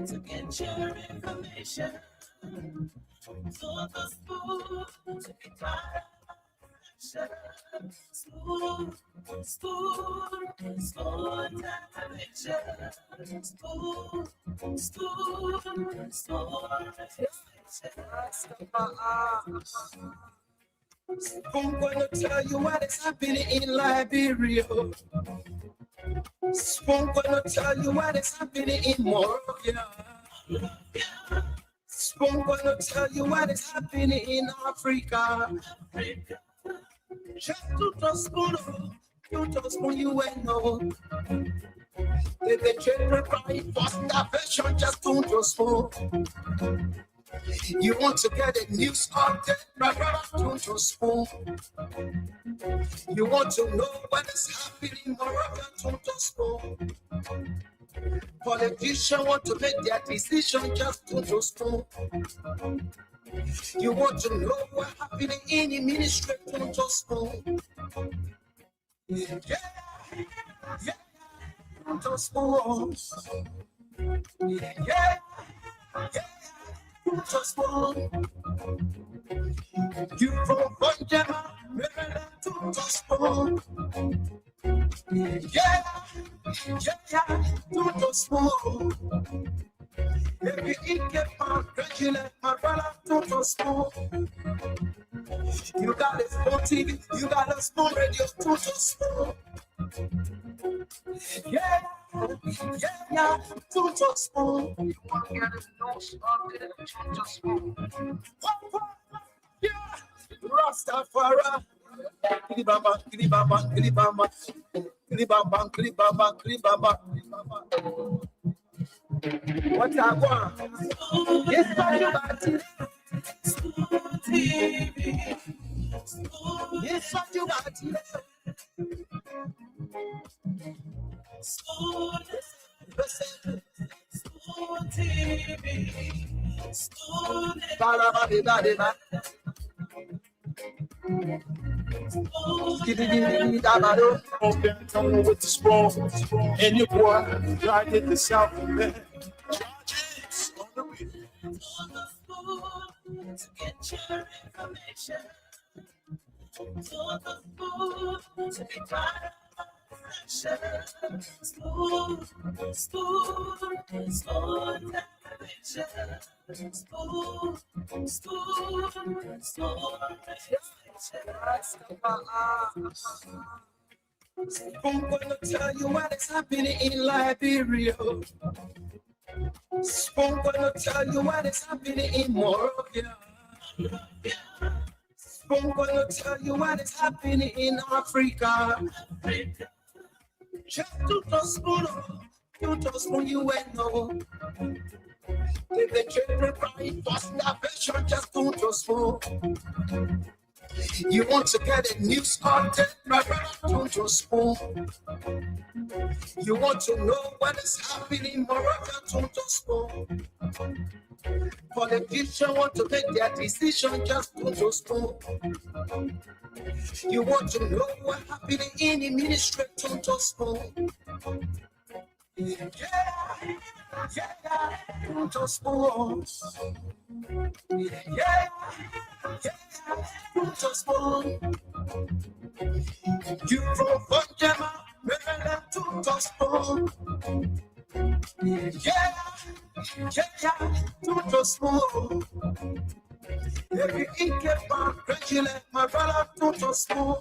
To get your information. To be tired. Smooth I'm gonna tell you what is happening in Liberia. I'm gonna tell you what is happening in Moravia. I'm gonna tell you what is happening in Africa. Just to trust you just when you ain't know. The children cry for starvation, just don't trust more. You want to get a news update, my brother, don't trust more. You want to know what is happening, my brother, don't trust more. Politicians want to make their decision, just don't trust more. You want to know what happening in the ministry, don't trust more. Yeah. Just one. Yeah. Just one. You from Fundraising, just one. Yeah. Just one. Every ink man, regular, my brother, just one. You got a small TV, you got a small radio, just one. Yeah, don't just move. You want to get a nose up there, don't just move. Yeah, Rastafari. Kilibamba, kilibamba, kilibamba, kilibamba, kilibamba, kilibamba. What I want? Yes, buddy. Yes, buddy. Coming with the sprawl, and your boy tried it the South man. Charges on the wheel. To get your information. To be tired. I'm gonna tell you what is happening in Liberia. I'm gonna tell you what is happening in Moravia. I'm gonna tell you what is happening in Africa. Just to trust you just when you ain't know. The children cry for starvation, just don't trust more. You want to get a news update, my brother, don't trust more. You want to know what is happening, my brother, don't trust more. Politicians want to make their decision, just don't trust more. You want to know what happening in the ministry, don't trust more. Yeah, don't trust more. Yeah, don't trust more. You from Fundraising, don't trust more. Yeah, don't trust more. Every ink man, regular, my brother, don't trust more.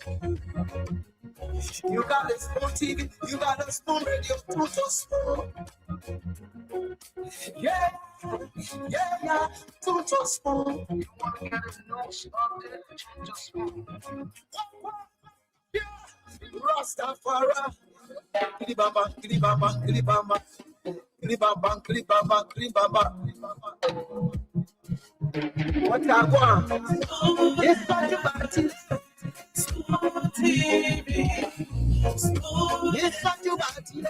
You got a small TV, you got a small radio, don't trust more. Yeah, don't trust more. You want to get a nose up there, don't trust more. Yeah, Rastafari. Kilibamba, kilibamba, kilibamba, kilibamba, kilibamba, kilibamba. What I want? Yes, buddy. Yes, buddy.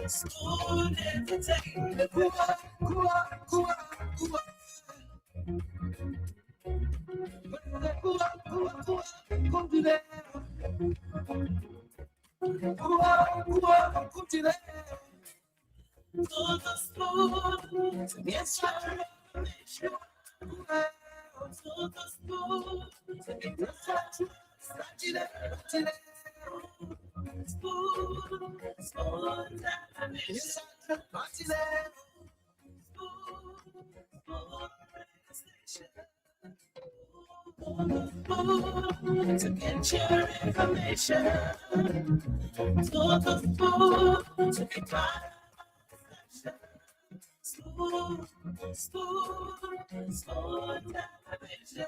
Smooth entertainment. To get your information, total food to be part of smooth television,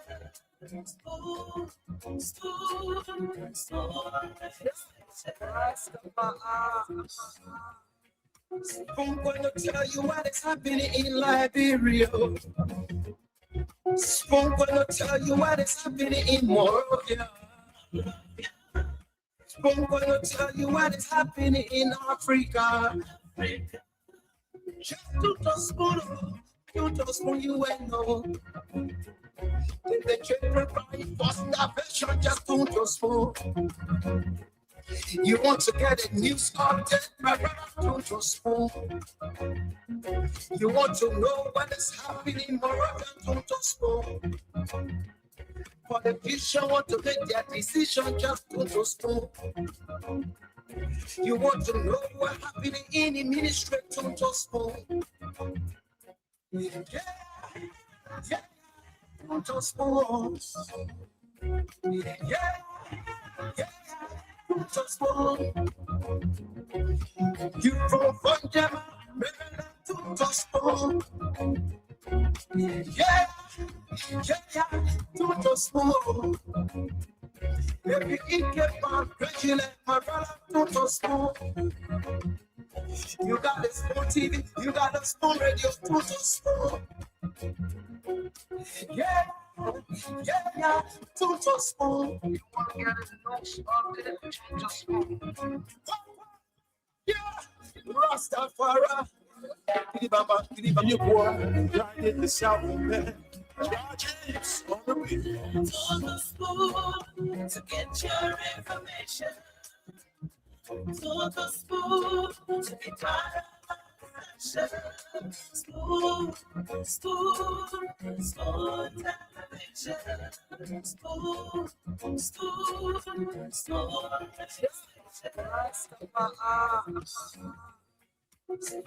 I'm going to tell you what is happening in Liberia. I'm going to tell you what is happening in Morovia. I'm going to tell you what is happening in Africa. Just to spoon you and know. The children crying for starvation, just to spoon. You want to get a news update, my brother, to spoon. You want to know what is happening, my brother, to spoon. Politicians want to make their decision, just to spoon. You want to know what's happening in the ministry, to spoon. Yeah, to spoon. Yeah. To spoon. You from Fundraising, to spoon. Yeah, to spoon. If you eat Fundraising, my brother, to spoon. You got a spoon TV, you got a spoon radio, to spoon. Yeah, to spoon. You want to get a news update, to spoon. Yeah, Rastafari. You boy, right in the south, man. Charges on the beat. To the spoon to get your information. To the spoon to be part of action. Spoon television.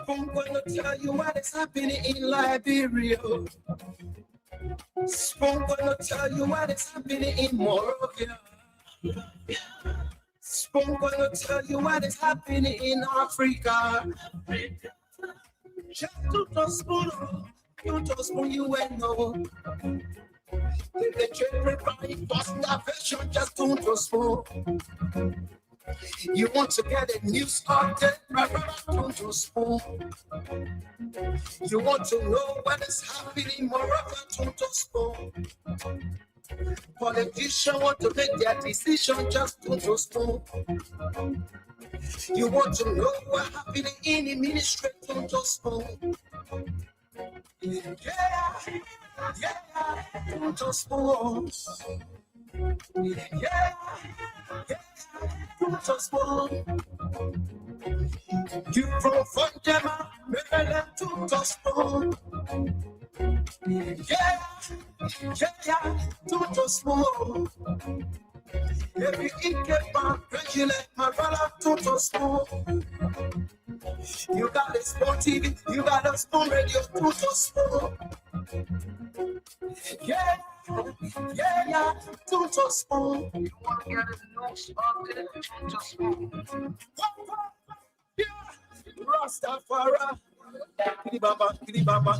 I'm going to tell you what is happening in Liberia. I'm going to tell you what is happening in Morovia. I'm going to tell you what is happening in Africa. Just to spoon you and know. The children crying for starvation, just to spoon. You want to get a news update, my brother, to spoon. You want to know what is happening, my brother, to spoon. Politicians want to make their decision, just to spoon. You want to know what's happening in the ministry, to spoon. Yeah, to spoon. Yeah, to spoon. You from Fundraising, to spoon. Yeah, to spoon. If you eat Fundraising, my brother, to spoon. You got a spoon TV, you got a spoon radio, to spoon. Yeah, to spoon. You want to get a news update, to spoon. Yeah, Rastafari. Kilibamba.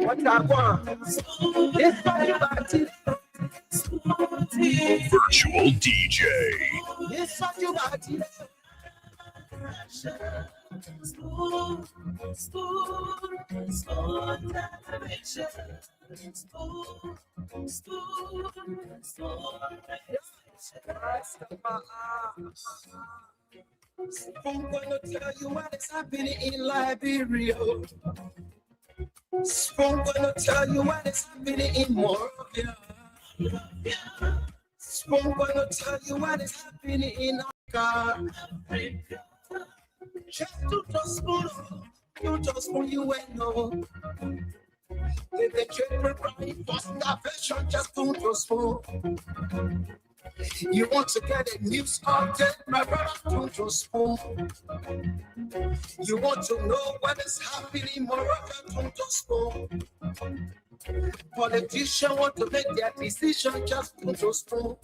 What I want is Virtual DJ. Yes, what you want. I'm gonna tell you what is happening in Liberia. I'm gonna tell you what is happening in Moravia. I'm gonna tell you what is happening in Africa. Just to just you just want you and know. The children cry for starvation, just don't just fall. You want to get a news update, my brother, don't just fall. You want to know what is happening, Morocco, don't just fall. Politicians want to make their decision, just don't just fall.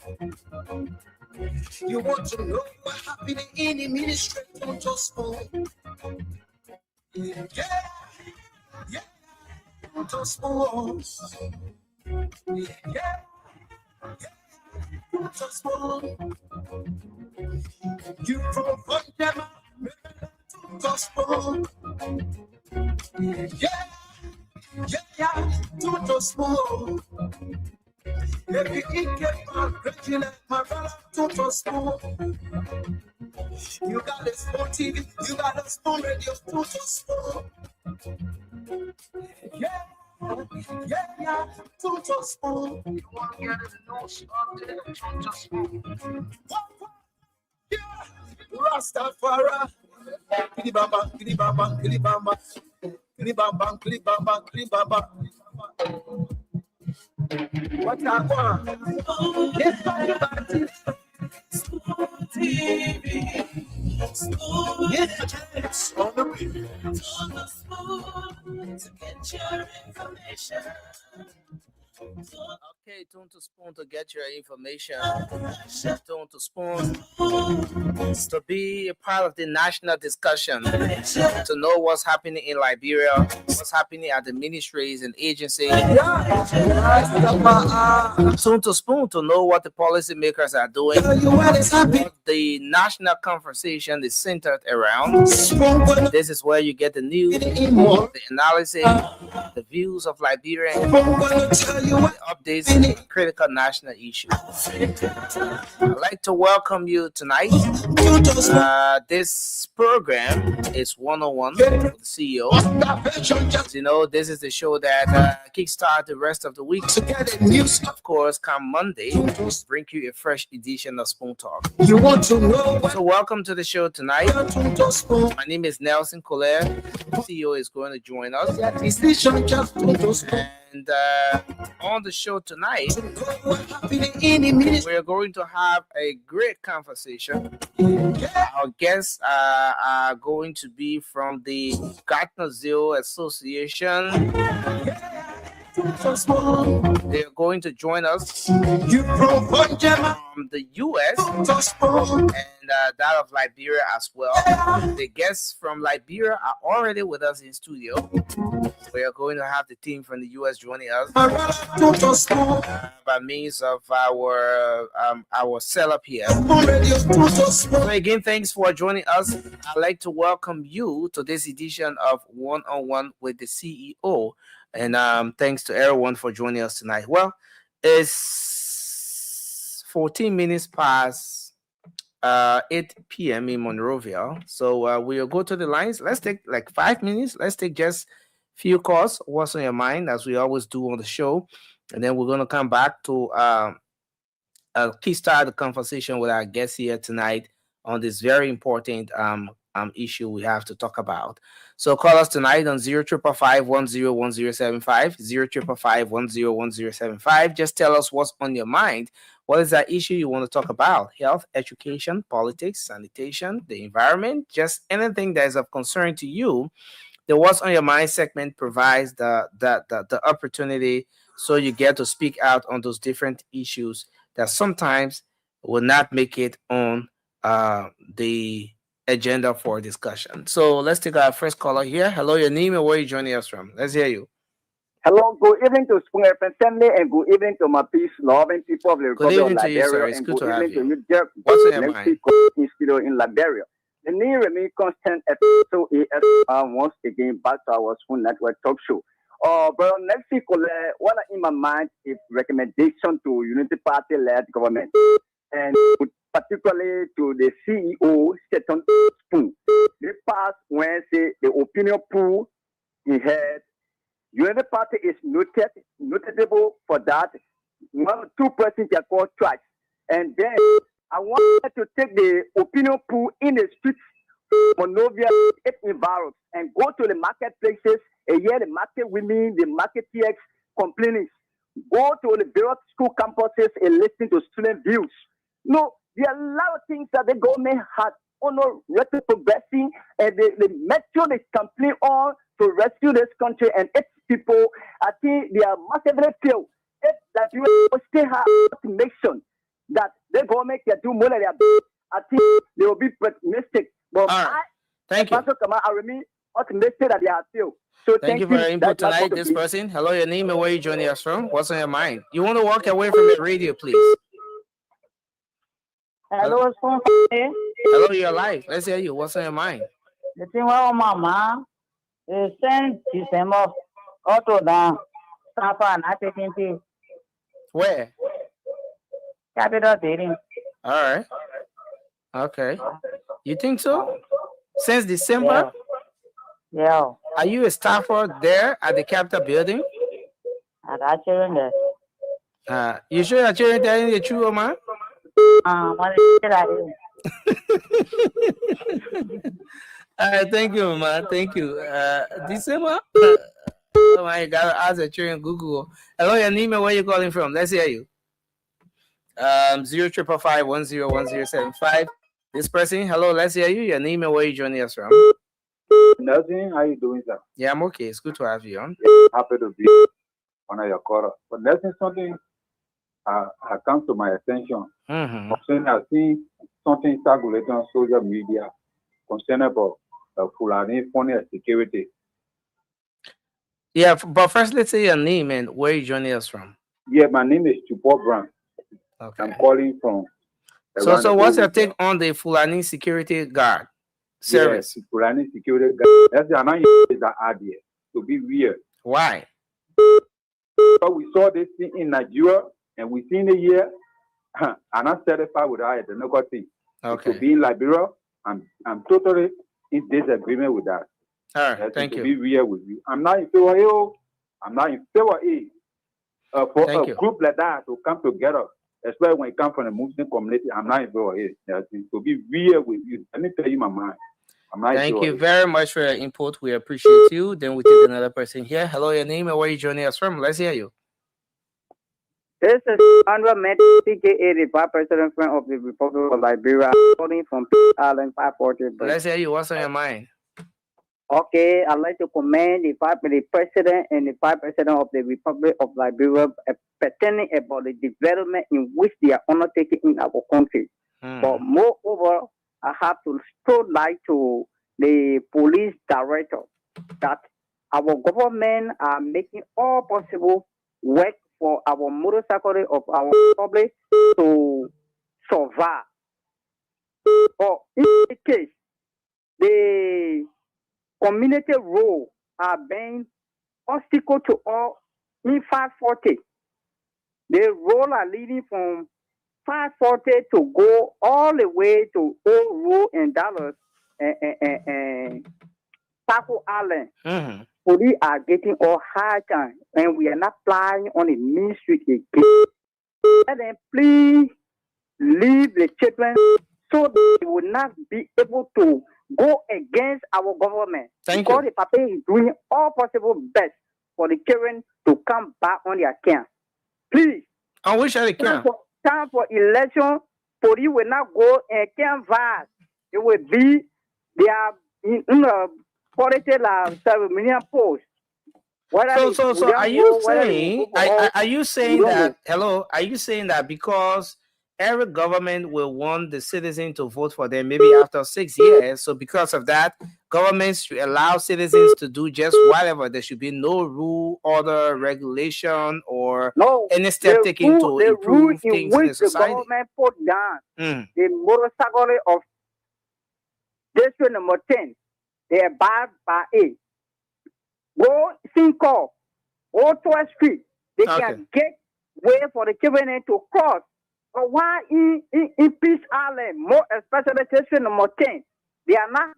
You want to know what's happening in the ministry, don't just fall. Yeah, yeah, don't just fall. Yeah. Just fall. You provide them just fall. Yeah, don't just fall. If you eat get my brother, don't just fall. You got a small TV, you got a small radio, don't just fall. Yeah. Don't just fall. You want to get in the nose of the don't just fall. Yeah, Rastafari. Kilibamba, kilibamba, kilibamba, kilibamba, kilibamba, kilibamba. What I want? Yes, everybody. TV. Yes, on the beat. To get your information. Okay, Tune to Spoon to get your information. Tune to Spoon to be a part of the national discussion, to know what's happening in Liberia, what's happening at the ministries and agencies. Tune to Spoon to know what the policymakers are doing, what the national conversation is centered around. This is where you get the news, the analysis, the views of Liberians, the updates on critical national issues. I'd like to welcome you tonight. This program is one-on-one with the CEO. As you know, this is the show that kickstart the rest of the week. Of course, come Monday, bring you a fresh edition of Spoon Talk. So welcome to the show tonight. My name is Nelson Collier. The CEO is going to join us. And on the show tonight, we're going to have a great conversation. Our guests are going to be from the Gartner Association. They're going to join us from the U.S. and that of Liberia as well. The guests from Liberia are already with us in studio. We are going to have the team from the U.S. joining us by means of our setup here. So again, thanks for joining us. I'd like to welcome you to this edition of One-on-One with the CEO. And thanks to everyone for joining us tonight. Well, it's 14 minutes past 8 p.m. in Monrovia. So we'll go to the lines. Let's take like 5 minutes. Let's take just few calls. What's on your mind, as we always do on the show. And then we're going to come back to kickstart the conversation with our guests here tonight on this very important issue we have to talk about. So call us tonight on 0555-101075, 0555-101075. Just tell us what's on your mind. What is that issue you want to talk about? Health, education, politics, sanitation, the environment, just anything that is of concern to you. The What's on Your Mind segment provides the opportunity so you get to speak out on those different issues that sometimes will not make it on the agenda for discussion. So let's take our first caller here. Hello, your name and where are you joining us from? Let's hear you. Hello, good evening to Spoon FM family and good evening to my peace-loving people of the Republic of Liberia. It's good to have you. You, Jeff, What's on your mind? In studio in Liberia. The name remains constant episode AS once again back to our Spoon Network talk show. But next week, what in my mind is recommendation to Unity Party led government and particularly to the CEO, Seton Spoon. This past Wednesday, the opinion poll he had. Unity Party is notable for that. 2% are called twice. And then I wanted to take the opinion pool in the streets, Monrovia, environs, and go to the marketplaces and hear the market women, the market TX complaining. Go to the various school campuses and listen to student views. No, there are a lot of things that the government had record progressing, and they make sure they complain on to rescue this country and its people. I think they are massively failed. If that you still have to make sure that the government can do more than their I think they will be pessimistic. But thank you. I remain optimistic that they are still. So Thank you for your input tonight. This person, hello, your name and where you joining us from? What's on your mind? You want to walk away from your radio, please? Hello, hello, you're live. Let's hear you. What's on your mind? The thing about Mama is send December auto down. Not taking pay. Where? Capital dating. All right. Okay. You think so? Since December? Yeah. Are you a staffer there at the Capitol building? At our children there. You sure your children telling the truth, man? What did I do? All right, thank you, man. Thank you. December? Oh my God, ask the children Google. Hello, your name and where you calling from? Let's hear you. 0555101075. This person, hello, let's hear you. Your name and where you joining us from? Nothing. How you doing, sir? Yeah, I'm okay. It's good to have you on. Happy to be on your call. But nothing, something come to my attention. Mm-hmm. I've seen something circulating on social media concerning about Fulani Funny security. Yeah, but first, let's say your name and where you joining us from. Yeah, my name is Chupo Brown. Okay. I'm calling from. So what's your take on the Fulani security guard service? Yes, Fulani security guard. That's the another is that idea to be weird. Why? But we saw this thing in Nigeria and we seen it here. And I'm satisfied with that. The no thing. Okay. To be in Liberia, I'm totally in disagreement with that. All right, thank you. To be real with you, I'm not in favor of. I'm not in favor of for a group like that to come together, especially when it comes from the Muslim community. I'm not in favor of it. To be real with you, let me tell you my mind. I'm not. Thank you very much for your input. We appreciate you. Then we take another person here. Hello, your name and where you joining us from? Let's hear you. This is Andrew Met, CKA, the Vice President of the Republic of Liberia, calling from Island 540. Let's hear you. What's on your mind? Okay, I'd like to commend the President and the Vice President of the Republic of Liberia pertaining about the development in which they are undertaking in our country. But moreover, I have to throw light to the police director that our government are making all possible work for our motorcycle of our public to survive. But in this case, the community role are being obstacle to all in 540. The role are leading from 540 to go all the way to Old Road and Dallas and Taco Island. Mm-hmm. Police are getting all hard time and we are not flying on the main street again. Let them please leave the children so they will not be able to go against our government. Because the papa is doing all possible best for the children to come back on their camp. Please. I wish I can. Time for election, police will not go and canvass. It will be their politics ceremonial post. So are you saying that hello? Are you saying that because every government will want the citizen to vote for them maybe after 6 years, so because of that, governments should allow citizens to do just whatever? There should be no rule, order, regulation, or any step taken to improve things in the society. The government put down the motorcycle of district number 10, they are bad by A. Go Cinco, go 12th Street. They can get way for the children to cross. But why in Peace Island, more especially district number 10, they are not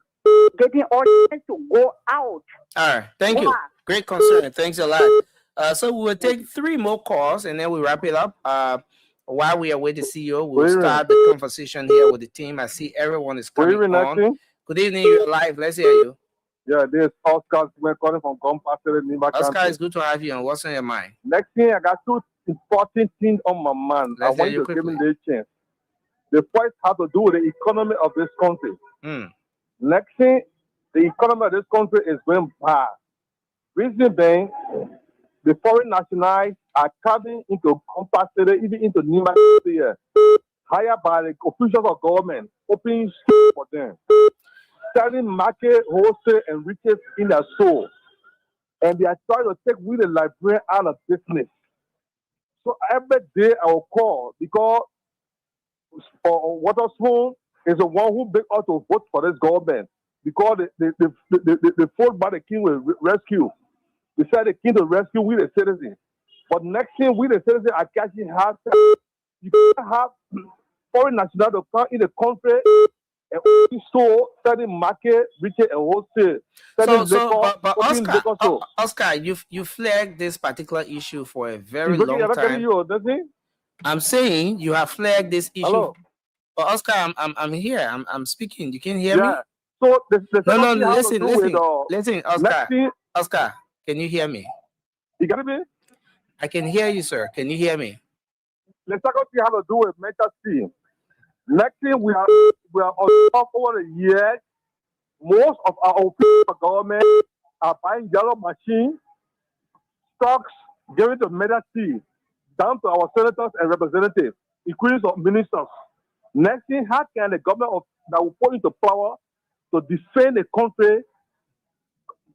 getting orders to go out. All right, thank you. Great concern. Thanks a lot. So we will take 3 more calls and then we wrap it up. While we are with the CEO, we'll start the conversation here with the team. I see everyone is coming on. Good evening, you're live. Let's hear you. Yeah, this is Oscar. We're calling from Compassion. Oscar, it's good to have you. And what's on your mind? Next thing, I got 2 important things on my mind. I want you to give me this chance. The first has to do with the economy of this country. Next thing, the economy of this country is going bad. Reason being, the foreign nationals are coming into Compassion, even into Nima here, hired by the officials of government, opening schools for them, selling market, wholesale, and riches in their soul. And they are trying to take we the Liberian out of business. So every day I will call because Waterspoon is the one who begged us to vote for this government because the fought by the king will rescue. They said the king to rescue we the citizens. But next thing we the citizens are catching hard. You can't have foreign nationals to come in the country and store, selling market, retail, and wholesale. But Oscar, you flagged this particular issue for a very long time. I'm saying you have flagged this issue. Hello? But Oscar, I'm here. I'm speaking. You can hear me? So no, listen, Oscar, can you hear me? You got me? I can hear you, sir. Can you hear me? The second thing have to do with mental team. Next thing we are on over the years, most of our official government are buying yellow machines, stocks, giving to medicine, down to our senators and representatives, including some ministers. Next thing, how can the government that will put into power to defend the country,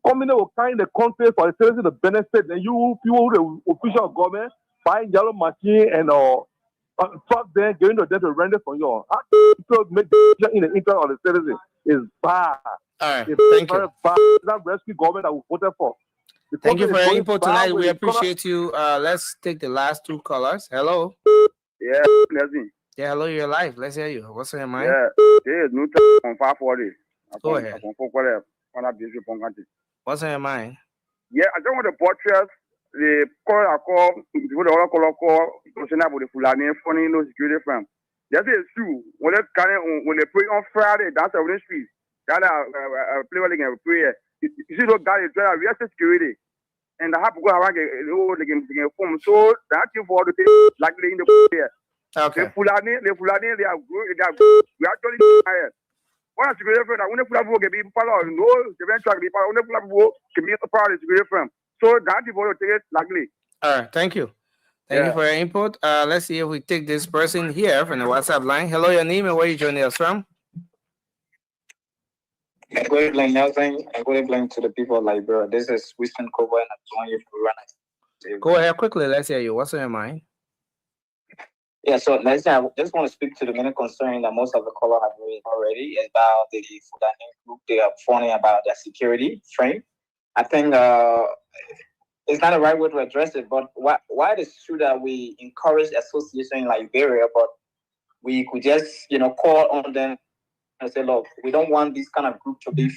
coming will kind the country for the citizens to benefit, and you people, the official government, buying yellow machine and truck there, going to them to render for you. How people make decisions in the interest of the citizens is bad. All right, it's thank you. Bad. That rescue government that we voted for. Thank you for your input tonight. We appreciate you. Let's take the last 2 callers. Hello. Yeah, Leslie. Yeah, hello, you're live. Let's hear you. What's on your mind? Yeah, there is no time on 540. Go ahead. What's on your mind? Yeah, I don't want to buttress the call, the Fulani funny no security firm. That's a issue. When they pray on Friday, that's a winning street. That play well again prayer. You see those guys try to real security. And I have to go around the form. So that's for the thing like in the prayer. Okay. The Fulani, they are good. We actually tired. One security firm, I want to put a people no, eventually, I want to put a part of the security firm. So that people will take it likely. All right, thank you. Thank you for your input. Let's see if we take this person here from the WhatsApp line. Hello, your name and where you joining us from? Good evening, Nelson, and good evening to the people of Liberia. This is Winston Kobo, and I'm joining you from Go ahead quickly. Let's hear you. What's on your mind? Yeah, so Nelson, I just want to speak to the main concern that most of the callers have raised already about the Fulani group. They are warning about their security frame. I think it's not the right way to address it, but why it is true that we encourage association in Liberia, but we could just, call on them and say, look, we don't want this kind of group to be,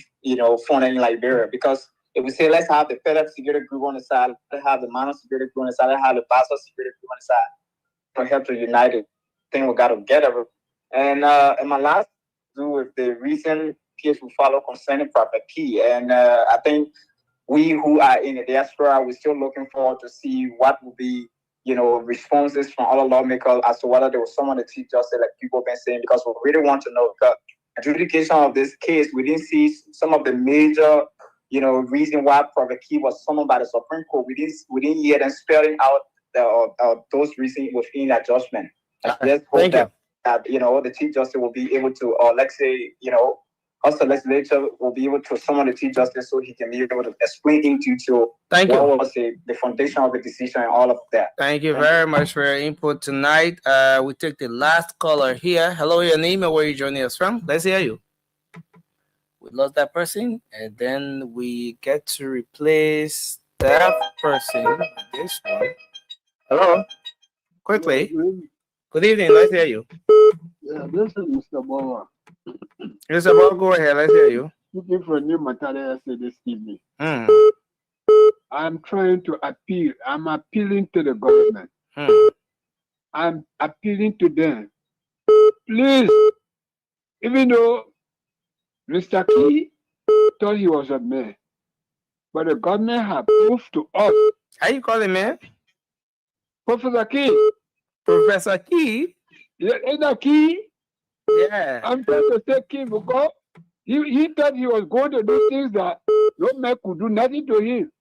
formed in Liberia, because if we say, let's have the FedEx security group on the side, let's have the Mano security group on the side, let's have the Basso security group on the side, to help to unite it, I think we got to get over. And my last do with the recent case we follow concerning Prophet Key, and I think we who are in the diaspora, we're still looking forward to see what will be, responses from all the lawmakers as to whether there was someone to teach us, like people have been saying, because we really want to know. Because adjudication of this case, we didn't see some of the major, reason why Prophet Key was summoned by the Supreme Court. We didn't hear them spelling out those reasons within that judgment. Let's hope that the Chief Justice will be able to, or let's say, us the legislature will be able to summon the Chief Justice so he can be able to explain in detail what was the foundation of the decision and all of that. Thank you very much for your input tonight. We take the last caller here. Hello, your name and where you joining us from. Let's hear you. We lost that person, and then we get to replace that person with this one. Hello, quickly. Good evening. Let's hear you. Yeah, this is Mr. Bowa. Mr. Bowa, go ahead. Let's hear you. Looking for a new material essay this evening. I'm trying to appeal. I'm appealing to the government. I'm appealing to them. Please, even though Mr. Key thought he was a man, but the government have proved to us. How you call him, man? Professor Key. Professor Key? Yeah, is that Key? Yeah. I'm trying to say Key because he thought he was going to do things that no man could do nothing to him.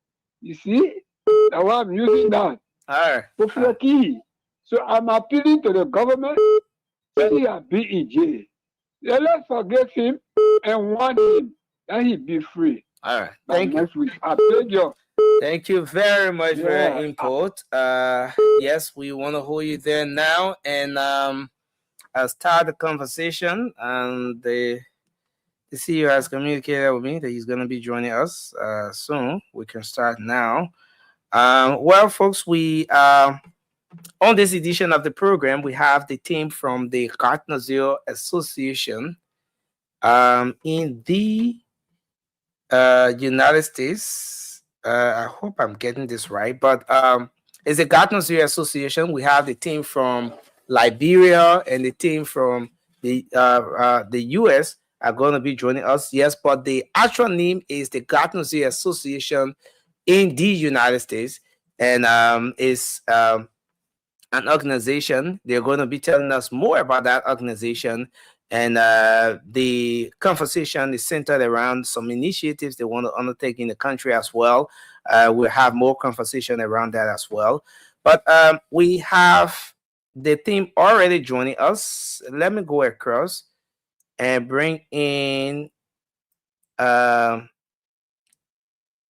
You see? That's why I'm using that. Professor Key. So I'm appealing to the government. Let him be in jail. Let's forgive him and want him that he be free. All right. Thank you. Next week. I beg you. Thank you very much for your input. Yes, we want to hold you there now and I'll start the conversation. And the CEO has communicated with me that he's going to be joining us soon. We can start now. Well, folks, we on this edition of the program, we have the team from the Gartner Association in the United States. I hope I'm getting this right, but it's the Gartner Association. We have the team from Liberia and the team from the US are going to be joining us. Yes, but the actual name is the Gartner Association in the United States, and is an organization. They're going to be telling us more about that organization. And the conversation is centered around some initiatives they want to undertake in the country as well. We'll have more conversation around that as well. But we have the team already joining us. Let me go across and bring in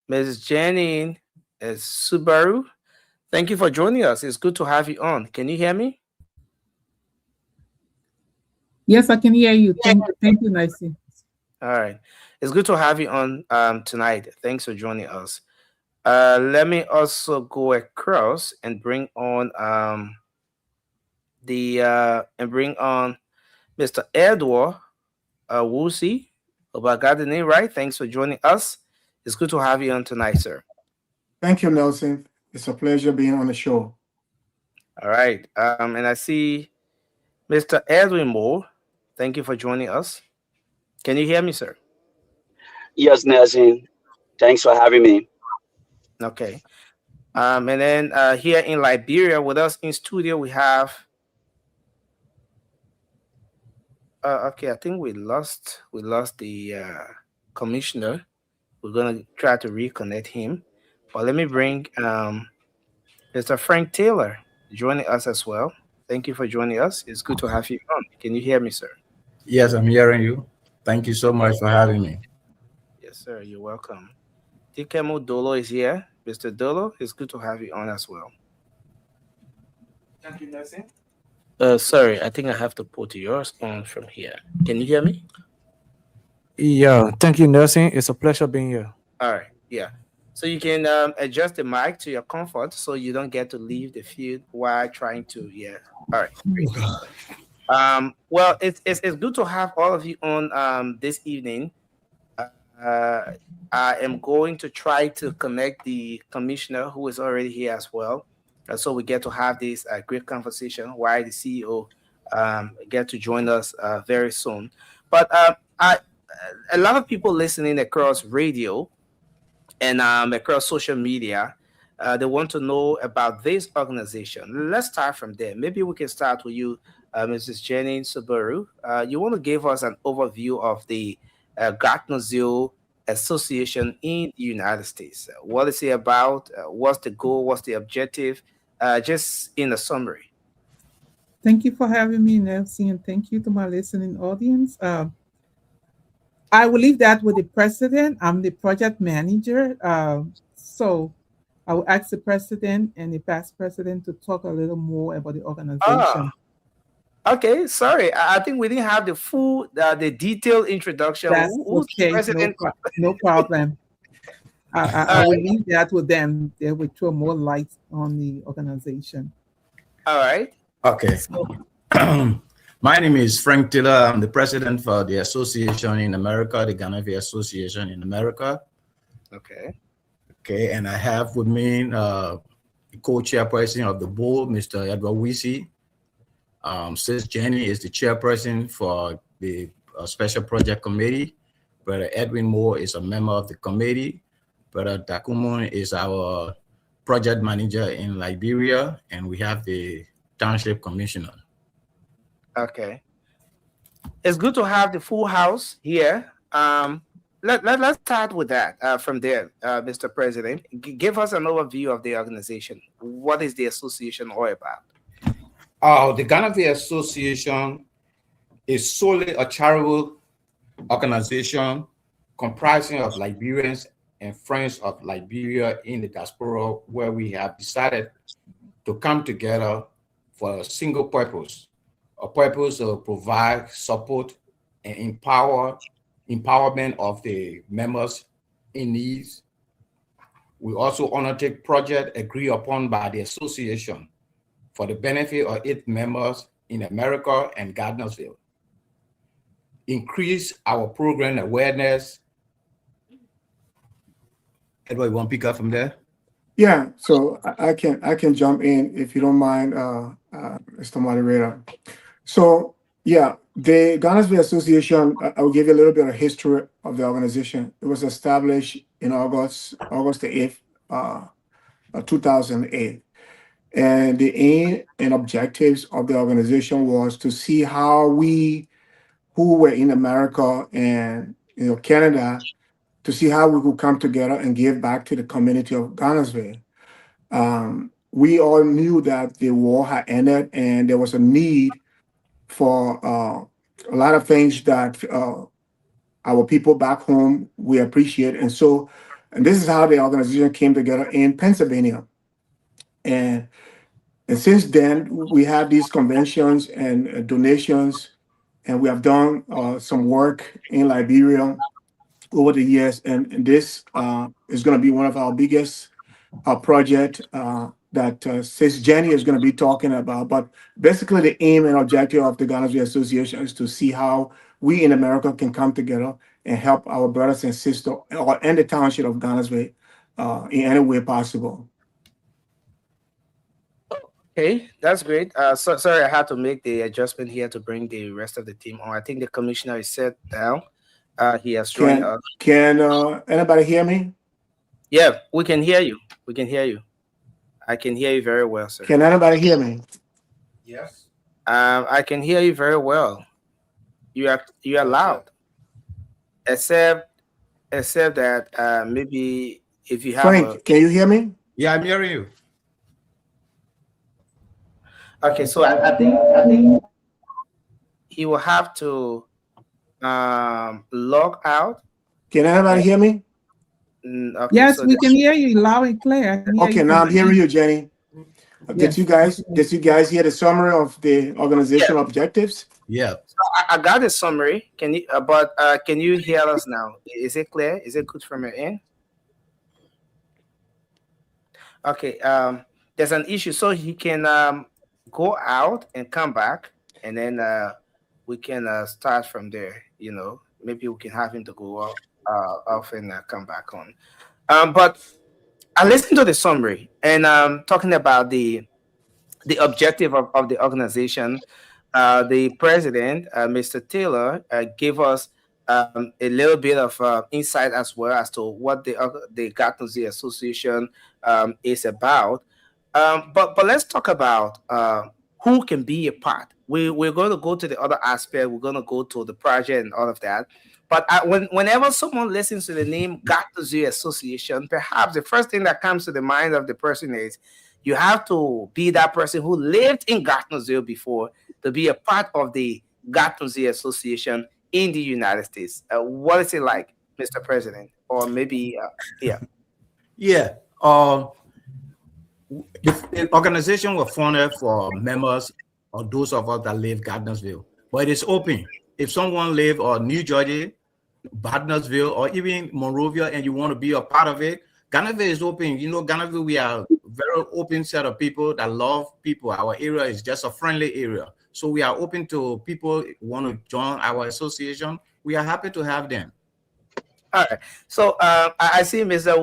Ms. Jenny Subaru. Thank you for joining us. It's good to have you on. Can you hear me? Yes, I can hear you. Thank you, Nicey. All right. It's good to have you on tonight. Thanks for joining us. Let me also go across and bring on Mr. Edward Woosi. Hope I got the name right. Thanks for joining us. It's good to have you on tonight, sir. Thank you, Nelson. It's a pleasure being on the show. All right. And I see Mr. Edwin Moore. Thank you for joining us. Can you hear me, sir? Yes, Nelson. Thanks for having me. Okay. And then here in Liberia with us in studio, we have... okay, I think we lost the commissioner. We're going to try to reconnect him. But let me bring Mr. Frank Taylor joining us as well. Thank you for joining us. It's good to have you on. Can you hear me, sir? Yes, I'm hearing you. Thank you so much for having me. Yes, sir. You're welcome. Dikemo Dolo is here. Mr. Dolo, it's good to have you on as well. Thank you, Nelson. Sorry, I think I have to put yours on from here. Can you hear me? Yeah, thank you, Nelson. It's a pleasure being here. All right, yeah. So you can adjust the mic to your comfort so you don't get to leave the field while trying to, All right. Well, it's good to have all of you on this evening. I am going to try to connect the commissioner who is already here as well. So we get to have this great conversation while the CEO get to join us very soon. But a lot of people listening across radio and across social media, they want to know about this organization. Let's start from there. Maybe we can start with you, Mrs. Jenny Subaru. You want to give us an overview of the Gartner Association in the United States. What is it about? What's the goal? What's the objective? Just in a summary. Thank you for having me, Nelson, and thank you to my listening audience. I will leave that with the president. I'm the project manager. So I will ask the president and the past president to talk a little more about the organization. Okay, sorry. I think we didn't have the full, the detailed introduction. That's Who's the okay. president? No problem. I will leave that with them. They will throw more light on the organization. All right. Okay. My name is Frank Taylor. I'm the president for the association in America, the Ghana Association in America. Okay. Okay, and I have with me the co-chairperson of the board, Mr. Edward Wisi. Sis Jenny is the chairperson for the special project committee. Brother Edwin Moore is a member of the committee. Brother Takumun is our project manager in Liberia, and we have the township commissioner. Okay. It's good to have the full house here. Let's start with that from there, Mr. President. Give us an overview of the organization. What is the association all about? The Ghana Association is solely a charitable organization comprising of Liberians and friends of Liberia in the diaspora, where we have decided to come together for a single purpose, a purpose to provide support and empowerment of the members in needs. We also undertake projects agreed upon by the association for the benefit of its members in America and Gardnersville. Increase our program awareness. Edward, you want to pick up from there? Yeah, so I can jump in if you don't mind, Mr. Moderator. So yeah, the Ghana's Association, I will give you a little bit of history of the organization. It was established in August the 8th, 2008. And the aim and objectives of the organization was to see how we who were in America and Canada, to see how we could come together and give back to the community of Ghanasville. We all knew that the war had ended and there was a need for a lot of things that our people back home we appreciate. And this is how the organization came together in Pennsylvania. And since then, we have these conventions and donations, and we have done some work in Liberia over the years. And this is going to be one of our biggest project that Sis Jenny is going to be talking about. But basically, the aim and objective of the Ghana Association is to see how we in America can come together and help our brothers and sisters and the township of Ghana in any way possible. Okay, that's great. Sorry, I had to make the adjustment here to bring the rest of the team on. I think the commissioner is set down. He has joined us. Can anybody hear me? Yeah, we can hear you. We can hear you. I can hear you very well, sir. Can anybody hear me? Yes. I can hear you very well. You are loud. Except that maybe if you have Frank, can you hear me? Yeah, I'm hearing you. Okay, so I think he will have to log out. Can anybody hear me? Okay, yes, so we can hear you loud and clear. Okay, now I'm hearing you, Jenny. Yes. Did you guys hear the summary of the organizational objectives? Yeah. So I got the summary. Can you hear us now? Is it clear? Is it good from your end? Okay. There's an issue, so he can go out and come back, and then we can start from there. Maybe we can have him to go off and come back on. But I listened to the summary and talking about the objective of the organization. The president, Mr. Taylor, gave us a little bit of insight as well as to what the Gattuzi Association is about. But let's talk about who can be a part. We're going to go to the other aspect. We're going to go to the project and all of that. But whenever someone listens to the name Gattuzi Association, perhaps the first thing that comes to the mind of the person is you have to be that person who lived in Gattuzi before to be a part of the Gattuzi Association in the United States. What is it like, Mr. President? Or maybe, yeah. Yeah. The organization was founded for members or those of us that live Gardnersville. But it is open. If someone live or New Jersey, Gardnersville, or even Monrovia, and you want to be a part of it, Gardnerville is open. You know, Gardnerville, we are a very open set of people that love people. Our area is just a friendly area. So we are open to people who want to join our association. We are happy to have them. All right. So I see Mr.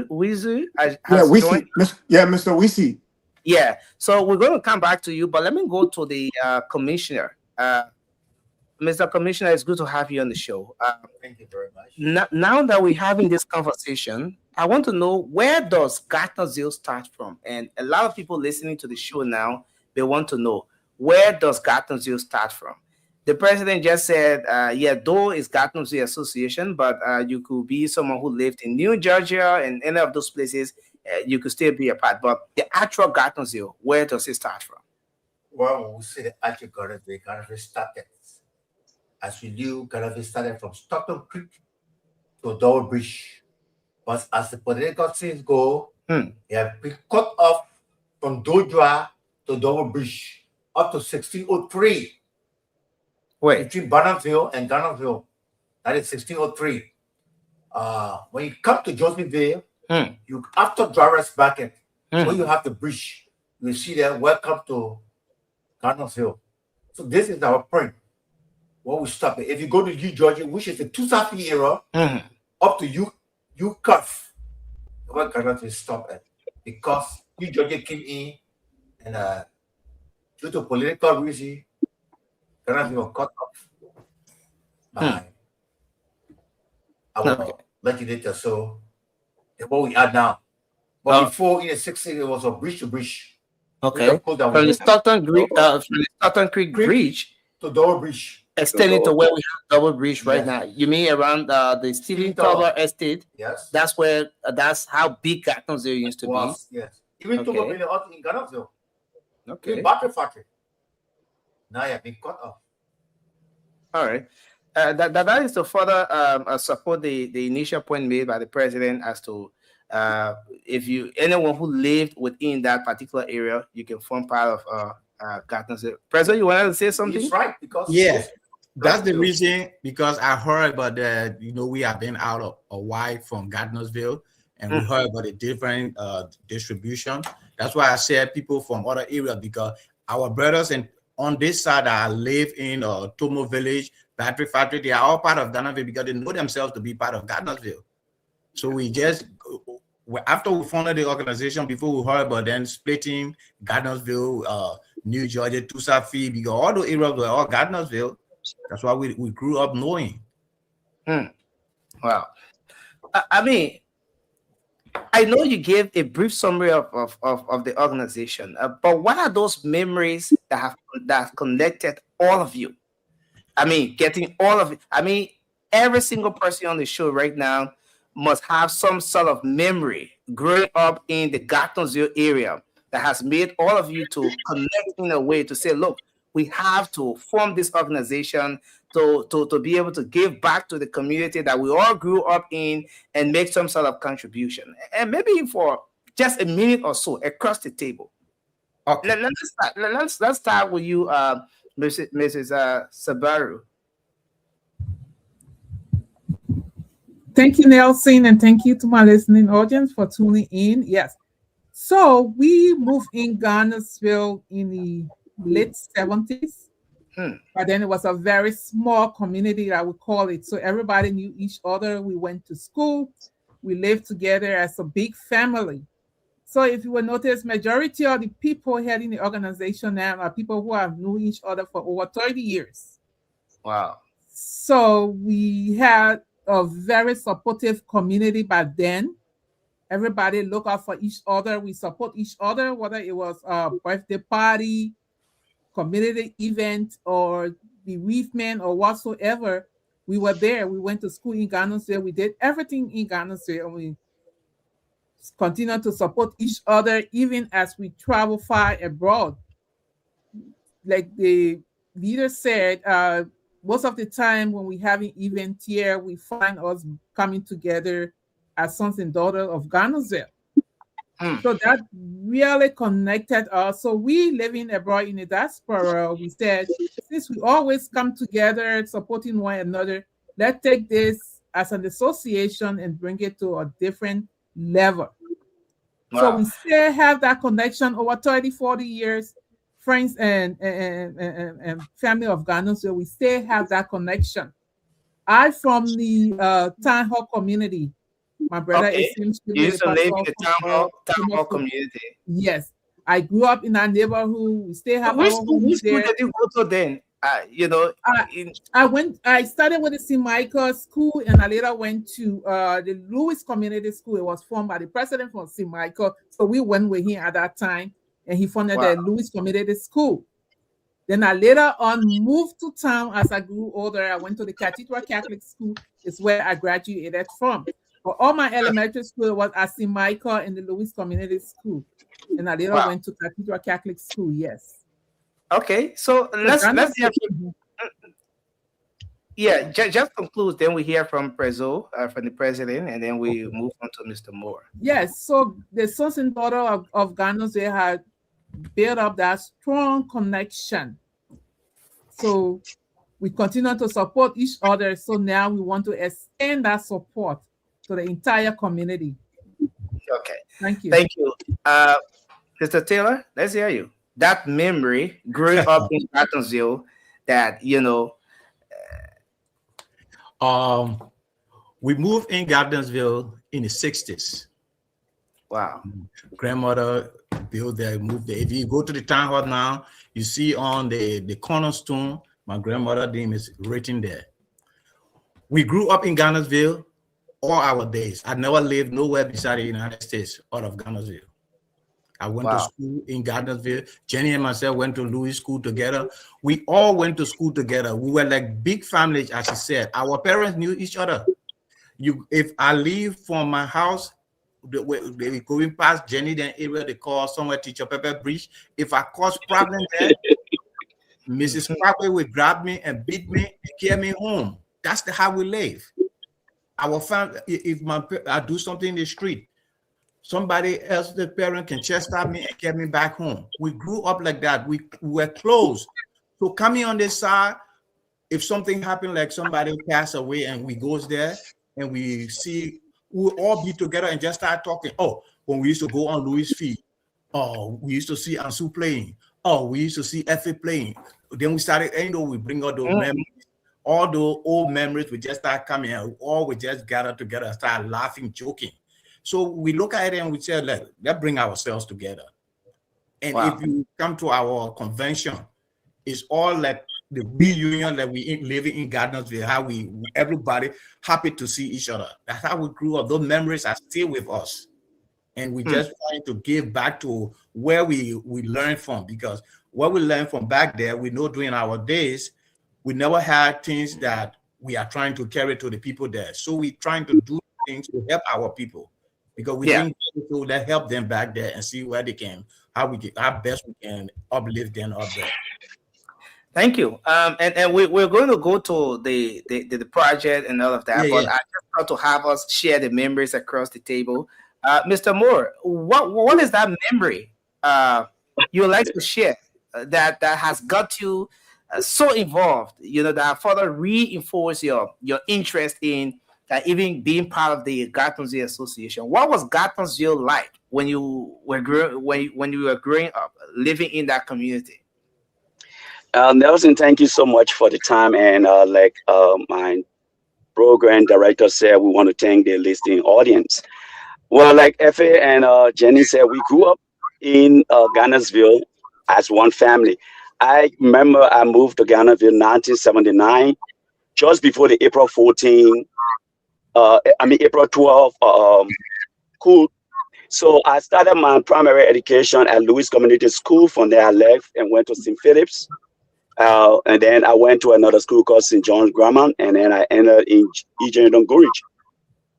Wizu has joined. Mr. Wisi. Yeah. So we're going to come back to you, but let me go to the commissioner. Mr. Commissioner, it's good to have you on the show. Thank you very much. Now that we're having this conversation, I want to know, where does Gardnersville start from? And a lot of people listening to the show now, they want to know, where does Gardnersville start from? The president just said, though it's Gardnersville Association, but you could be someone who lived in New Jersey and any of those places, you could still be a part. But the actual Gardnersville, where does it start from? Well, when we say the actual Gardnersville started, as we knew, Gardnersville started from Stockton Creek to Double Bridge. But as the political things go, they have been cut off from Dojua to Double Bridge up to 1603. Between Barnumville and Gardnersville, that is 1603. When you come to Josephville, you after Drivers Market, when you have the bridge, you see there, welcome to Gardnersville. So this is our point. Where we stop it. If you go to New Jersey, which is the Tusafi era, up to you curve, where Gardnersville stop at, because New Jersey came in and due to political reason, Gardnersville was cut off by our legislature. So that's what we are now. But before in the 60s, it was a bridge to bridge. Okay. From the Stockton Creek Bridge to Double Bridge. Extending to where we have Double Bridge right now. You mean around the Stephen Tower Estate? Yes. That's how big Gardnersville used to be. Yes. Even to go in Gardnersville. Okay. Battery factory. Now you have been cut off. All right. That is to further support the initial point made by the president as to if anyone who lived within that particular area, you can form part of Gardnersville. President, you wanted to say something? He's right, because that's the reason, because I heard about we have been out a while from Gardnersville, and we heard about the different distribution. That's why I said people from other areas, because our brothers on this side that live in Tomo Village, Battery Factory, they are all part of Gardnersville because they know themselves to be part of Gardnersville. So we just, after we founded the organization, before we heard about them splitting Gardnersville, New Jersey, Tusafi, because all the areas were all Gardnersville. That's why we grew up knowing. Wow. I mean, I know you gave a brief summary of the organization, but what are those memories that have connected all of you? I mean, getting all of it. I mean, every single person on the show right now must have some sort of memory growing up in the Gardnersville area that has made all of you to connect in a way to say, look, we have to form this organization to be able to give back to the community that we all grew up in and make some sort of contribution. And maybe for just a minute or so across the table. Okay. Let's start with you, Mrs. Sabaru. Thank you, Nelson, and thank you to my listening audience for tuning in. Yes. So we moved in Gardnersville in the late 70s. But then it was a very small community, I would call it. So everybody knew each other. We went to school. We lived together as a big family. So if you will notice, majority of the people heading the organization now are people who have known each other for over 30 years. Wow. So we had a very supportive community back then. Everybody look out for each other. We support each other, whether it was a birthday party, community event, or bereavement, or whatsoever. We were there. We went to school in Gardnersville. We did everything in Gardnersville. And we continue to support each other even as we travel far abroad. Like the leader said, most of the time when we have an event here, we find us coming together as sons and daughters of Gardnersville. So that really connected us. So we living abroad in the diaspora, we said, since we always come together supporting one another, let's take this as an association and bring it to a different level. Wow. So we still have that connection over 30, 40 years, friends and family of Ghana. So we still have that connection. I'm from the town hall community. My brother is You used to live in the town hall community. Yes, I grew up in that neighborhood. We still have which our school did you go to then? I started with the St. Michael School, and I later went to the Lewis Community School. It was formed by the president from St. Michael, so we went with him at that time, and he funded the Lewis Community School. Then I later on moved to town as I grew older. I went to the Cathedral Catholic School. It's where I graduated from. But all my elementary school was at St. Michael and the Lewis Community School. And I later went to Cathedral Catholic School, yes. Okay, so let's hear just conclude. Then we hear from Prezo, from the president, and then we move on to Mr. Moore. Yes, so the sons and daughters of Ghana, they had built up that strong connection. So we continue to support each other. So now we want to extend that support to the entire community. Okay. Thank you. Thank you. Mr. Taylor, let's hear you. That memory grew up in Gardensville that, we moved in Gardensville in the 60s. Wow. Grandmother built there, moved there. If you go to the town hall now, you see on the cornerstone, my grandmother's name is written there. We grew up in Gardensville all our days. I never lived nowhere beside the United States out of Gardensville. I went to school in Gardensville. Jenny and myself went to Louis School together. We all went to school together. We were like big families, as she said. Our parents knew each other. If I leave from my house, they going past Jenny, then area they call somewhere Teacher Pepper Bridge. If I cause problem there, Mrs. Parkway would grab me and beat me and carry me home. That's how we live. Our family, if I do something in the street, somebody else, the parent can chastise me and get me back home. We grew up like that. We were close. So coming on this side, if something happened, like somebody passed away and we goes there and we see, we'll all be together and just start talking. Oh, when we used to go on Louis Field, oh, we used to see Ansu playing. Oh, we used to see Effie playing. Then we started, we bring out those memories. All those old memories, we just start coming and all we just gather together and start laughing, joking. So we look at it and we say, let's bring ourselves together. And if you come to our convention, it's all like the reunion that we living in Gardensville, how everybody happy to see each other. That's how we grew up. Those memories are still with us. And we just trying to give back to where we learned from, because what we learned from back there, we know during our days, we never had things that we are trying to carry to the people there. So we're trying to do things to help our people, because we think people that help them back there and see where they can, how best we can uplift them up there. Thank you. And we're going to go to the project and all of that, but I just want to have us share the memories across the table. Mr. Moore, what is that memory you would like to share that has got you so involved, that further reinforce your interest in even being part of the Gardensville Association? What was Gardensville like when you were growing up, living in that community? Nelson, thank you so much for the time. And my program director said, we want to thank the listening audience. Well, like Effie and Jenny said, we grew up in Gardensville as one family. I remember I moved to Gardensville in 1979, just before the April 12 coup. So I started my primary education at Lewis Community School. From there, I left and went to St. Philip's. And then I went to another school called St. John's Grammar, and then I ended in Eugene Gorge.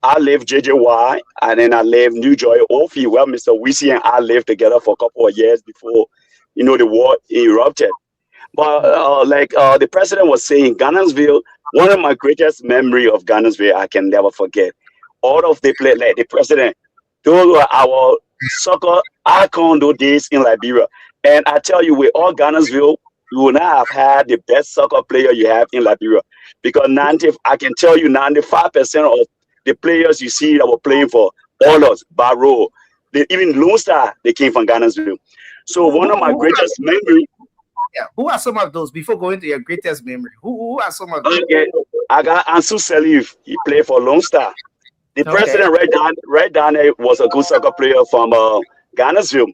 I lived JJY, and then I lived New Joy Oldfield, where Mr. Wisi and I lived together for a couple of years before, the war erupted. But the president was saying, Gardensville, one of my greatest memory of Gardensville I can never forget. All of the place, like the president, those were our soccer icon those days in Liberia. And I tell you, with all Ghanansville, you will not have had the best soccer player you have in Liberia. Because I can tell you 95% of the players you see that were playing for Oilers, Barrow, even Lone Star, they came from Ghanansville. So one of my greatest memories. Yeah, who are some of those? Before going to your greatest memory, who are some of those? Okay, I got Ansu Salif. He played for Lone Star. The president right down there was a good soccer player from Ghanansville.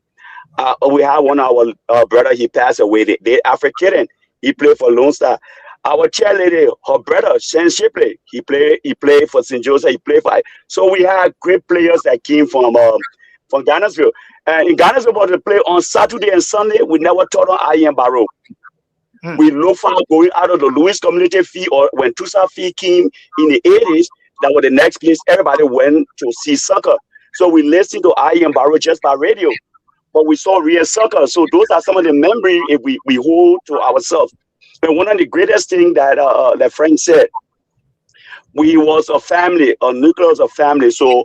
We had one of our brother. He passed away. The African. He played for Lone Star. Our cheerleader, her brother, Shane Shipley. He played for St. Joseph. He played for. So we had great players that came from Ghanansville. And in Ghanansville, but to play on Saturday and Sunday, we never taught on IM Barrow. We look for going out of the Louis community fee, or when Tusa fee came in the 80s, that was the next place everybody went to see soccer. So we listened to IM Barrow just by radio, but we saw real soccer. So those are some of the memories we hold to ourselves. And one of the greatest things that Frank said, we was a family, a nucleus of family. So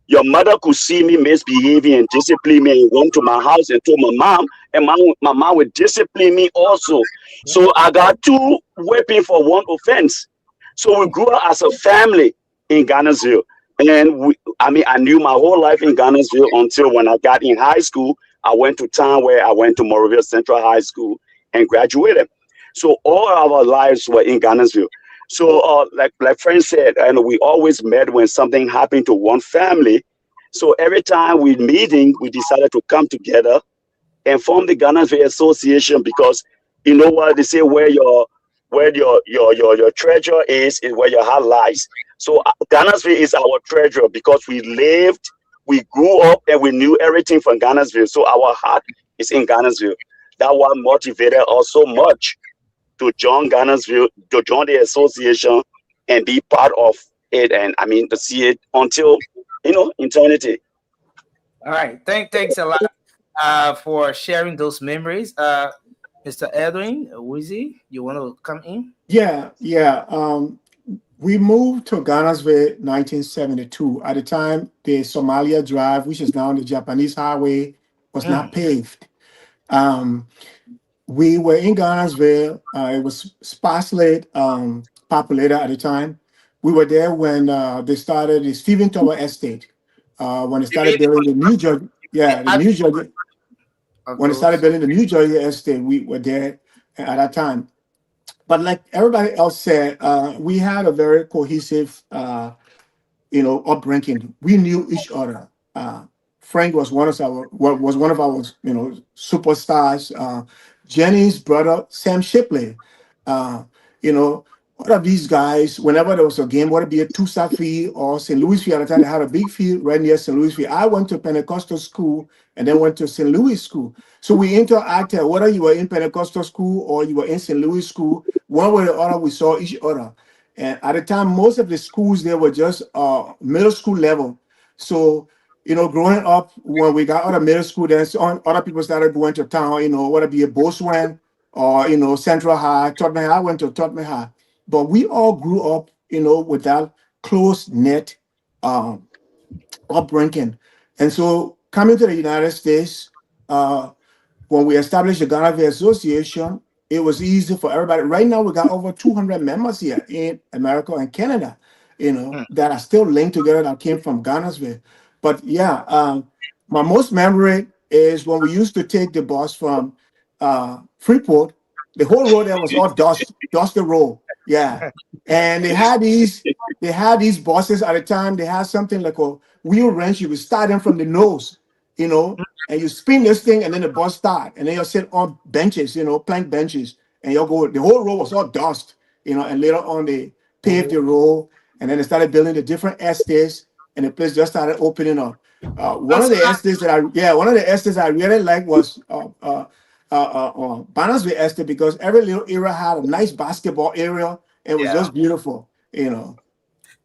your mother could see me misbehaving and discipline me and went to my house and told my mom, and my mom would discipline me also. So I got 2 whipping for 1 offense. So we grew up as a family in Ghanansville. And I knew my whole life in Ghanansville until when I got in high school. I went to town where I went to Moroville Central High School and graduated. So all our lives were in Ghanansville. So like Frank said, and we always met when something happened to one family. So every time we meeting, we decided to come together and form the Ghanansville Association, because you know what they say, where your treasure is where your heart lies. So Ghanansville is our treasure because we lived, we grew up, and we knew everything from Ghanansville. So our heart is in Ghanansville. That what motivated us so much to join Ghanansville, to join the association and be part of it, and to see it until eternity. All right, thanks a lot for sharing those memories. Mr. Edwin Wizzy, you want to come in? Yeah. We moved to Ghanansville 1972. At the time, the Somalia Drive, which is now the Japanese highway, was not paved. We were in Ghanansville. It was sparsely populated at the time. We were there when they started the Stephen Tower Estate. When they started building the New Jersey, when they started building the New Jersey Estate, we were there at that time. But like everybody else said, we had a very cohesive, upbringing. We knew each other. Frank was one of our superstars. Jenny's brother, Sam Shipley. One of these guys, whenever there was a game, whether it be a two-star field or St. Louis field, at the time they had a big field right near St. Louis field. I went to Pentecostal school and then went to St. Louis school. So we interacted, whether you were in Pentecostal school or you were in St. Louis school, one way or the other, we saw each other. And at the time, most of the schools there were just middle school level. So, growing up, when we got out of middle school, then other people started going to town, whether it be a Boswan or, Central High, Tottenham High. I went to Tottenham High. But we all grew up, with that close-knit upbringing. And so coming to the United States, when we established the Ghanansville Association, it was easy for everybody. Right now, we got over 200 members here in America and Canada, that are still linked together that came from Ghanansville. But yeah, my most memory is when we used to take the bus from Freeport. The whole road there was all dusty road. Yeah. And they had these buses at the time. They had something like a wheel wrench. You would start them from the nose, and you spin this thing and then the bus start. And then you'll sit on benches, plank benches, and you'll go. The whole road was all dust, and later on they paved the road, and then they started building the different estates, and the place just started opening up. One of the estates I really liked was Barnesville Estate, because every little area had a nice basketball area. It was just beautiful,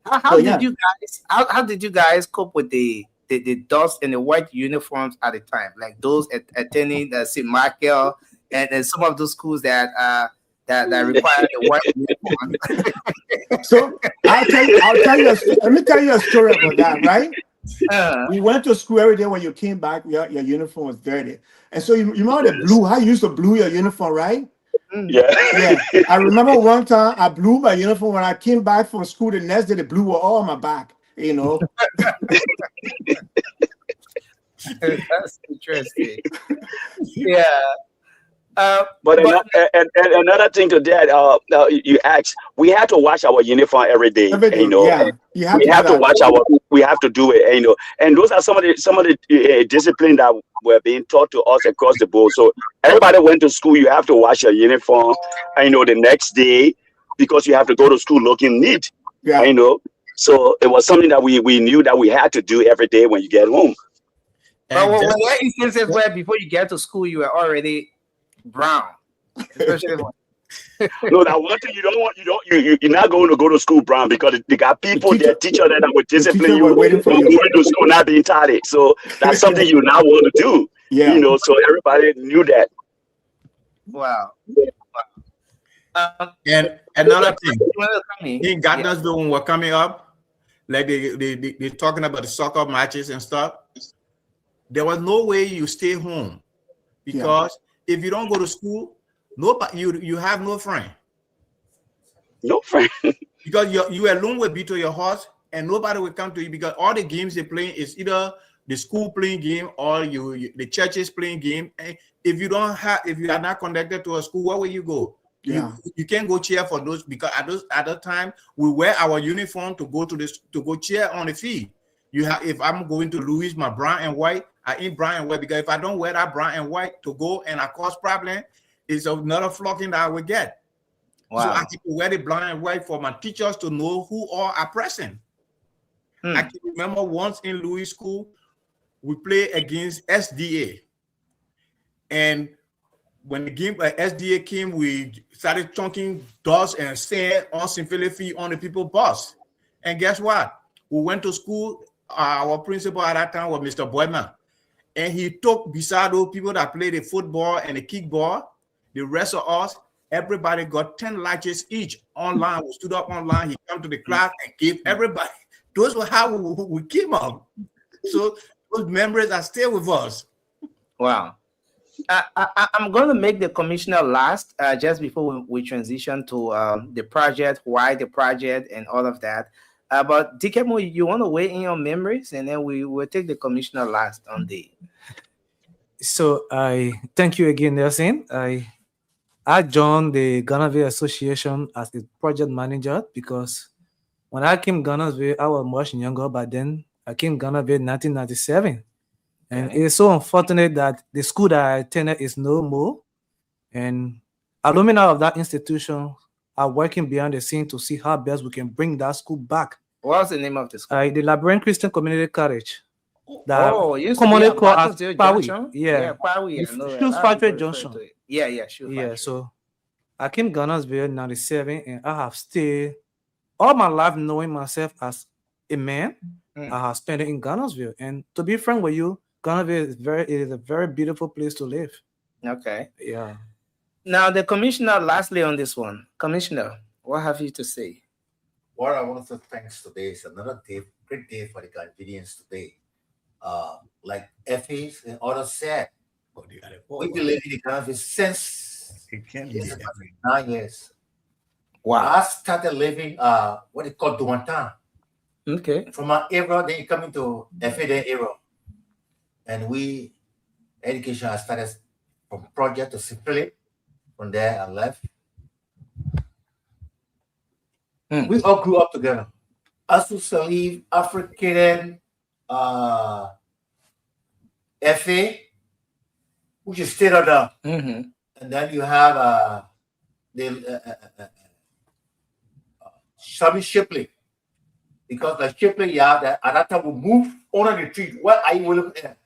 How did you guys cope with the dust and the white uniforms at the time, like those attending St. Michael and some of those schools that require the white uniform? So let me tell you a story about that, right? We went to school every day. When you came back, your uniform was dirty. And so you remember the blue, how you used to blue your uniform, right? Yeah. I remember one time I blew my uniform when I came back from school. The next day, the blue were all on my back, you know. That's interesting. Yeah. But another thing to that, you asked, we have to wash our uniform every day. Every day, You know, yeah. You have we to have do to watch we have to do it. You know, and those are some of the discipline that were being taught to us across the board. So everybody went to school. You have to wash your uniform. You know, the next day, because you have to go to school looking neat. Yeah. You know, so it was something that we knew that we had to do every day when you get home. But were there instances where before you get to school you were already brown, especially no, that one thing you're not going to go to school brown, because they got people, their teacher that would discipline you waiting for you. Going to school not being tired. So that's something you now want to do. Yeah. You know, so everybody knew that. Wow. And another thing, in Gardnersville, when we're coming up, like they're talking about the soccer matches and stuff, there was no way you stay home, because if you don't go to school, nobody, you have no friend. No friend. Because you alone will be to your house and nobody will come to you, because all the games they're playing is either the school playing game or the churches playing game. And if you are not connected to a school, where will you go? Yeah. You can't go cheer for those, because at that time we wear our uniform to go cheer on the field. If I'm going to Louis, my brown and white, I ain't brown and white, because if I don't wear that brown and white to go and I cause problem, it's another flocking that I will get. Wow. So I have to wear the brown and white for my teachers to know who all are present. I can remember once in Louis school, we played against SDA. And when the game SDA came, we started chunking dust and sand on St. Philip Field on the people bus. And guess what? We went to school. Our principal at that time was Mr. Boyman. And he took beside those people that played the football and the kickball, the rest of us, everybody got 10 latches each online. We stood up online. He came to the class and gave everybody. Those were how we came up. So those memories are still with us. Wow. I'm going to make the commissioner last, just before we transition to the project, why the project, and all of that. But Dikemo, you want to weigh in your memories, and then we will take the commissioner last on the. So I thank you again, Nelson. I joined the Ghana Association as the project manager, because when I came Ghana, I was much younger, but then I came Ghana in 1997. And it's so unfortunate that the school that I attended is no more. And alumni of that institution are working behind the scene to see how best we can bring that school back. What's the name of the school? The Liberian Christian Community College. Used commonly called as Pawi. Yeah, Pawi. Shoes Factory Junction. Shoes Factory. So I came Ghana's in 97, and I have stayed all my life knowing myself as a man. I have spent it in Ghana's. And to be frank with you, Ghana is a very beautiful place to live. Okay. Yeah. Now the commissioner, lastly on this one. Commissioner, what have you to say? What I want to thank today is another day, great day for the Ghanaians today. Like Effie's and others said, we've been living in Ghana since 9 years. Wow. I started living what they call Duantan. Okay. From our era, then you come into Effie era. And education has started from project to simply. From there, I left. We all grew up together. Asu Salif, African, FA, which is still down. And then you have Shami Shipley. Because the Shipley, at that time, will move on the retreat. Where are you willing to?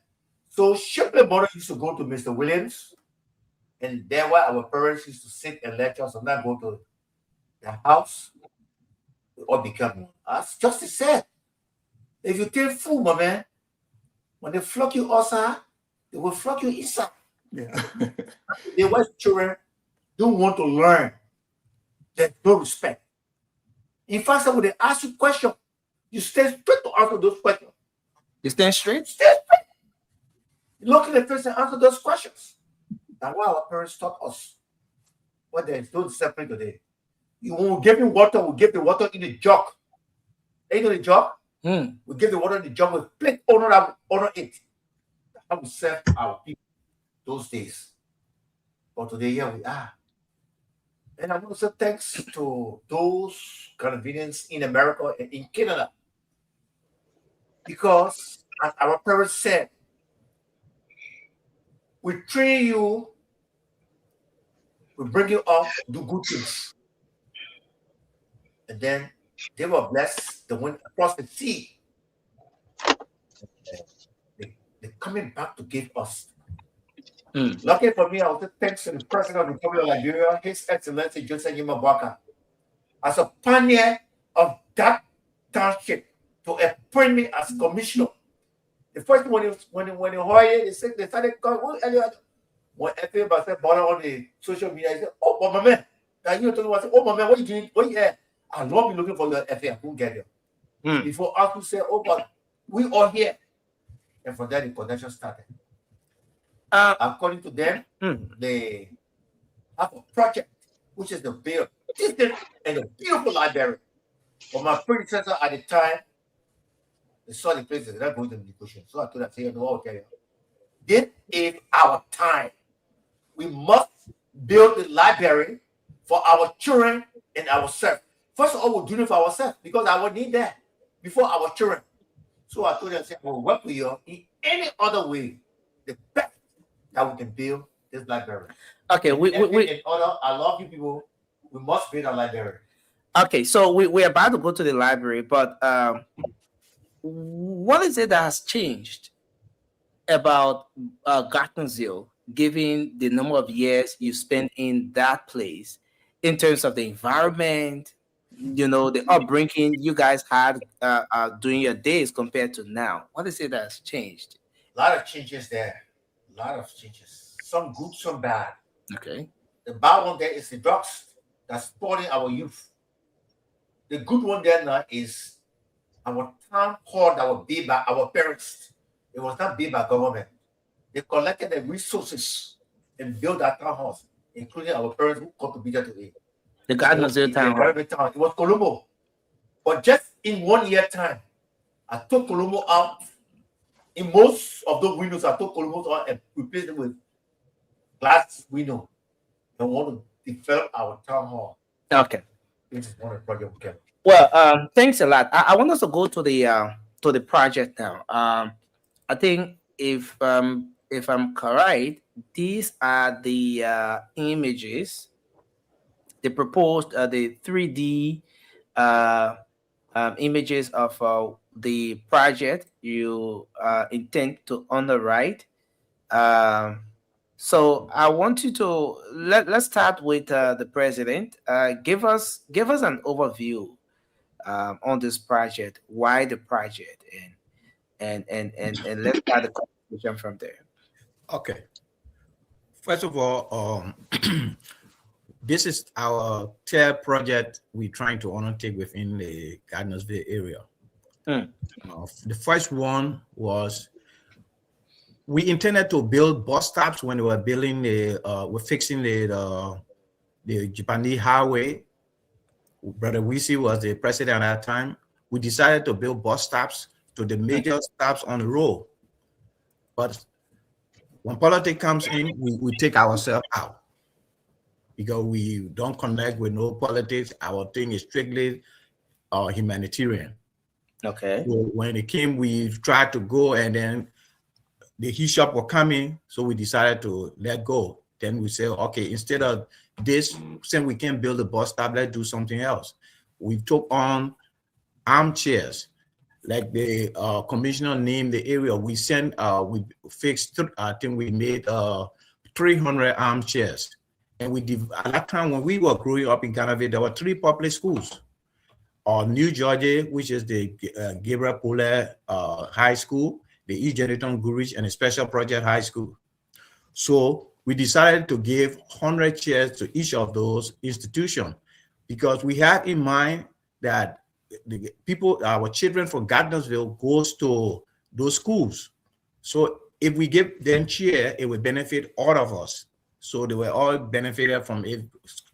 So Shipley mother used to go to Mr. Williams. And there where our parents used to sit and lecture, so now go to the house, we all become one. As Justice said, if you take food, my man, when they flock you outside, they will flock you inside. Yeah. The white children don't want to learn. There's no respect. In fact, when they ask you questions, you stay straight to answer those questions. You stand straight? Stand straight. Look in the face and answer those questions. That's why our parents taught us. What there is, don't separate today. You will give me water, we'll give the water in the jug. Ain't the jug? We give the water in the jug with plate honor it. That's how we serve our people those days. But today, here we are. And I want to say thanks to those convenience in America and in Canada. Because, as our parents said, we train you, we bring you up, do good things. And then they were blessed, they went across the sea. They're coming back to give us. Lucky for me, I will say thanks to the President of the Republic of Liberia, His Excellency Joseph Yimabwaka, as a pioneer of that township to appoint me as commissioner. The first when he hired, they started calling when FA said on the social media, he said, "Oh, but my man, now you told me, oh my man, what you doing? What you here? I've not been looking for the FA, I couldn't get there." Before us to say, "Oh, but we are here." And from there the connection started. According to them, they have a project which is the build distant and a beautiful library. But my predecessor at the time, they saw the place, they're not going to negotiate. So I told them, say, no, okay. This is our time. We must build the library for our children and ourselves. First of all, we're doing it for ourselves because I will need that before our children. So I told them, say, we'll work with you in any other way, the best that we can build this library. Okay, I love you people. We must build a library. Okay, so we're about to go to the library, but what is it that has changed about Gartonsville, given the number of years you spent in that place, in terms of the environment, the upbringing you guys had during your days compared to now? What is it that has changed? A lot of changes there. A lot of changes. Some good, some bad. Okay. The bad one there is the drugs that's spoiling our youth. The good one there now is our town hall that was built by our parents. It was not built by government. They collected the resources and built that town halls, including our parents who contributed to it. The Gartonsville town hall. It was Colombo. But just in 1 year time, I took Colombo out. In most of those windows, I took Colombo out and replaced them with glass window. I want to develop our town hall. Okay. This is one of the projects we can. Well, thanks a lot. I want us to go to the project now. I think if I'm correct, these are the images. They proposed the 3D images of the project you intend to underwrite. So I want you to let's start with the president. Give us an overview on this project. Why the project, and let's start the conversation from there. Okay. First of all, this is our third project we're trying to undertake within the Gartonsville area. The first one was we intended to build bus stops when we were building we're fixing the Japanese highway. Brother Wisi was the president at that time. We decided to build bus stops to the major stops on the road. But when politics comes in, we take ourselves out because we don't connect with no politics. Our thing is strictly humanitarian. Okay. So when it came, we tried to go, and then the heat shop were coming, so we decided to let go. Then we said, okay, instead of this, since we can't build a bus stop, let's do something else. We took on armchairs, like the commissioner named the area. We fixed, I think we made 300 armchairs. And at that time when we were growing up in Gartonsville, there were 3 public schools. New Georgia, which is the Gabriel Pole High School, the E. Jeniton Gurich, and a Special Project High School. So we decided to give 100 chairs to each of those institutions because we had in mind that the people, our children from Gartonsville goes to those schools. So if we give them chair, it will benefit all of us. So they were all benefited from it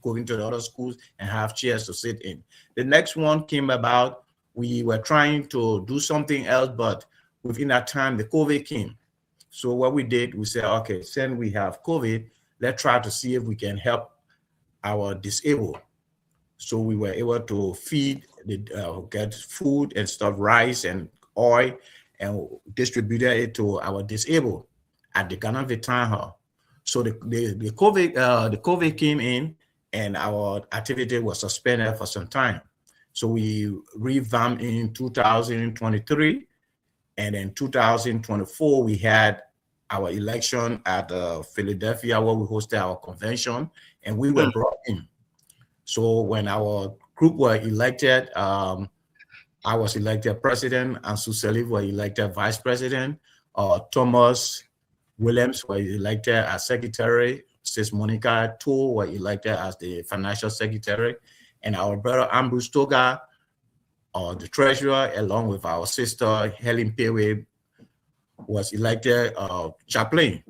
going to the other schools and have chairs to sit in. The next one came about, we were trying to do something else, but within that time, the COVID came. So what we did, we said, okay, since we have COVID, let's try to see if we can help our disabled. So we were able to feed, get food and stuff, rice and oil, and distributed it to our disabled at the Ghana Town Hall. So the COVID came in, and our activity was suspended for some time. So we revamped in 2023, and in 2024 we had our election at Philadelphia, where we hosted our convention, and we were brought in. So when our group were elected, I was elected president, and Suseli were elected vice president. Thomas Williams was elected as secretary. Sis Monica Toole were elected as the financial secretary. And our brother Ambrose Toga, the treasurer, along with our sister Helen Pewe, was elected chaplain.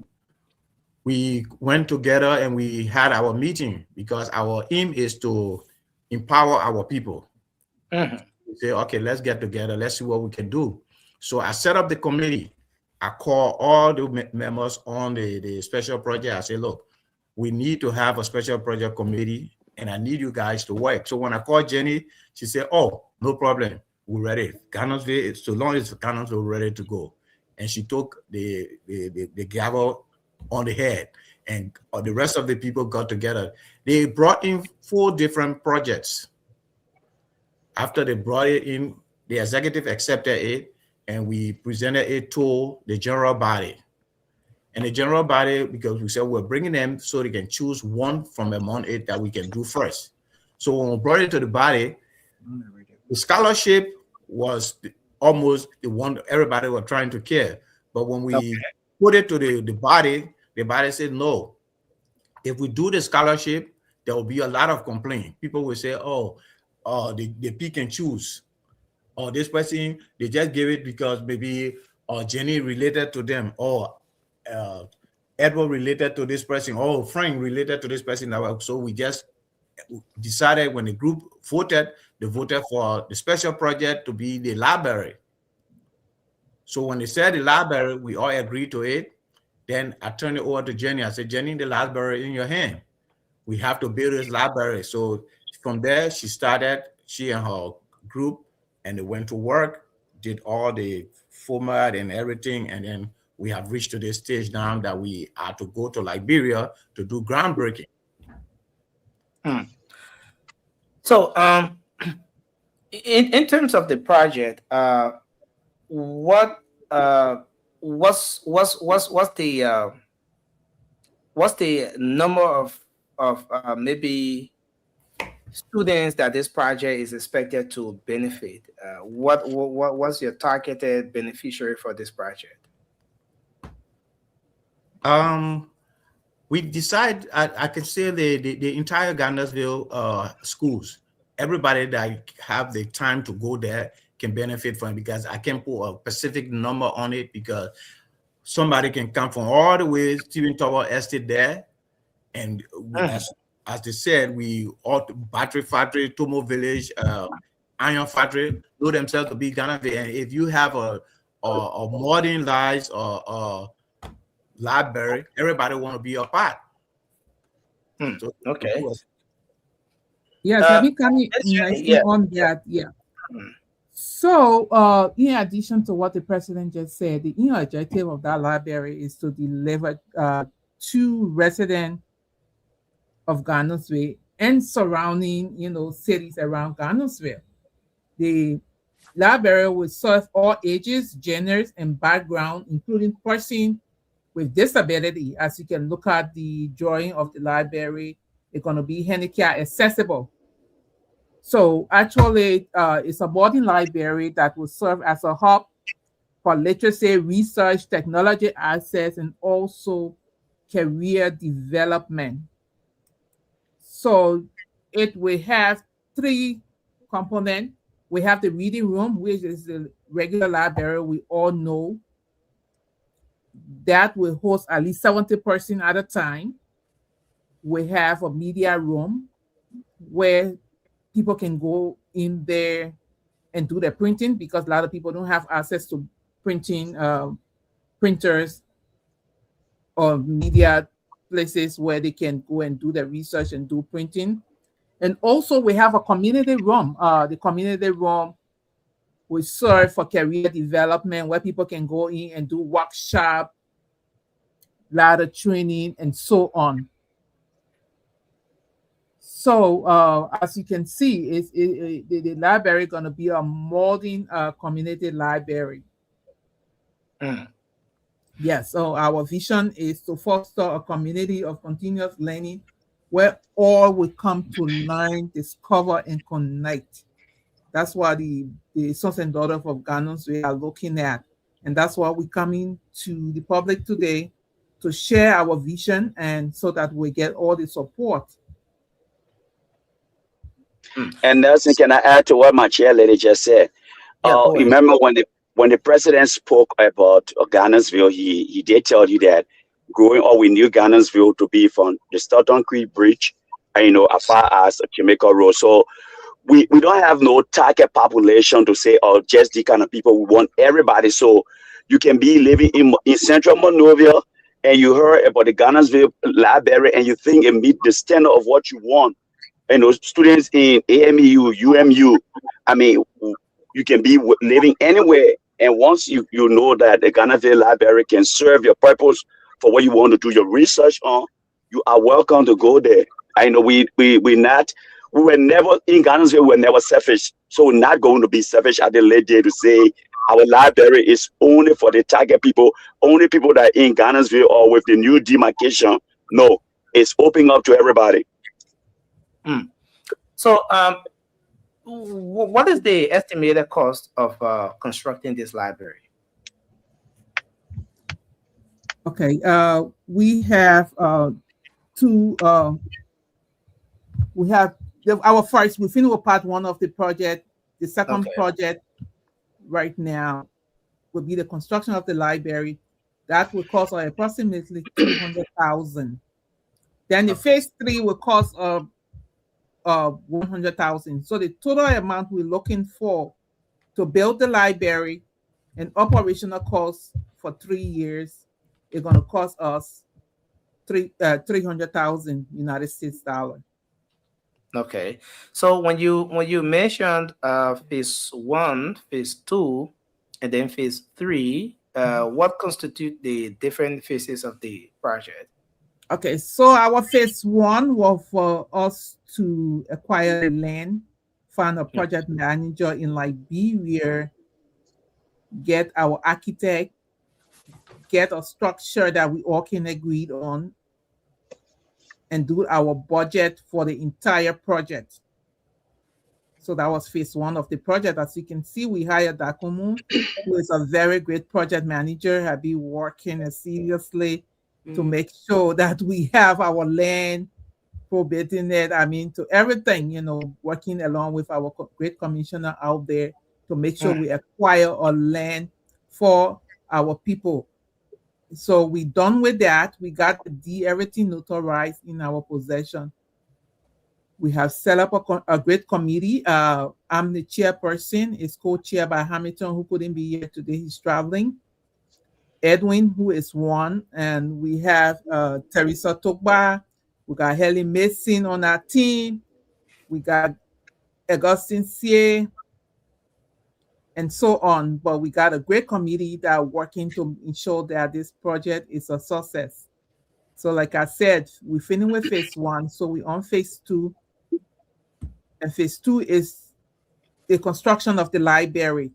We went together and we had our meeting because our aim is to empower our people. We say, okay, let's get together. Let's see what we can do. So I set up the committee. I call all the members on the special project. I say, look, we need to have a special project committee, and I need you guys to work. So when I called Jenny, she said, oh, no problem. We're ready. Ghanesville, so long as Ghanesville, we're ready to go. And she took the gavel on the head, and the rest of the people got together. They brought in 4 different projects. After they brought it in, the executive accepted it, and we presented it to the general body. And the general body, because we said we're bringing them so they can choose one from among it that we can do first. So when we brought it to the body, the scholarship was almost the one everybody was trying to care. But when we put it to the body said, no, if we do the scholarship, there will be a lot of complaint. People will say, they pick and choose. Or this person, they just give it because maybe Jenny related to them, or Edward related to this person, or Frank related to this person. So we just decided, when the group voted, they voted for the special project to be the library. So when they said the library, we all agreed to it. Then I turned it over to Jenny. I said, Jenny, the library in your hand. We have to build this library. So from there, she and her group, and they went to work, did all the format and everything. And then we have reached to this stage now that we are to go to Liberia to do groundbreaking. So in terms of the project, what's the number of maybe students that this project is expected to benefit? What's your targeted beneficiary for this project? We decide, I can say the entire Ghanesville schools, everybody that have the time to go there can benefit from it, because I can't put a specific number on it, because somebody can come from all the way Stephen Tower Estate there, and as they said, we all Battery Factory, Tomo Village, Iron Factory know themselves to be Ghanaville. And if you have a modern lives or library, everybody want to be a part. So, okay. Yes, let me come in on that. Yeah. So, in addition to what the president just said, the objective of that library is to deliver to residents of Ghanesville and surrounding, cities around Ghanesville. The library will serve all ages, genders, and background, including persons with disability. As you can look at the drawing of the library, it's going to be handicap accessible. So actually, it's a modern library that will serve as a hub for literacy, research, technology access, and also career development. So it will have 3 components. We have the reading room, which is the regular library we all know. That will host at least 70 persons at a time. We have a media room where people can go in there and do their printing, because a lot of people don't have access to printing printers or media places where they can go and do their research and do printing. And also we have a community room. The community room will serve for career development, where people can go in and do workshop, ladder training, and so on. So as you can see, the library is going to be a modern community library. Yes, so our vision is to foster a community of continuous learning where all will come to learn, discover, and connect. That's what the sons and daughters of Ghanaians we are looking at. And that's why we're coming to the public today to share our vision, and so that we get all the support. And Nelson, can I add to what my chair lady just said? Remember when the president spoke about Ghanansville, he did tell you that growing up, we knew Ghanansville to be from the Stockton Creek Bridge, and, as far as Jamaica Road. So we don't have no target population to say, oh, just the kind of people. We want everybody. So you can be living in central Monrovia, and you heard about the Ghanansville library, and you think it meet the standard of what you want. Students in AMU, UMU, I mean, you can be living anywhere. And once you know that the Ghanansville library can serve your purpose for what you want to do your research on, you are welcome to go there. I know we were never in Ghanansville, we were never selfish. So we're not going to be selfish at the late day to say our library is only for the target people, only people that are in Ghanansville or with the new demarcation. No, it's opening up to everybody. So, what is the estimated cost of constructing this library? Okay, we have two. We have our first. We finished with part one of the project. The second project right now will be the construction of the library. That will cost approximately 200,000. Then the phase 3 will cost 100,000. So the total amount we're looking for to build the library and operational costs for 3 years is going to cost us 300,000 United States dollar. Okay, so when you mentioned phase 1, phase 2, and then phase 3, what constitute the different phases of the project? Okay, so our phase 1 was for us to acquire land, find a project manager in Liberia, get our architect, get a structure that we all can agree on, and do our budget for the entire project. So that was phase 1 of the project. As you can see, we hired Dakumu, who is a very great project manager, have been working seriously to make sure that we have our land, probating it, to everything, working along with our great commissioner out there to make sure we acquire our land for our people. So we done with that. We got everything notarized in our possession. We have set up a great committee. I'm the chairperson. It's co-chaired by Hamilton, who couldn't be here today. He's traveling. Edwin, who is one. And we have Teresa Tokba. We got Helen Mason on our team. We got Augustine Sie, and so on. But we got a great committee that are working to ensure that this project is a success. So like I said, we finished with phase 1. So we're on phase 2. And phase 2 is the construction of the library.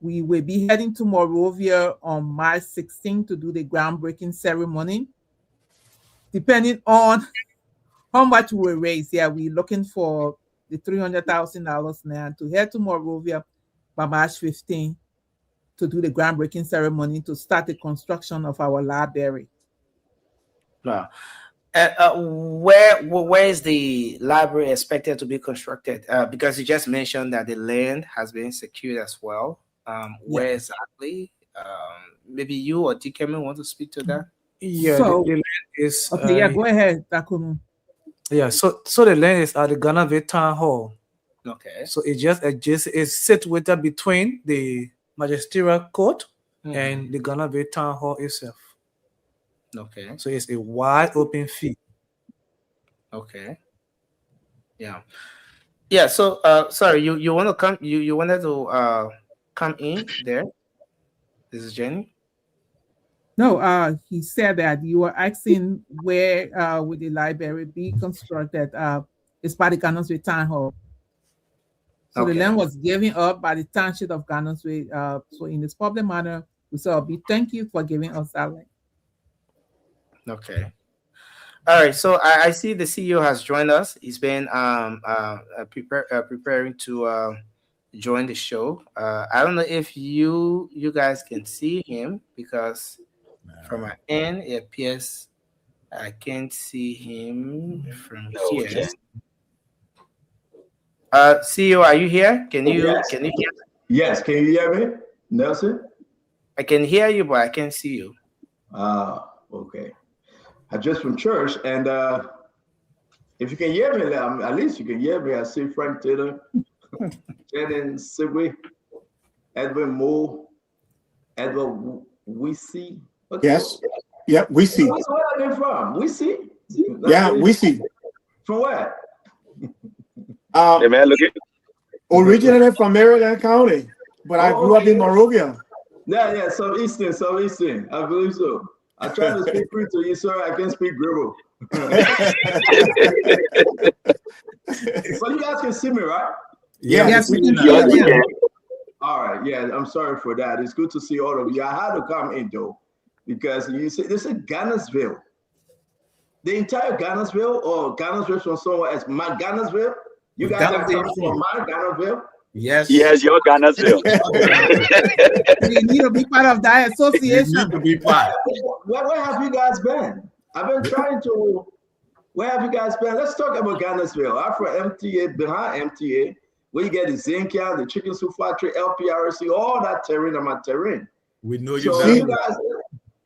We will be heading to Monrovia on March 16 to do the groundbreaking ceremony. Depending on how much we will raise, we're looking for the $300,000 now to head to Monrovia by March 15 to do the groundbreaking ceremony to start the construction of our library. Wow. Where is the library expected to be constructed? Because you just mentioned that the land has been secured as well. Where exactly? Maybe you or Dikemi want to speak to that? Yeah, So, the land is okay, yeah, go ahead, Takumu. Yeah, so the land is at the Ghana Town Hall. Okay. So it just adjacent, it's situated between the magisterial court and the Ghana Town Hall itself. Okay. So it's a wide open field. Okay. Yeah. Yeah. So, sorry, you want to come? You wanted to come in there. This is Jenny. No, he said that you were asking where would the library be constructed? It's by the Ghana's Town Hall. So the land was given up by the township of Ghana's Way. So in this public manner, we say, thank you for giving us that land. Okay. All right. So I see the CEO has joined us. He's been preparing to join the show. I don't know if you guys can see him, because from my end it appears I can't see him from here. CEO, are you here? Can you hear? Yes, can you hear me, Nelson? I can hear you, but I can't see you. Okay. I just from church, and if you can hear me, at least you can hear me. I see Frank Taylor, Shannon Sigwe, Edwin Moore, Edward Weesey. Yes. Yeah, we see. Where are they from? We see. Yeah, we see. From where? Hey man, look at. Originally from Maryland County, but I grew up in Monrovia. Yeah, Southeastern. I believe so. I try to speak free to you, sir. I can speak Gribble. So you guys can see me, right? Yes, we can hear you. All right, yeah, I'm sorry for that. It's good to see all of you. I had to come in though, because you say this is Ghana'sville. The entire Ghana'sville, or Ghana'sville from somewhere else. My Ghana'sville? You guys are coming from my Ghana'sville? Yes. Yes, you're Ghana'sville. We need to be part of that association. You need to be part. Where have you guys been? I've been trying to. Where have you guys been? Let's talk about Ghana'sville. I'm from MTA, behind MTA, where you get the Zinkia, the Chicken Soup Factory, LPRC, all that terrain on my terrain. We know you so very you well. guys.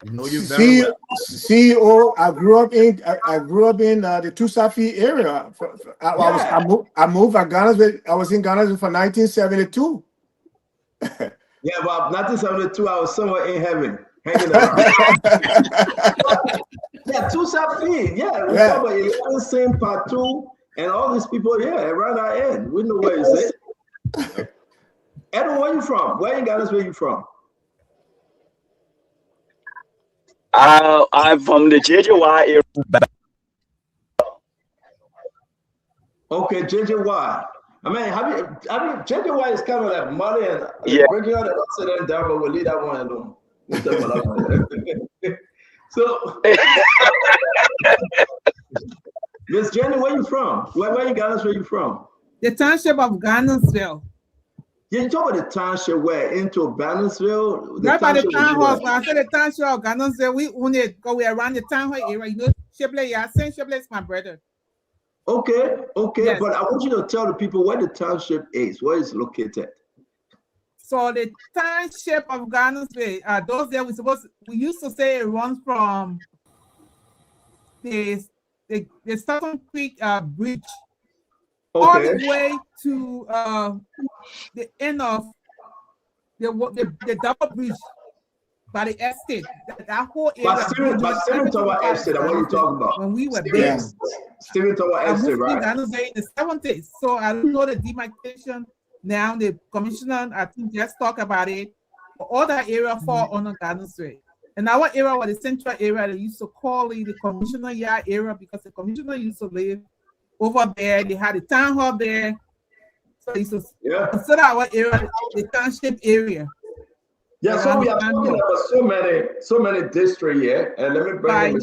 We know you very well. CEO, I grew up in the Tusafi area. I moved from Ghana. I was in Ghana for 1972. Yeah, but 1972, I was somewhere in heaven, hanging around. Yeah, Tusafi. Yeah, we talk about 11 Saint Patu and all these people. Yeah, around our end. We know where is it. Edwin, where you from? Where in Ghana? Where you from? I'm from the JJY area. Okay, JJY. I mean, JJY is kind of like money and breaking out the upside down, but we'll leave that one alone. We'll talk about that one. So, Miss Jenny, where you from? Where in Ghana? Where you from? The township of Ghana'sville. Yeah, you talk about the township where into Bannersville? Right by the town hall. I said the township of Ghana'sville. We own it because we're around the town hall area. You know, Shipley, yeah, Saint Shipley is my brother. Okay, Yes. But I want you to tell the people where the township is, where it's located. So the township of Ghana'sville, those days we used to say it runs from the Southern Creek Bridge all the way to the end of the double bridge by the estate. That whole area. But Stephen Tower Estate, what are you talking about? When we were there. Stephen Tower Estate, right? I was in the 70s, so I don't know the demarcation now. The commissioner, I think, just talk about it. All that area fall under Ghana'sville. And our area was the central area. They used to call it the commissioner yard area because the commissioner used to live over there. They had a town hall there. So they used to consider our area the township area. Yeah, so we are talking about so many districts here. And let me bring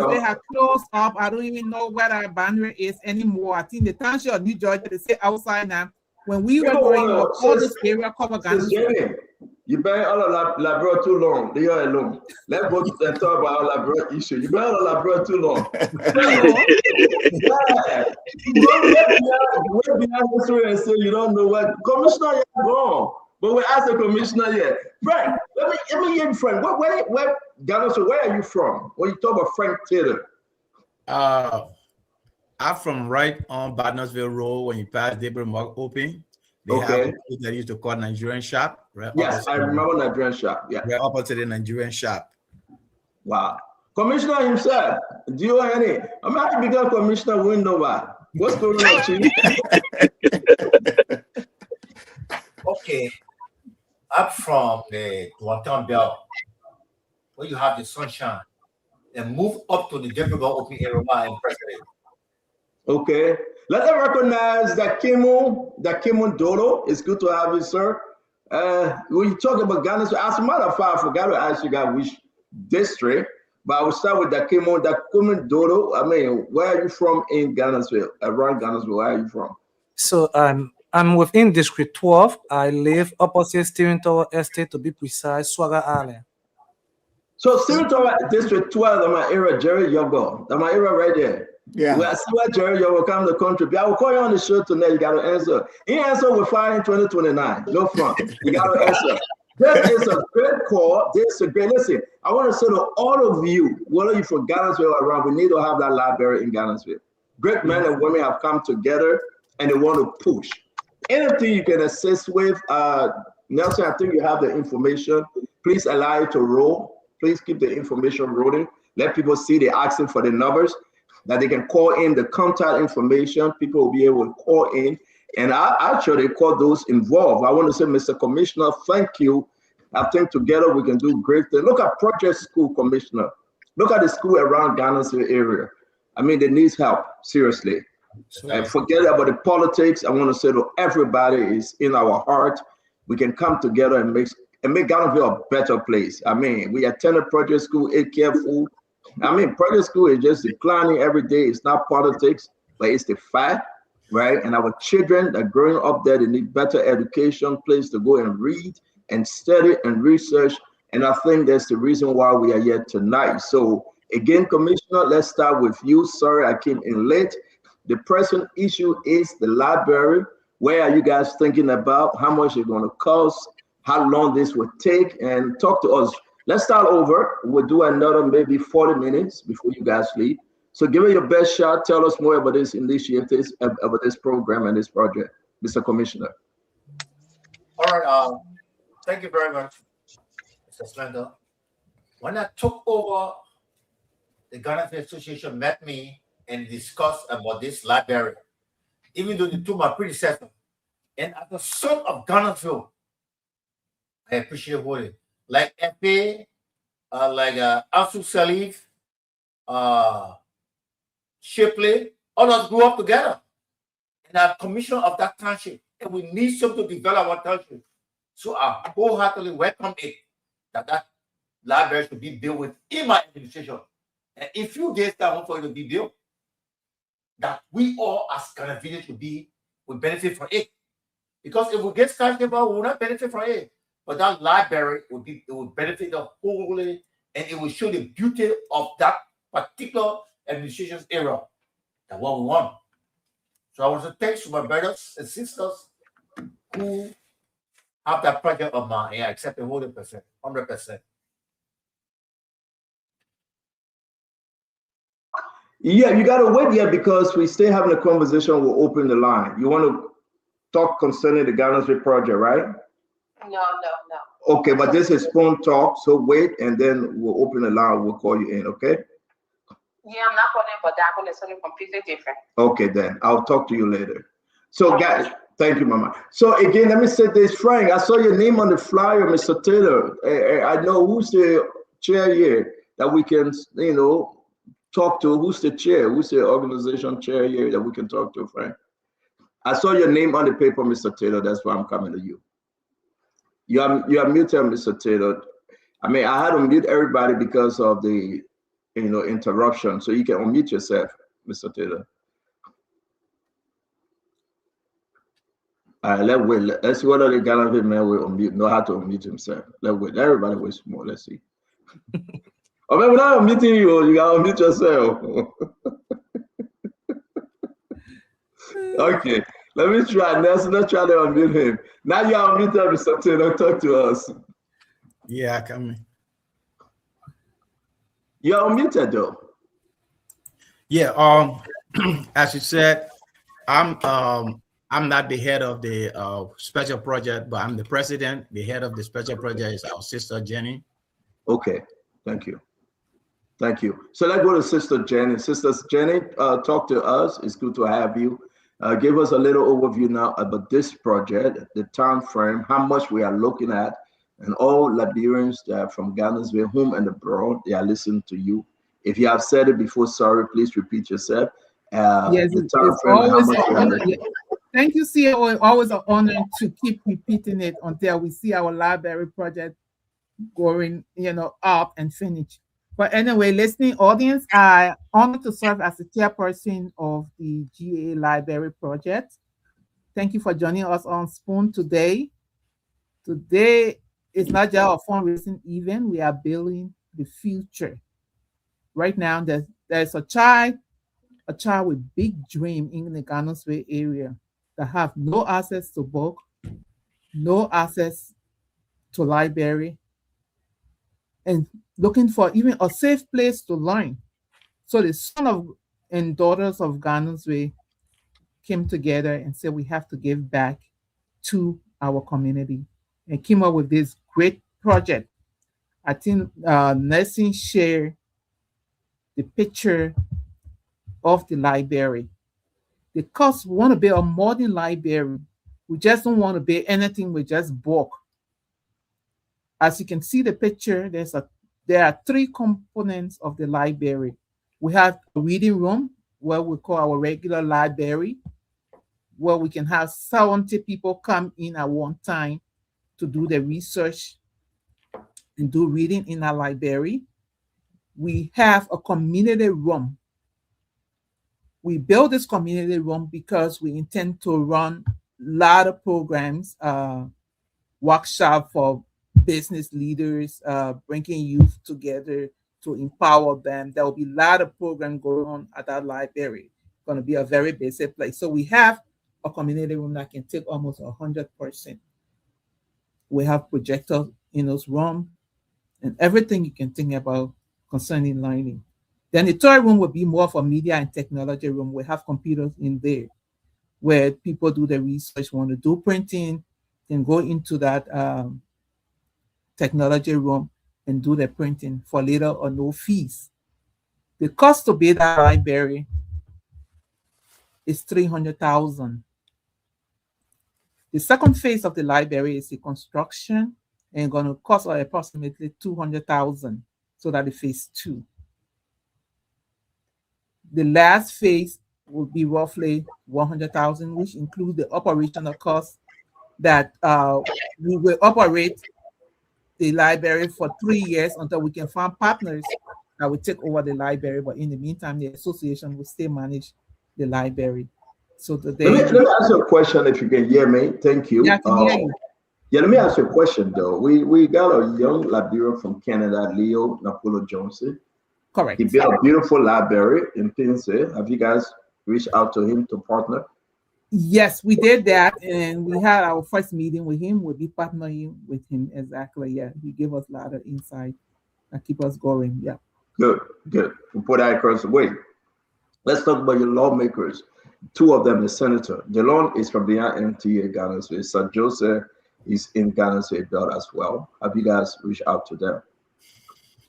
they have closed up. I don't even know where our boundary is anymore. I think the township of New Georgia, they say outside now. When we were growing up, all this area covered Ghana. You been all of Labrador too long. Leave her alone. Let's go to and talk about Labrador issue. You been all of Labrador too long. Yeah. We're behind history and say you don't know what commissioner yet gone. But we asked the commissioner yet. Frank, let me hear you, Frank. Where Ghana, so where are you from? When you talk about Frank Taylor. I'm from right on Barnesville Road when you pass Deborah Mark Open. They have a place that used to call Nigerian shop. Right. Yes, I remember Nigerian shop. Yeah. Right opposite the Nigerian shop. Wow. Commissioner himself, do you have any? I'm happy to become commissioner, we know why. What's going on, Chief? Okay. Up from the Guantanamo Bell, where you have the sunshine, and move up to the Deborah Open area in President. Okay. Let us recognize that Kimu Dodo. It's good to have you, sir. When you talk about Ghana, so as a matter of fact, I forgot to ask you guys which district, but I will start with Kimu Dodo. I mean, where are you from in Ghana's around Ghana's where are you from? So I'm within District 12. I live opposite Steering Tower Estate, to be precise, Swagger Island. So Steering Tower District 12, I'm my area, Jerry Yogo. I'm my area right there. Yeah. Well, I see where Jerry Yogo come to contribute. I will call you on the show tonight. You got to answer. He answer with fire in 2029. No fun. You got to answer. This is a great call. This is a great, listen, I want to say to all of you, whether you're from Ghana's-ville or around, we need to have that library in Ghana's-ville. Great men and women have come together and they want to push. Anything you can assist with, Nelson, I think you have the information. Please allow it to roll. Please keep the information rolling. Let people see they're asking for the numbers, that they can call in the contact information. People will be able to call in. And I actually call those involved. I want to say, Mr. Commissioner, thank you. I think together we can do great things. Look at Project School, Commissioner. Look at the school around Ghana's area. I mean, they need help, seriously. And forget about the politics. I want to say to everybody, is in our heart. We can come together and make Ghana a better place. I mean, we attended Project School, ate careful. I mean, Project School is just declining every day. It's not politics, but it's the fact, right? And our children that are growing up there, they need better education, place to go and read and study and research. And I think that's the reason why we are here tonight. So again, Commissioner, let's start with you. Sorry, I came in late. The present issue is the library. Where are you guys thinking about? How much it's going to cost? How long this will take? And talk to us. Let's start over. We'll do another maybe 40 minutes before you guys leave. So give it your best shot. Tell us more about this initiative, about this program and this project, Mr. Commissioner. All right. Thank you very much, Mr. Slender. When I took over, the Ghana Association met me and discussed about this library, even though they took my predecessor. And as a son of Ghana's-ville, I appreciate what it. Like FA, like Asu Salif, Shipley, all of us grew up together. And I'm commissioner of that township. And we need something to develop our township. So I wholeheartedly welcome it that library should be built within my administration. And in few days, I want for it to be built. That we all as Ghanaians will benefit from it. Because if we get started about, we will not benefit from it. But that library will benefit the whole, and it will show the beauty of that particular administration's era. That's what we want. So I want to thank my brothers and sisters who have that project of mine. Yeah, accept it 100%. Yeah, you gotta wait here because we still having a conversation. We'll open the line. You want to talk concerning the Ghana's project, right? No. Okay, but this is phone talk, so wait, and then we'll open the line. We'll call you in, okay? Yeah, I'm not calling for that one. It's something completely different. Okay, then I'll talk to you later. So, guys, thank you, Mama. So again, let me say this, Frank. I saw your name on the flyer, Mr. Taylor. I know who's the chair here that we can, talk to. Who's the chair? Who's the organization chair here that we can talk to, Frank? I saw your name on the paper, Mr. Taylor. That's why I'm coming to you. You are muted, Mr. Taylor. I mean, I had to mute everybody because of the, interruption. So you can unmute yourself, Mr. Taylor. All right, let's wait. Let's see whether the Ghana man will unmute, know how to unmute himself. Let's wait. Everybody wait some more. Let's see. Oh, man, without unmuting you, you gotta unmute yourself. Okay, let me try. Nelson, let's try to unmute him. Now you are unmuted, Mr. Taylor. Talk to us. Yeah, come in. You're unmuted though. Yeah, as you said, I'm not the head of the special project, but I'm the president. The head of the special project is our sister Jenny. Okay, thank you. Thank you. So let's go to Sister Jenny. Sister Jenny, talk to us. It's good to have you. Give us a little overview now about this project, the time frame, how much we are looking at, and all Liberians from Ghana's way, home and abroad, they are listening to you. If you have said it before, sorry, please repeat yourself. Yes, the time it's frame, always how much an honor. Thank you, CEO. Always an honor to keep repeating it until we see our library project going, up and finish. But anyway, listening audience, I honored to serve as the chairperson of the GA Library Project. Thank you for joining us on Spoon today. Today is not just a fundraising event. We are building the future. Right now, there's a child with big dream in the Ghana's Way area that have no access to book, no access to library, and looking for even a safe place to learn. So the son of and daughters of Ghana's Way came together and said we have to give back to our community and came up with this great project. I think Nelson shared the picture of the library. Because we want to build a modern library, we just don't want to build anything with just book. As you can see the picture, there are three components of the library. We have a reading room, where we call our regular library, where we can have 70 people come in at one time to do the research and do reading in our library. We have a community room. We built this community room because we intend to run a lot of programs, workshop for business leaders, bringing youth together to empower them. There will be a lot of programs going on at that library. It's going to be a very basic place. So we have a community room that can take almost 100%. We have projectors in those rooms and everything you can think about concerning learning. Then the third room will be more of a media and technology room. We have computers in there where people do the research, want to do printing, then go into that technology room and do the printing for little or no fees. The cost to build that library is $300,000. The second phase of the library is the construction and going to cost approximately $200,000. So that is phase 2. The last phase will be roughly $100,000, which includes the operational costs that we will operate the library for 3 years until we can find partners that will take over the library. But in the meantime, the association will still manage the library. So today, let me ask you a question if you can hear me. Thank you. Yeah, I can hear you. Yeah, let me ask you a question though. We got a young Liberian from Canada, Leo Napolo Johnson. Correct. He built a beautiful library in Pinse. Have you guys reached out to him to partner? Yes, we did that, and we had our first meeting with him. We'll be partnering with him exactly. Yeah, he gave us a lot of insight that keep us going. Yeah. Good. We'll put that across the way. Let's talk about your lawmakers. 2 of them, the senator. Delon is from the IMTA Ghana's Way. Sir Joseph is in Ghana's Way belt as well. Have you guys reached out to them?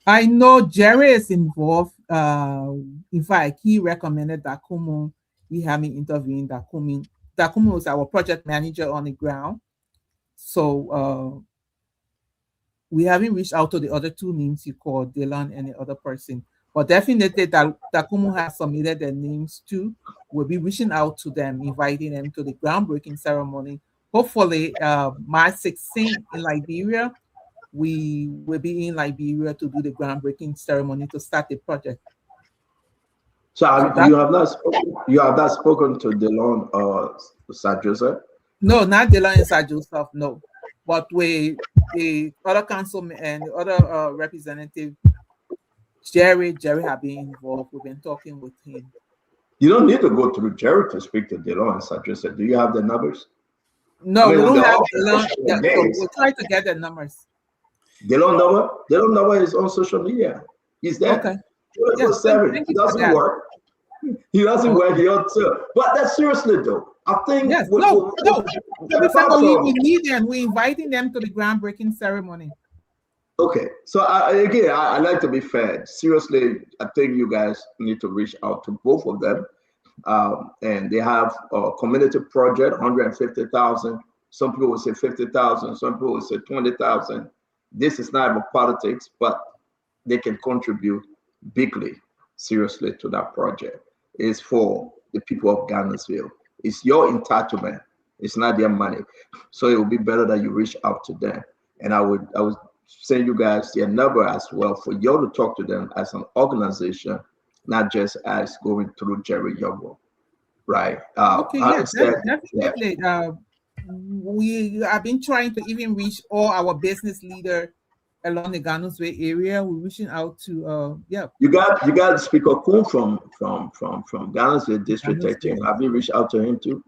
I know Jerry is involved. In fact, he recommended Dakumu. We haven't interviewed Dakumu. Dakumu is our project manager on the ground. So we haven't reached out to the other 2 names you called, Dylan and the other person. But definitely Dakumu has submitted their names too. We'll be reaching out to them, inviting them to the groundbreaking ceremony. Hopefully, March 16th in Liberia. We will be in Liberia to do the groundbreaking ceremony to start the project. So you have not spoken to Delon or Sir Joseph? No, not Delon and Sir Joseph, no. But with the other councilman and the other representative, Jerry have been involved. We've been talking with him. You don't need to go through Jerry to speak to Delon and Sir Joseph. Do you have the numbers? No, we don't have Delon. Yeah, so we'll try to get the numbers. Delon number is on social media. He's there. Okay. 24/7. He doesn't work. He doesn't work. He ought. But that's seriously though. I think yes. We need them. We're inviting them to the groundbreaking ceremony. Okay. So I like to be fair. Seriously, I think you guys need to reach out to both of them. And they have a community project, 150,000. Some people will say 50,000. Some people will say 20,000. This is not about politics, but they can contribute bigly, seriously, to that project. It's for the people of Garnesville. It's your entitlement. It's not their money. So it would be better that you reach out to them. And I would send you guys their number as well for you to talk to them as an organization, not just as going through Jerry Yogo, right? Okay, yes, definitely. Yeah. We have been trying to even reach all our business leaders along the Garnesville area. We're reaching out to You got Speaker Kuhn from Garnesville District 13. Have you reached out to him too?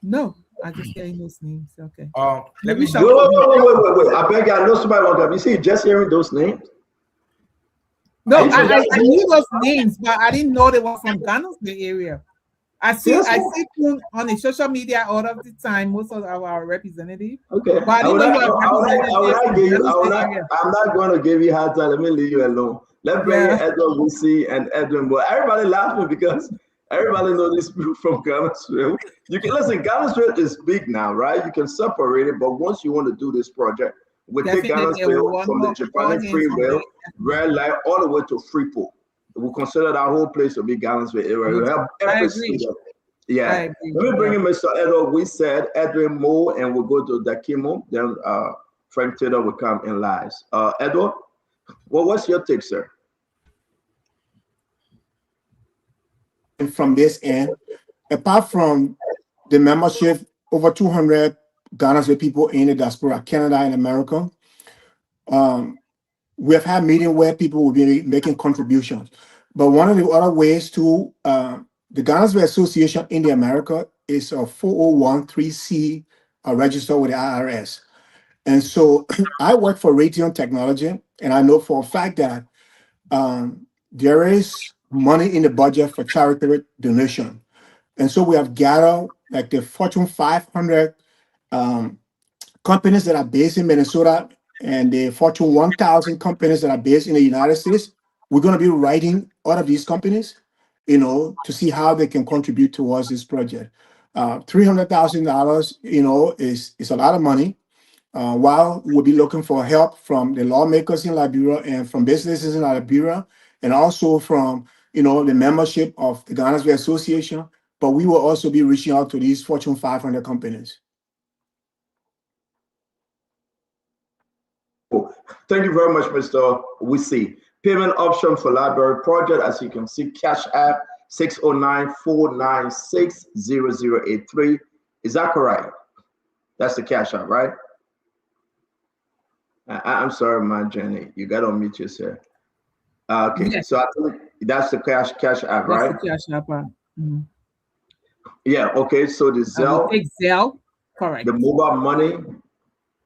No, I just getting those names. Okay. Let me wait. I beg you, I know somebody wants to. You see, just hearing those names. No, I knew those names, but I didn't know they were from Garnesville area. I see on the social media all of the time, most of our representatives. Okay. I'm not going to give you hard time. Let me leave you alone. Let's bring in Edwin Lucy and Edwin. But everybody laughing because everybody knows these people from Garnesville. You can listen, Garnesville is big now, right? You can separate it, but once you want to do this project, we take Garnesville from the Japan Freeway, Red Light, all the way to Freeport. We consider that whole place to be Garnesville area. We have every student. Yeah. Let me bring in Mr. Edward. We said Edwin Moore, and we'll go to Dakimo. Then Frank Taylor will come in last. Edward, what's your take, sir? From this end, apart from the membership, over 200 Garnesville people in the diaspora, Canada and America, we have had meetings where people will be making contributions. But one of the other ways to the Garnesville Association in the America is a 401(c)(3) registered with the IRS. And so I work for Raytheon Technology, and I know for a fact that there is money in the budget for charitable donation. And so we have gathered like the Fortune 500 companies that are based in Minnesota and the Fortune 1000 companies that are based in the United States. We're going to be writing all of these companies, to see how they can contribute towards this project. $300,000, is a lot of money. While we'll be looking for help from the lawmakers in Liberia and from businesses in Liberia, and also from, the membership of the Garnesville Association, but we will also be reaching out to these Fortune 500 companies. Thank you very much, Mr. Wisi. Payment option for library project, as you can see, Cash App 609-496-0083. Is that correct? That's the Cash App, right? I'm sorry, my Jenny. You got to unmute yourself. Okay, yes. So I think that's the Cash App, right? That's the Cash App. Mm-hmm. Yeah. Okay. So the Zelle. Take Zelle. Correct. The mobile money.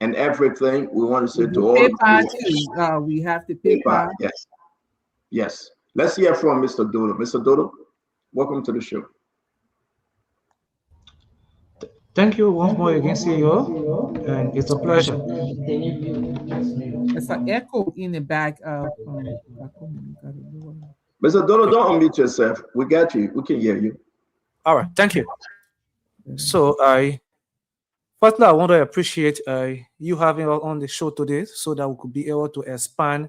And everything we want to say to all PayPal too. We have the PayPal. Yes. Let's hear from Mr. Dodo. Mr. Dodo, welcome to the show. Thank you once more again, CEO, and it's a pleasure. There's an echo in the back. Mr. Dodo, don't unmute yourself. We got you. We can hear you. All right. Thank you. So firstly, I want to appreciate you having us on the show today so that we could be able to expand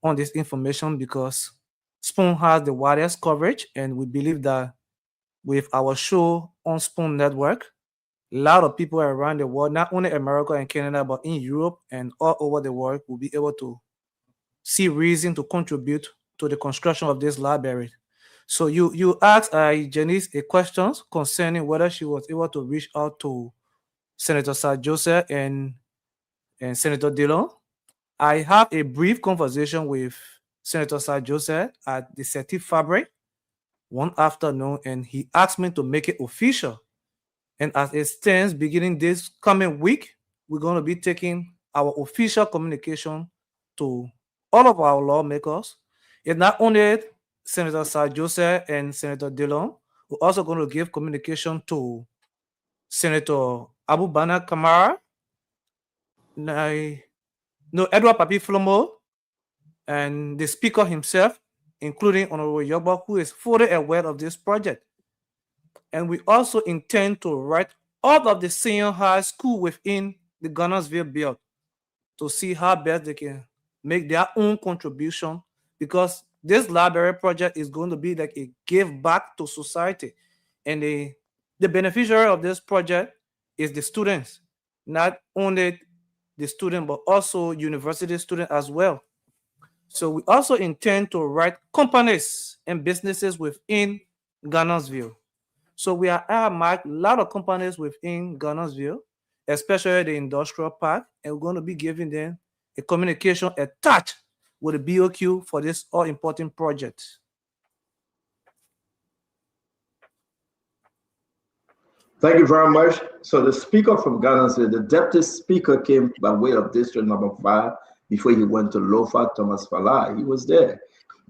on this information, because Spoon has the widest coverage, and we believe that with our show on Spoon Network, a lot of people around the world, not only America and Canada, but in Europe and all over the world, will be able to see reason to contribute to the construction of this library. So you asked Janice a question concerning whether she was able to reach out to Senator Sir Joseph and Senator Dillon. I have a brief conversation with Senator Sir Joseph at the Setif Fabric one afternoon, and he asked me to make it official. And as it stands, beginning this coming week, we're going to be taking our official communication to all of our lawmakers. It's not only Senator Sir Joseph and Senator Dillon, we're also going to give communication to Senator Abu Bana Kamara, Edward Papi Flomo, and the Speaker himself, including Honorable Yogba, who is fully aware of this project. And we also intend to write all of the senior high school within the Gunnersville Belt to see how best they can make their own contribution, because this library project is going to be like a give back to society. And the beneficiary of this project is the students, not only the student, but also university students as well. So we also intend to write companies and businesses within Gunnersville. So we are marked a lot of companies within Gunnersville, especially the industrial park, and we're going to be giving them a communication attached with the BOQ for this all-important project. Thank you very much. So the speaker from Gunnersville, the deputy speaker came by way of district number 5 before he went to Lofa, Thomas Falai. He was there.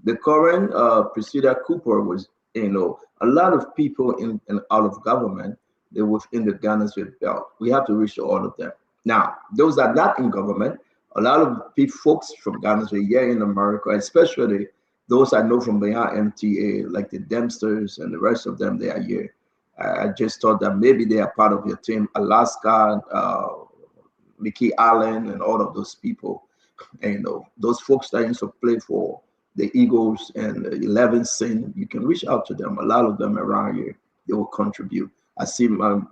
The current Priscilla Cooper was, a lot of people in and out of government, they were in the Gunnersville belt. We have to reach all of them. Now, those that are not in government, a lot of folks from Gunnersville here in America, especially those I know from beyond MTA, like the Dempsters and the rest of them, they are here. I just thought that maybe they are part of your team, Alaska, Mickey Allen, and all of those people. And those folks that used to play for the Eagles and the 11 Sin, you can reach out to them. A lot of them around here, they will contribute. I see my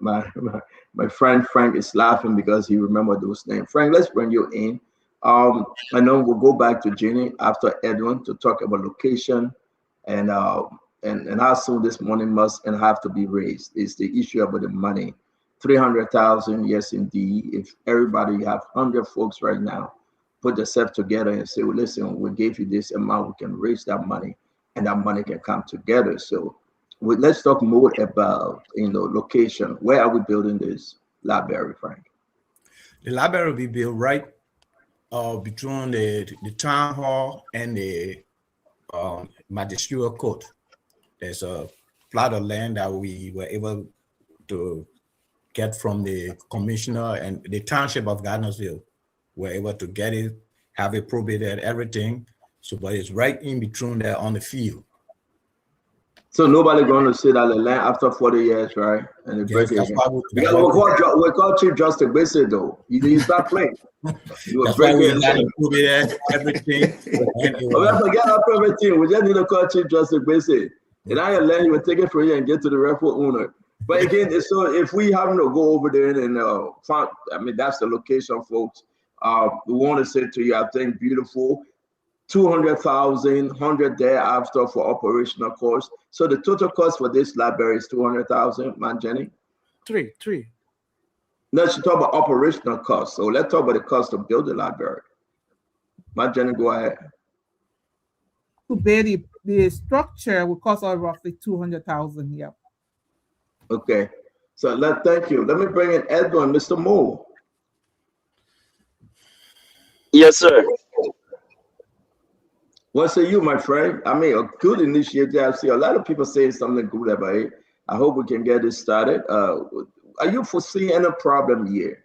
friend Frank is laughing because he remembered those names. Frank, let's bring you in. I know we'll go back to Jenny after Edwin to talk about location and how soon this money must and have to be raised. Is the issue about the money. 300,000, yes, indeed. If everybody have 100 folks right now, put themselves together and say, well, listen, we gave you this amount, we can raise that money, and that money can come together. So let's talk more about, location. Where are we building this library, Frank? The library will be built right between the town hall and the magisterial court. There's a plot of land that we were able to get from the commissioner and the township of Gardnersville. We're able to get it, have it probated, everything. So, but it's right in between there on the field. So nobody going to sit on the land after 40 years, right? And they break it again. Because we call Chief Justice Basic, though. You start playing. You that's why we got to prove it, everything. We have to get up everything. We just need to call Chief Justice Basic. And I land, you will take it from here and get to the rightful owner. But again, so if we happen to go over there and find, that's the location, folks. We want to say to you, I think beautiful. 200,000, 100 thereafter for operational costs. So the total cost for this library is 200,000, man, Jenny? Three. Let's talk about operational costs. So let's talk about the cost to build the library. Man, Jenny, go ahead. To build the structure will cost roughly 200,000. Yeah. Okay. So thank you. Let me bring in Edwin, Mr. Moore. Yes, sir. What say you, my friend? A good initiative. I see a lot of people saying something good about it. I hope we can get this started. Are you foreseeing any problem here?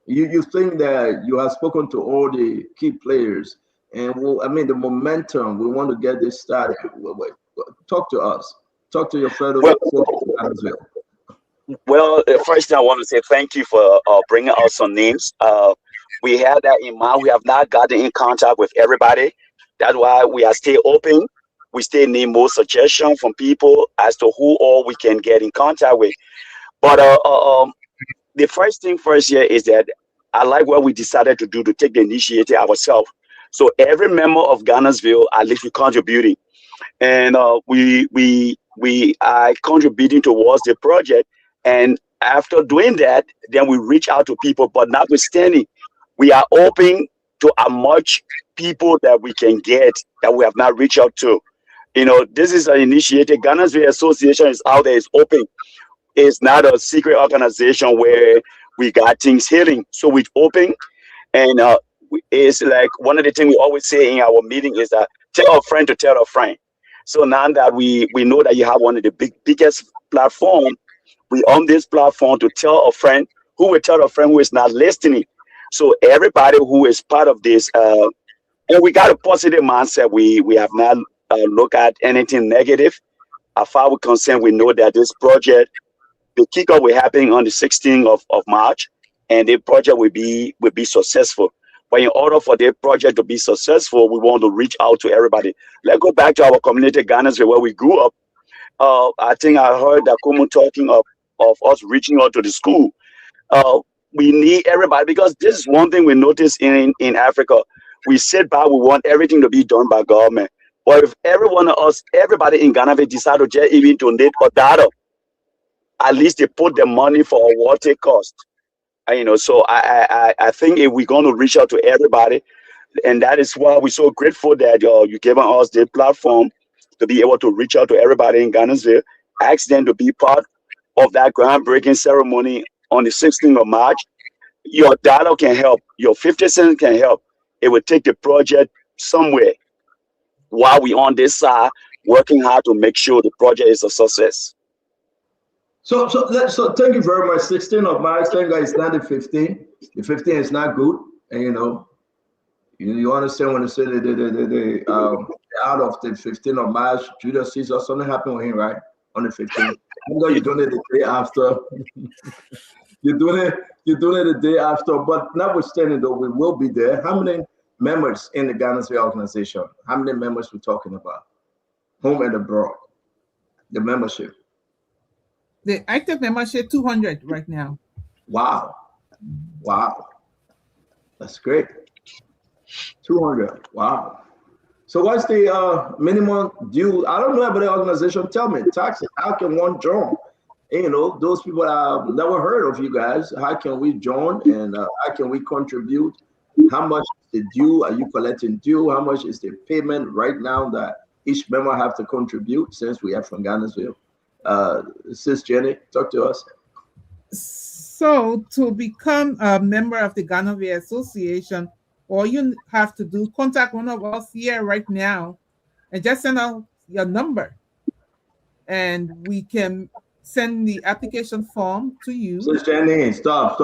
You think that you have spoken to all the key players, and the momentum, we want to get this started. Talk to us. Talk to your fellow folks. Well, first thing I want to say thank you for bringing out some names. We had that in mind. We have not gotten in contact with everybody. That's why we are still open. We still need more suggestions from people as to who all we can get in contact with. But the first thing first here is that I like what we decided to do to take the initiative ourselves. So every member of Gunnersville at least contributing, and we are contributing towards the project. And after doing that, then we reach out to people. But notwithstanding, we are open to how much people that we can get that we have not reached out to. You know, this is an initiative. Ghana's Way Association is out there, it's open. It's not a secret organization where we got things hidden. So we open, and it's like one of the things we always say in our meeting is that tell a friend to tell a friend. So now that we know that you have one of the biggest platform, we on this platform to tell a friend who will tell a friend who is not listening. So everybody who is part of this, and we got a positive mindset. We have not looked at anything negative. As far as we're concerned, we know that this project, the kickoff will happen on the 16th of March, and the project will be successful. But in order for the project to be successful, we want to reach out to everybody. Let's go back to our community, Ghana's where we grew up. I think I heard that Kumu talking of us reaching out to the school. We need everybody, because this is one thing we notice in Africa. We sit back, we want everything to be done by government. But if every one of us, everybody in Ghana, decide to just even donate a dollar, at least they put the money for what it costs. You know, so I think if we're going to reach out to everybody, and that is why we're so grateful that you're giving us the platform to be able to reach out to everybody in Ghana's, ask them to be part of that groundbreaking ceremony on the 16th of March. Your dollar can help, your 50 cents can help. It will take the project somewhere while we on this side working hard to make sure the project is a success. So thank you very much. 16th of March, thank God it's not the 15th. The 15th is not good, and you understand when they say the out of the 15th of March, Julius Caesar, something happened with him, right? On the 15th. Thank God you're doing it the day after. You're doing it the day after. But notwithstanding, though, we will be there. How many members in the Ghana's Way organization? How many members we're talking about? Home and abroad. The membership. The active membership 200 right now. Wow. That's great. 200. Wow. So what's the minimum due? I don't know about the organization. Tell me, taxes. How can one join? Those people have never heard of you guys. How can we join, and how can we contribute? How much is the due? Are you collecting due? How much is the payment right now that each member have to contribute, since we are from Ghana's? Sis Jenny, talk to us. So to become a member of the Ghana Way Association, all you have to do, contact one of us here right now and just send out your number, and we can send the application form to you. Sis Jenny, stop.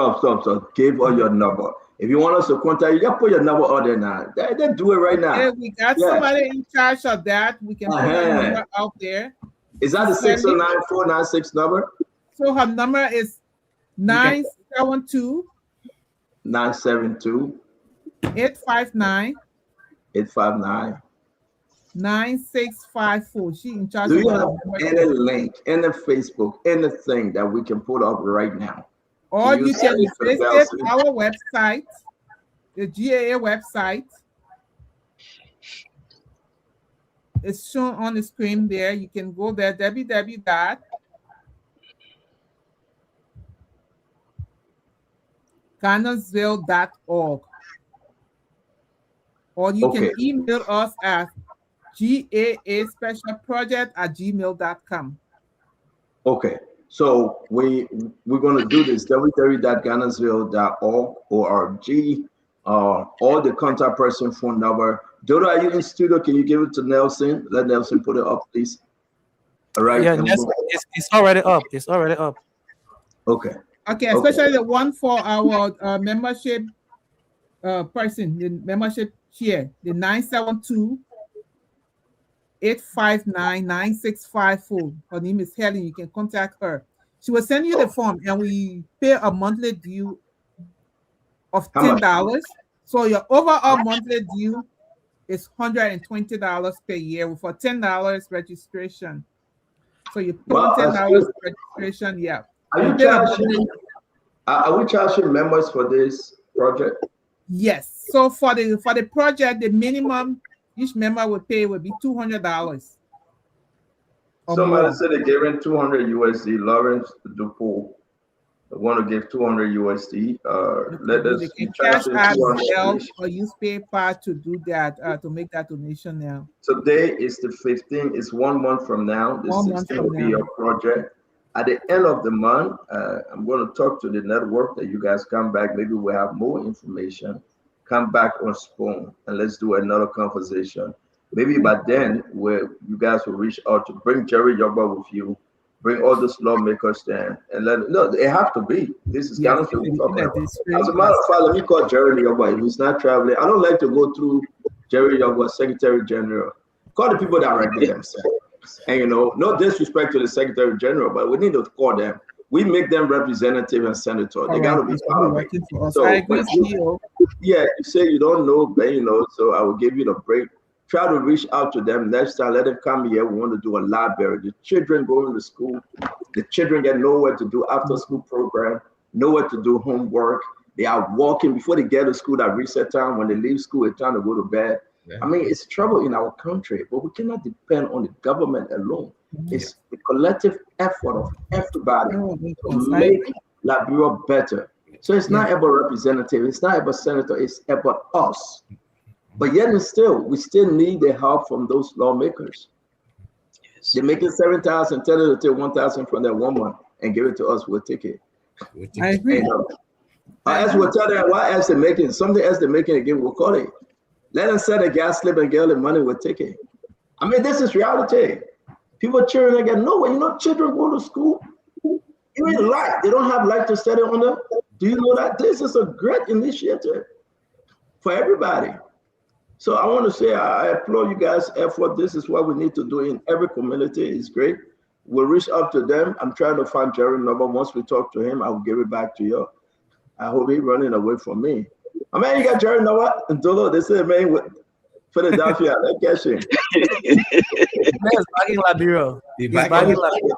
Give us your number. If you want us to contact you, just put your number on there now. They do it right now. Yeah, we got somebody in charge of that. We can put your number out there. Is that the 609-496 number? So her number is 972 859 9654. She in charge. Do you have any link, any Facebook, anything that we can put up right now? Or you can visit our website, the GAA website. It's shown on the screen there. You can go there, www.ghanasville.org. Or you can email us at gaaspecialproject@gmail.com. Okay. So we're going to do this, www.ghanasville.org. All the contact person phone number. Dodo, are you in studio? Can you give it to Nelson? Let Nelson put it up, please. All right. Yeah, Nelson, it's already up. It's already up. Okay. Okay, especially the one for our membership person, the membership chair, the 972-859-9654. Her name is Helen. You can contact her. She will send you the form, and we pay a monthly due of $10. So your overall monthly due is $120 per year for $10 registration. So you pay $10 registration, yeah. Are we charging members for this project? Yes. So for the project, the minimum each member would pay would be $200. Somebody said they're giving $200 USD. Lawrence Dupois. I want to give 200 USD. Let They us can cash transfer out 200 Zelle each. or use PayPal to do that, to make that donation now. Today is the 15th. It's 1 month from now. The 16th will be your project. At the end of the month, I'm going to talk to the network that you guys come back. Maybe we'll have more information. Come back on Spoon and let's do another conversation. Maybe by then, where you guys will reach out to bring Jerry Yoba with you, bring all those lawmakers there, and they have to be. This is Ghana to be talking about. As a matter of fact, let me call Jerry Yoba if he's not traveling. I don't like to go through Jerry Yoba, Secretary General. Call the people directly themselves. And no disrespect to the Secretary General, but we need to call them. We make them representative and senator. They got to be part of it. So, I agree with you. Yeah, you say you don't know, but so I will give you the break. Try to reach out to them next time. Let them come here. We want to do a library. The children going to school. The children get nowhere to do after school program, nowhere to do homework. They are walking before they get to school at reset time. When they leave school, it's time to go to bed. Yeah. I mean, it's trouble in our country, but we cannot depend on the government alone. It's the collective effort of everybody to make Liberia better. So it's not about representative, it's not about senator, it's about us. But yet and still, we still need the help from those lawmakers. Yes. They're making 7,000, tell them to take 1,000 from that 1 month and give it to us, we'll take it. I agree. As we'll tell them what else they're making, something else they're making again, we'll call it. Let them set a gas slip and get all the money, we'll take it. I mean, this is reality. People cheering again. No, children go to school. Even light, they don't have light to study on them. Do you know that? This is a great initiative for everybody. So I want to say I applaud you guys' effort. This is what we need to do in every community. It's great. We'll reach out to them. I'm trying to find Jerry number. Once we talk to him, I will give it back to you. I hope he's running away from me. I mean, you got Jerry number? Dolo, they say, man, with Philadelphia, they catch him. He's back in Liberia. He's back in Liberia.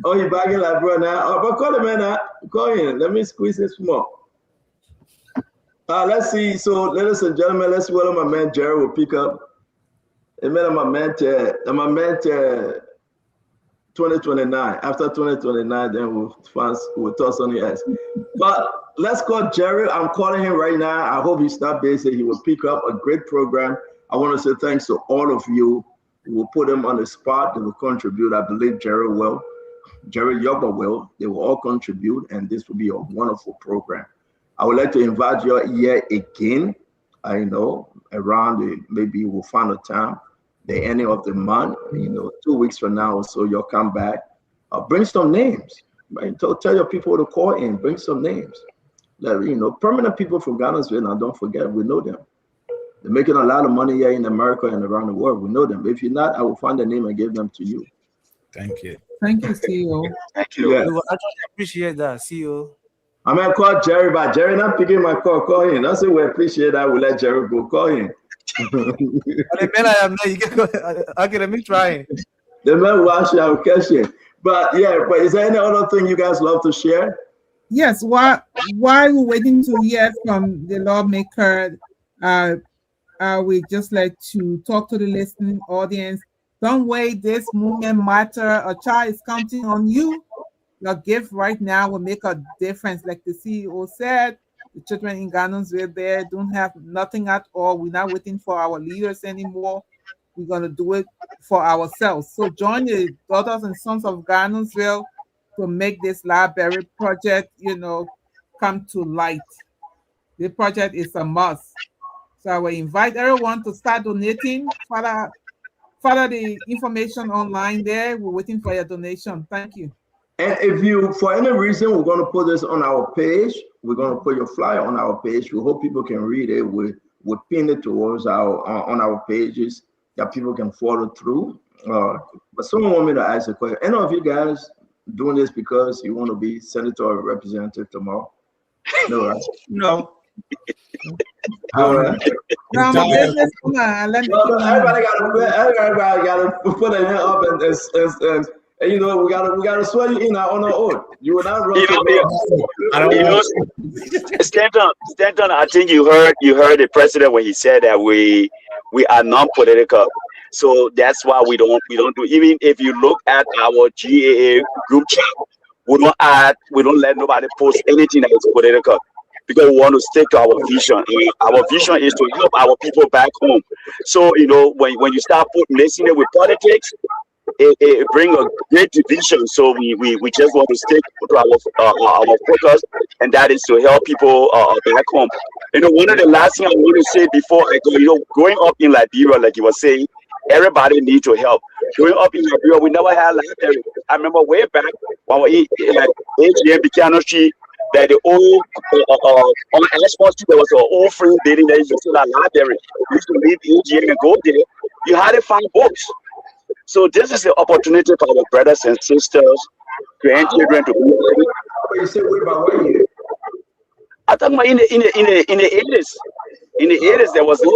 Oh, you're back in Liberia now? Oh, but call him, man. Call him. Let me squeeze this more. Let's see. So, ladies and gentlemen, let's see what my man Jerry will pick up. And man, my man 2029. After 2029, then we'll talk something else. But let's call Jerry. I'm calling him right now. I hope he's not busy. He will pick up a great program. I want to say thanks to all of you. We'll put them on the spot. They will contribute. I believe Jerry will. Jerry Yoba will. They will all contribute, and this will be a wonderful program. I would like to invite you here again. I know around maybe we'll find a time, the ending of the month, 2 weeks from now or so, you'll come back. Bring some names. Right? Tell your people to call in. Bring some names. Permanent people from Ghana's now, don't forget, we know them. They're making a lot of money here in America and around the world. We know them. If you're not, I will find the name and give them to you. Thank you. Thank you, CEO. Thank you. Yes. I appreciate that, CEO. I'm going to call Jerry, but Jerry not picking my call. Call him. That's what we appreciate that. We'll let Jerry go. Call him. Okay, let me try. The man will ask you our question. But is there any other thing you guys love to share? Yes, while we're waiting to hear from the lawmaker, we just like to talk to the listening audience. Don't wait, this movement matter. A child is counting on you. Your gift right now will make a difference. Like the CEO said, the children in Ghana's there don't have nothing at all. We're not waiting for our leaders anymore. We're going to do it for ourselves. So join the Daughters and Sons of Ghana's to make this library project, come to light. The project is a must. So I will invite everyone to start donating. Follow the information online there. We're waiting for your donation. Thank you. And if you, for any reason, we're going to put this on our page. We're going to put your flyer on our page. We hope people can read it. We'll pin it towards on our pages that people can follow through. But someone want me to ask a question. Any of you guys doing this because you want to be senator or representative tomorrow? No, right? No. Everybody got to put their hand up and we gotta swear you in on our own. You will not run. Stanton, I think you heard the president when he said that we are non-political. So that's why we don't do. Even if you look at our GAA group chat, we don't let nobody post anything that is political because we want to stick to our vision. And our vision is to help our people back home. So, when you start mixing it with politics, it bring a great division. So we just want to stick to our focus, and that is to help people back home. One of the last thing I want to say before I go, growing up in Liberia, like you were saying, everybody needs to help. Growing up in Liberia, we never had library. I remember way back when we like AGM Buchanan Street, that the old on Ashford Street, there was an old free building that used to see that library. You used to leave AGM and go there. You had to find books. So this is the opportunity for our brothers and sisters, grandchildren to be. You say wait about what year? I talking about in the 80s. In the 80s, there was the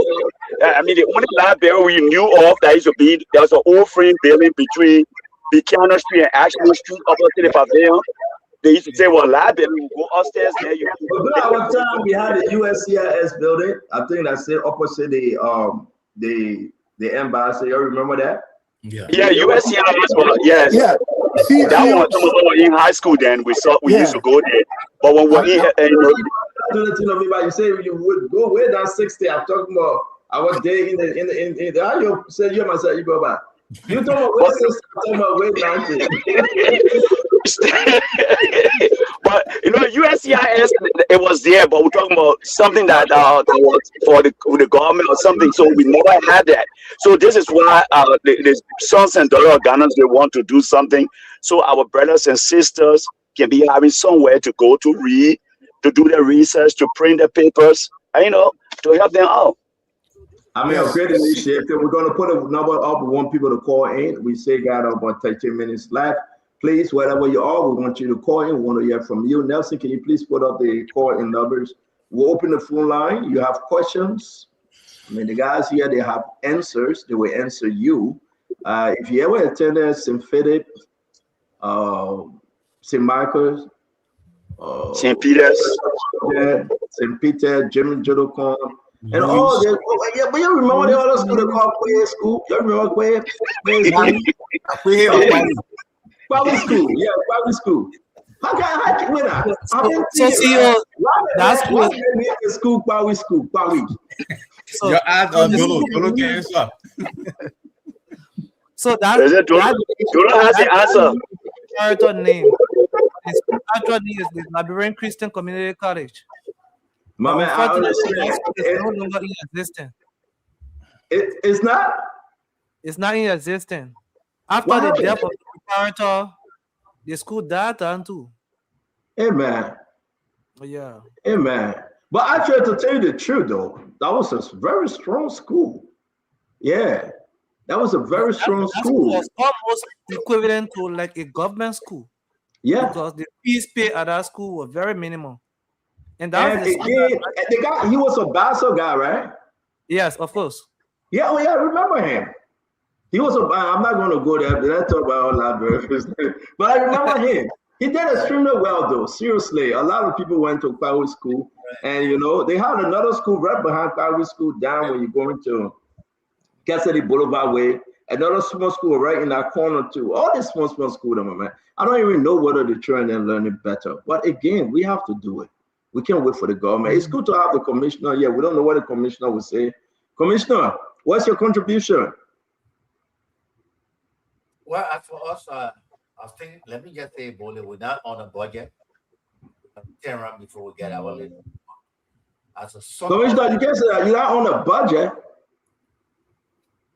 only library we knew of that used to be, there was an old frame building between Buchanan Street and Ashland Street opposite the pavilion. They used to say, well, library, we go upstairs there. But our time we had the USCIS building. I think that's it opposite the embassy. You remember that? Yeah, USCIS. Yes. Yeah. See, that one in high school. Then we used to go there. But when we're you say you would go way down 60. I'm talking about our day in the how you say you myself you go back. You talking about way 60, I'm talking about way 90. But USCIS, it was there, but we're talking about something that was for the government or something. So we never had that. So this is why the sons and daughters of Ghana, they want to do something so our brothers and sisters can be having somewhere to go to read, to do their research, to print the papers, to help them out. I mean, a great initiative. We're going to put a number up. We want people to call in. We say got about 13 minutes left. Please, wherever you are, we want you to call in. We want to hear from you. Nelson, can you please put up the call-in numbers? We'll open the phone line. You have questions. The guys here, they have answers. They will answer you. If you ever attended St. Philip, St. Michael's, St. Peter's, St. Peter, Jimmy Jodocon, and all that. Yeah, but you remember the other school they call Quay School? You remember Quay Private school, yeah, private school. How can wait now? That's what the school, private school, private. Your ad on Dolo cancer. So Dolo has the answer. Character name. His actual name is the Liberian Christian Community College. My man, I understand. It's no longer in existence. It's not? It's not in existence. After the death of the character, the school died down too. Amen. Yeah. Amen. But actually, to tell you the truth, though, that was a very strong school. Yeah, that was a very strong school. It was almost equivalent to like a government school. Yeah. Because the fees paid at that school were very minimal. And the guy, he was a Basel guy, right? Yes, of course. Yeah, well, yeah, I remember him. He was I'm not going to go there. Let's talk about all that, but I remember him. He did extremely well, though. Seriously, a lot of people went to private school, and they had another school right behind private school down when you're going to Cassidy Boulevard way. Another small school right in that corner too. All these small school, man. I don't even know whether they're trying and learning better. But again, we have to do it. We can't wait for the government. It's good to have the commissioner. Yeah, we don't know what the commissioner will say. Commissioner, what's your contribution? Well, as for us, I think, let me just say, boldly, we're not on a budget. Turn around before we get our little. As a Commissioner, you can't say that. You're not on a budget.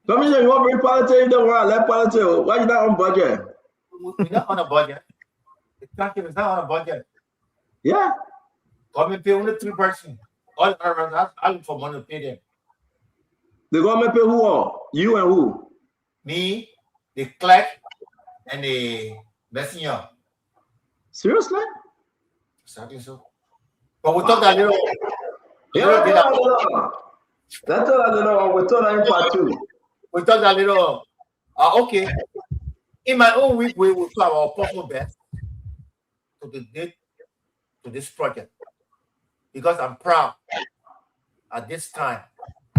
Commissioner, you want to bring politics? You don't want to let politics. Why are you not on budget? We're not on a budget. The country is not on a budget. Yeah. Government pay only 3%. All around, I look for money to pay them. The government pay who all? You and who? Me, the clerk, and the messenger. Seriously? Exactly so. But we talk that little. That's all I know. We talk that in part 2. We talk that little. Okay. In my own week, we will try our possible best to this project. Because I'm proud at this time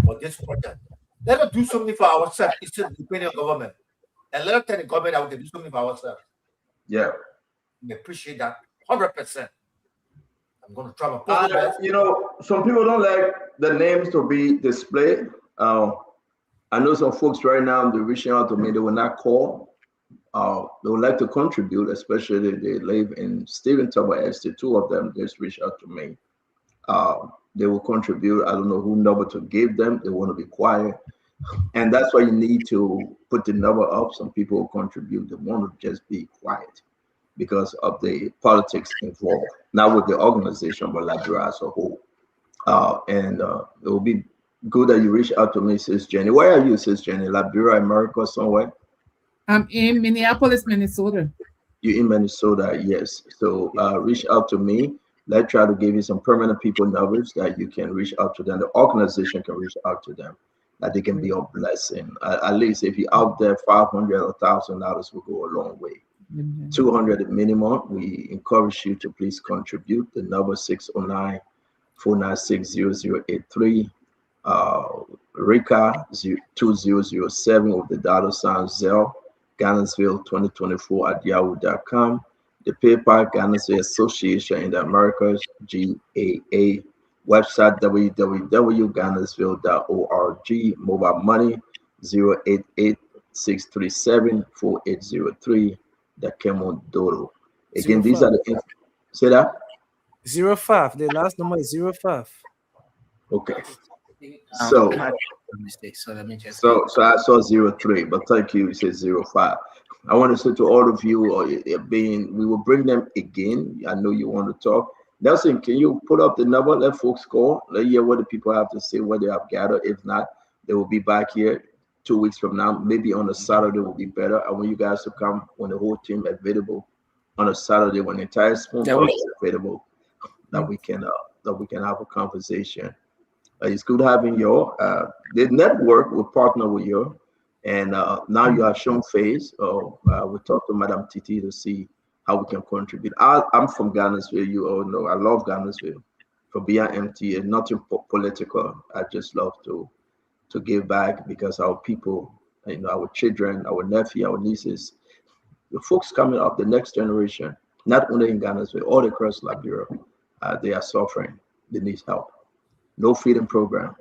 for this project. Let us do something for ourselves instead of depending on government. And let us tell the government that we can do something for ourselves. Yeah. We appreciate that 100%. I'm going to try my best. You know, some people don't like the names to be displayed. I know some folks right now, they're reaching out to me, they will not call. They would like to contribute, especially they live in Stephen Tower Estate. Two of them just reached out to me. They will contribute. I don't know who number to give them. They want to be quiet. And that's why you need to put the number up. Some people will contribute. They want to just be quiet because of the politics involved, not with the organization, but Liberia as a whole. And it will be good that you reach out to me, Sis Jenny. Where are you, Sis Jenny? Liberia, America, somewhere? I'm in Minneapolis, Minnesota. You're in Minnesota, yes. So reach out to me. Let's try to give you some permanent people numbers that you can reach out to them. The organization can reach out to them, that they can be a blessing. At least if you're out there, $500 or $1,000 will go a long way. 200 minimum. We encourage you to please contribute. The number 609-496-0083. Rika 2007 with the $ Zelle, Gainesville 2024 at yahoo.com. The PayPal, Gainesville Association in the Americas, GAA. Website www.gainesville.org. Mobile money 088-637-4803. The Kemo Dodo. Again, these are the. Say that? 05. The last number is 05. Okay. So let me just so I saw 03, but thank you. It says 05. I want to say to all of you, we will bring them again. I know you want to talk. Nelson, can you put up the number? Let folks call. Let hear what the people have to say, what they have gathered. If not, they will be back here 2 weeks from now. Maybe on a Saturday will be better. I want you guys to come when the whole team is available on a Saturday when the entire spoon is available, that we can have a conversation. It's good having you. The network will partner with you, and now you have shown face. We talk to Madam Titi to see how we can contribute. I'm from Gainesville. You all know I love Gainesville. For BIMT, and nothing political. I just love to give back because our people, our children, our nephew, our nieces, the folks coming up, the next generation, not only in Gainesville, all across Liberia, they are suffering. They need help. No feeding program.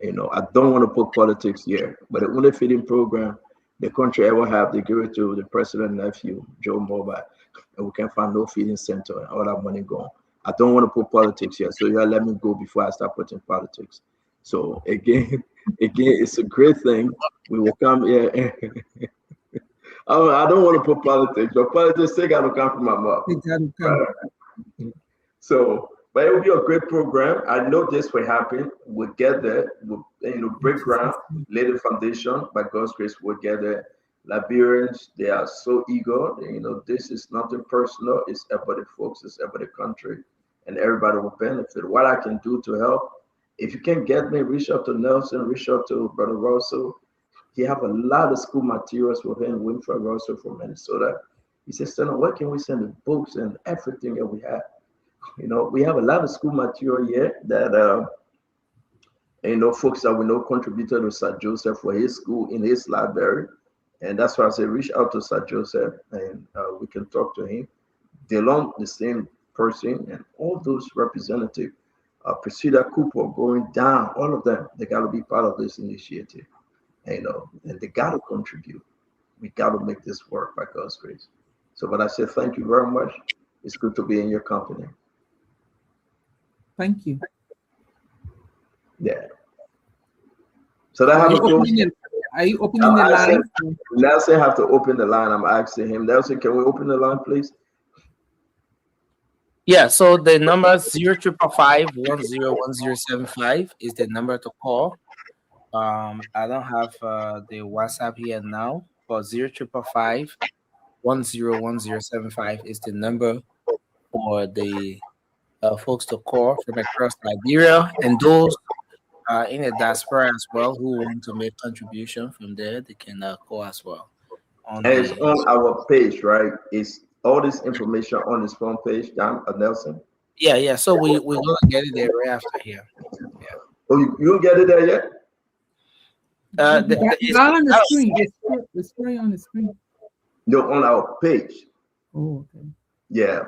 I don't want to put politics here, but the only feeding program the country ever have, they give it to the president nephew, Joe Mobile, and we can't find no feeding center and all that money gone. I don't want to put politics here, so you gotta let me go before I start putting politics. So again, it's a great thing. We will come here. I don't want to put politics, but politics still got to come from my mouth. So, but it will be a great program. I know this will happen. We'll get there. We'll, break ground, lay the foundation. By God's grace, we'll get there. Liberians, they are so eager. This is nothing personal. It's about the folks. It's about the country, and everybody will benefit. What I can do to help, if you can get me, reach out to Nelson, reach out to Brother Russell. He have a lot of school materials for him. Winfred Russell from Minnesota. He says, "Son, where can we send the books and everything that we have?" We have a lot of school material here that, folks that we know contributed to Sir Joseph for his school in his library. And that's why I say reach out to Sir Joseph and we can talk to him. DeLong, the same person, and all those representatives, Priscilla Cooper going down, all of them, they got to be part of this initiative, and they got to contribute. We got to make this work by God's grace. So, but I say thank you very much. It's good to be in your company. Thank you. Yeah. So that are you opening the line? Nelson have to open the line. I'm asking him. Nelson, can we open the line, please? Yeah. So the number 0555-101075 is the number to call. I don't have the WhatsApp here now, but 0555-101075 is the number for the folks to call from across Liberia, and those in the diaspora as well who want to make contribution from there, they can call as well. It's on our page, right? It's all this information on this phone page, Nelson? Yeah. So we're gonna get it there right after here. Yeah. Oh, you don't get it there yet? It's not on the screen. It's right on the screen. No, on our page. Oh, okay. Yeah.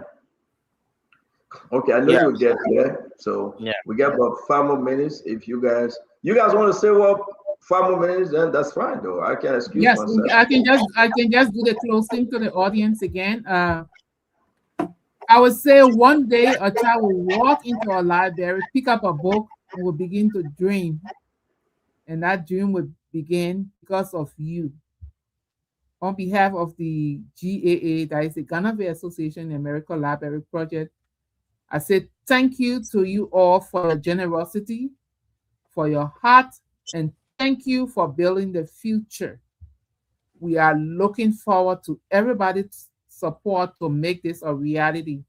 Okay, I know you'll get there. So we got about 5 more minutes. If you guys want to say well 5 more minutes, then that's fine though. I can excuse Yes, myself. I can just do the closing to the audience again. I would say one day a child will walk into a library, pick up a book, and will begin to dream. And that dream will begin because of you. On behalf of the GAA, that is the Ghana Bay Association American Library Project, I say thank you to you all for your generosity, for your heart, and thank you for building the future. We are looking forward to everybody's support to make this a reality.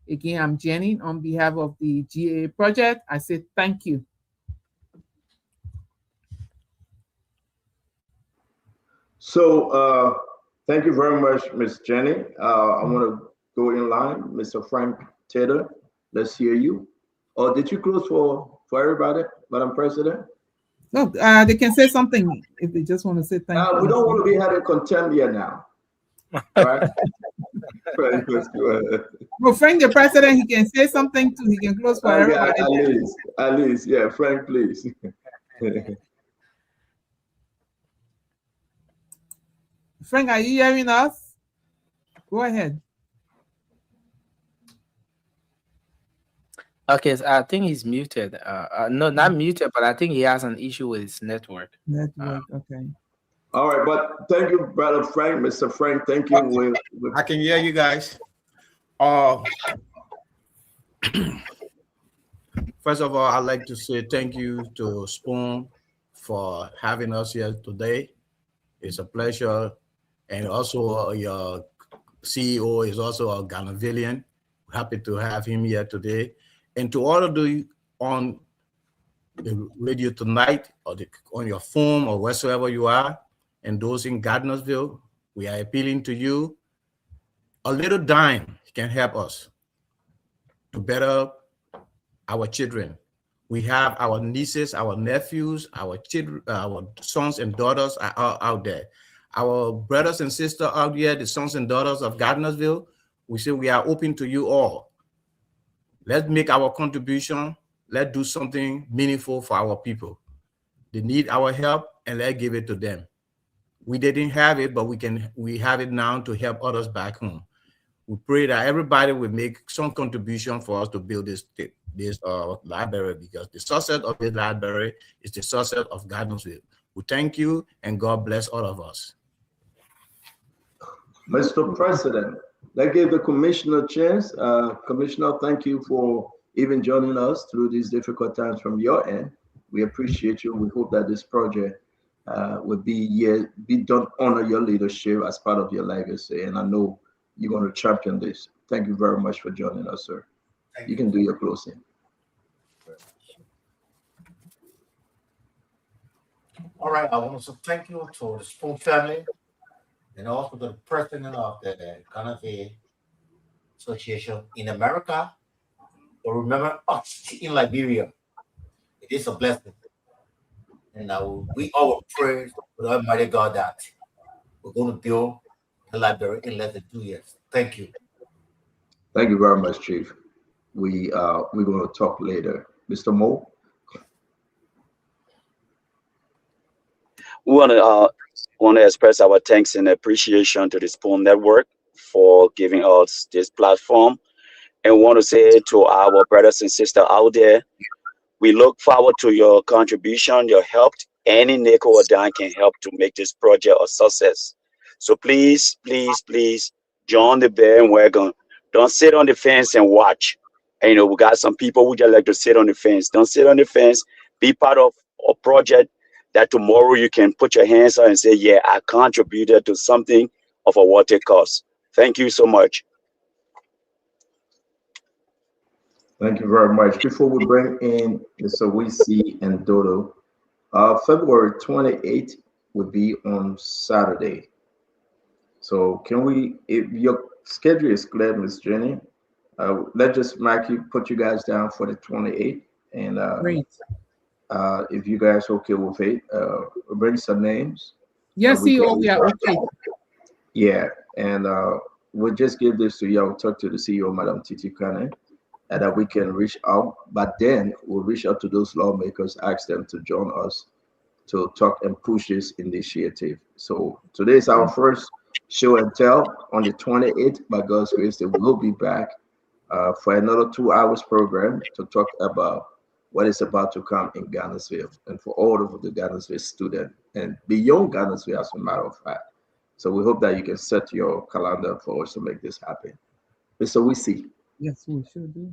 Again, I'm Jenny on behalf of the GAA project. I say thank you. So thank you very much, Ms. Jenny. I want to go in line, Mr. Frank Taylor. Let's hear you. Or did you close for everybody, Madam President? No, they can say something if they just want to say thank you. We don't want to be having contempt here now. Right? Frank, let's go ahead. Well, Frank, the president, he can say something too. He can close for everybody. At least, yeah, Frank, please. Frank, are you hearing us? Go ahead. Okay, so I think he's muted. No, not muted, but I think he has an issue with his network. Okay. All right, but thank you, Brother Frank, Mr. Frank. Thank you. I can hear you guys. First of all, I'd like to say thank you to Spoon for having us here today. It's a pleasure. And also your CEO is also a Ghanaian. Happy to have him here today. And to all of you on the radio tonight or on your phone or wheresoever you are, and those in Gardnersville, we are appealing to you. A little dime can help us to better our children. We have our nieces, our nephews, our children, our sons and daughters are out there. Our brothers and sisters out there, the sons and daughters of Gardnersville, we say we are open to you all. Let's make our contribution. Let's do something meaningful for our people. They need our help, and let's give it to them. We didn't have it, but we have it now to help others back home. We pray that everybody will make some contribution for us to build this library, because the success of this library is the success of Gardnersville. We thank you, and God bless all of us. Mr. President, let's give the commissioner a chance. Commissioner, thank you for even joining us through these difficult times from your end. We appreciate you. We hope that this project will be done honor your leadership as part of your legacy. And I know you're going to champion this. Thank you very much for joining us, sir. You can do your closing. All right, I want to thank you to the Spoon family and also to the president of the Ghana Bay Association in America to remember us in Liberia. It is a blessing. And we all pray to the Almighty God that we're going to build the library in less than 2 years. Thank you. Thank you very much, Chief. We're going to talk later. Mr. Mo? We want to express our thanks and appreciation to the Spoon Network for giving us this platform, and want to say to our brothers and sisters out there, we look forward to your contribution, your help. Any nickel or dime can help to make this project a success. So please, please, please join the bandwagon. Don't sit on the fence and watch. And, we got some people who just like to sit on the fence. Don't sit on the fence. Be part of a project that tomorrow you can put your hands on and say, yeah, I contributed to something of a what it costs. Thank you so much. Thank you very much. Before we bring in Mr. Wisi and Dodo, February 28th would be on Saturday. So can we, if your schedule is clear, Ms. Jenny, let's just put you guys down for the 28th. And Great. If you guys okay with it, bring some names. Yes, CEO, we are okay. Yeah, and we'll just give this to you. I'll talk to the CEO, Madam Titi Kane, and that we can reach out. But then we'll reach out to those lawmakers, ask them to join us to talk and push this initiative. So today is our first show and tell. On the 28th, by God's grace, they will be back for another 2 hours program to talk about what is about to come in Ghanansville and for all of the Ghanansville students and beyond Ghanansville, as a matter of fact. So we hope that you can set your calendar for us to make this happen. Mr. Wisi. Yes, we should do.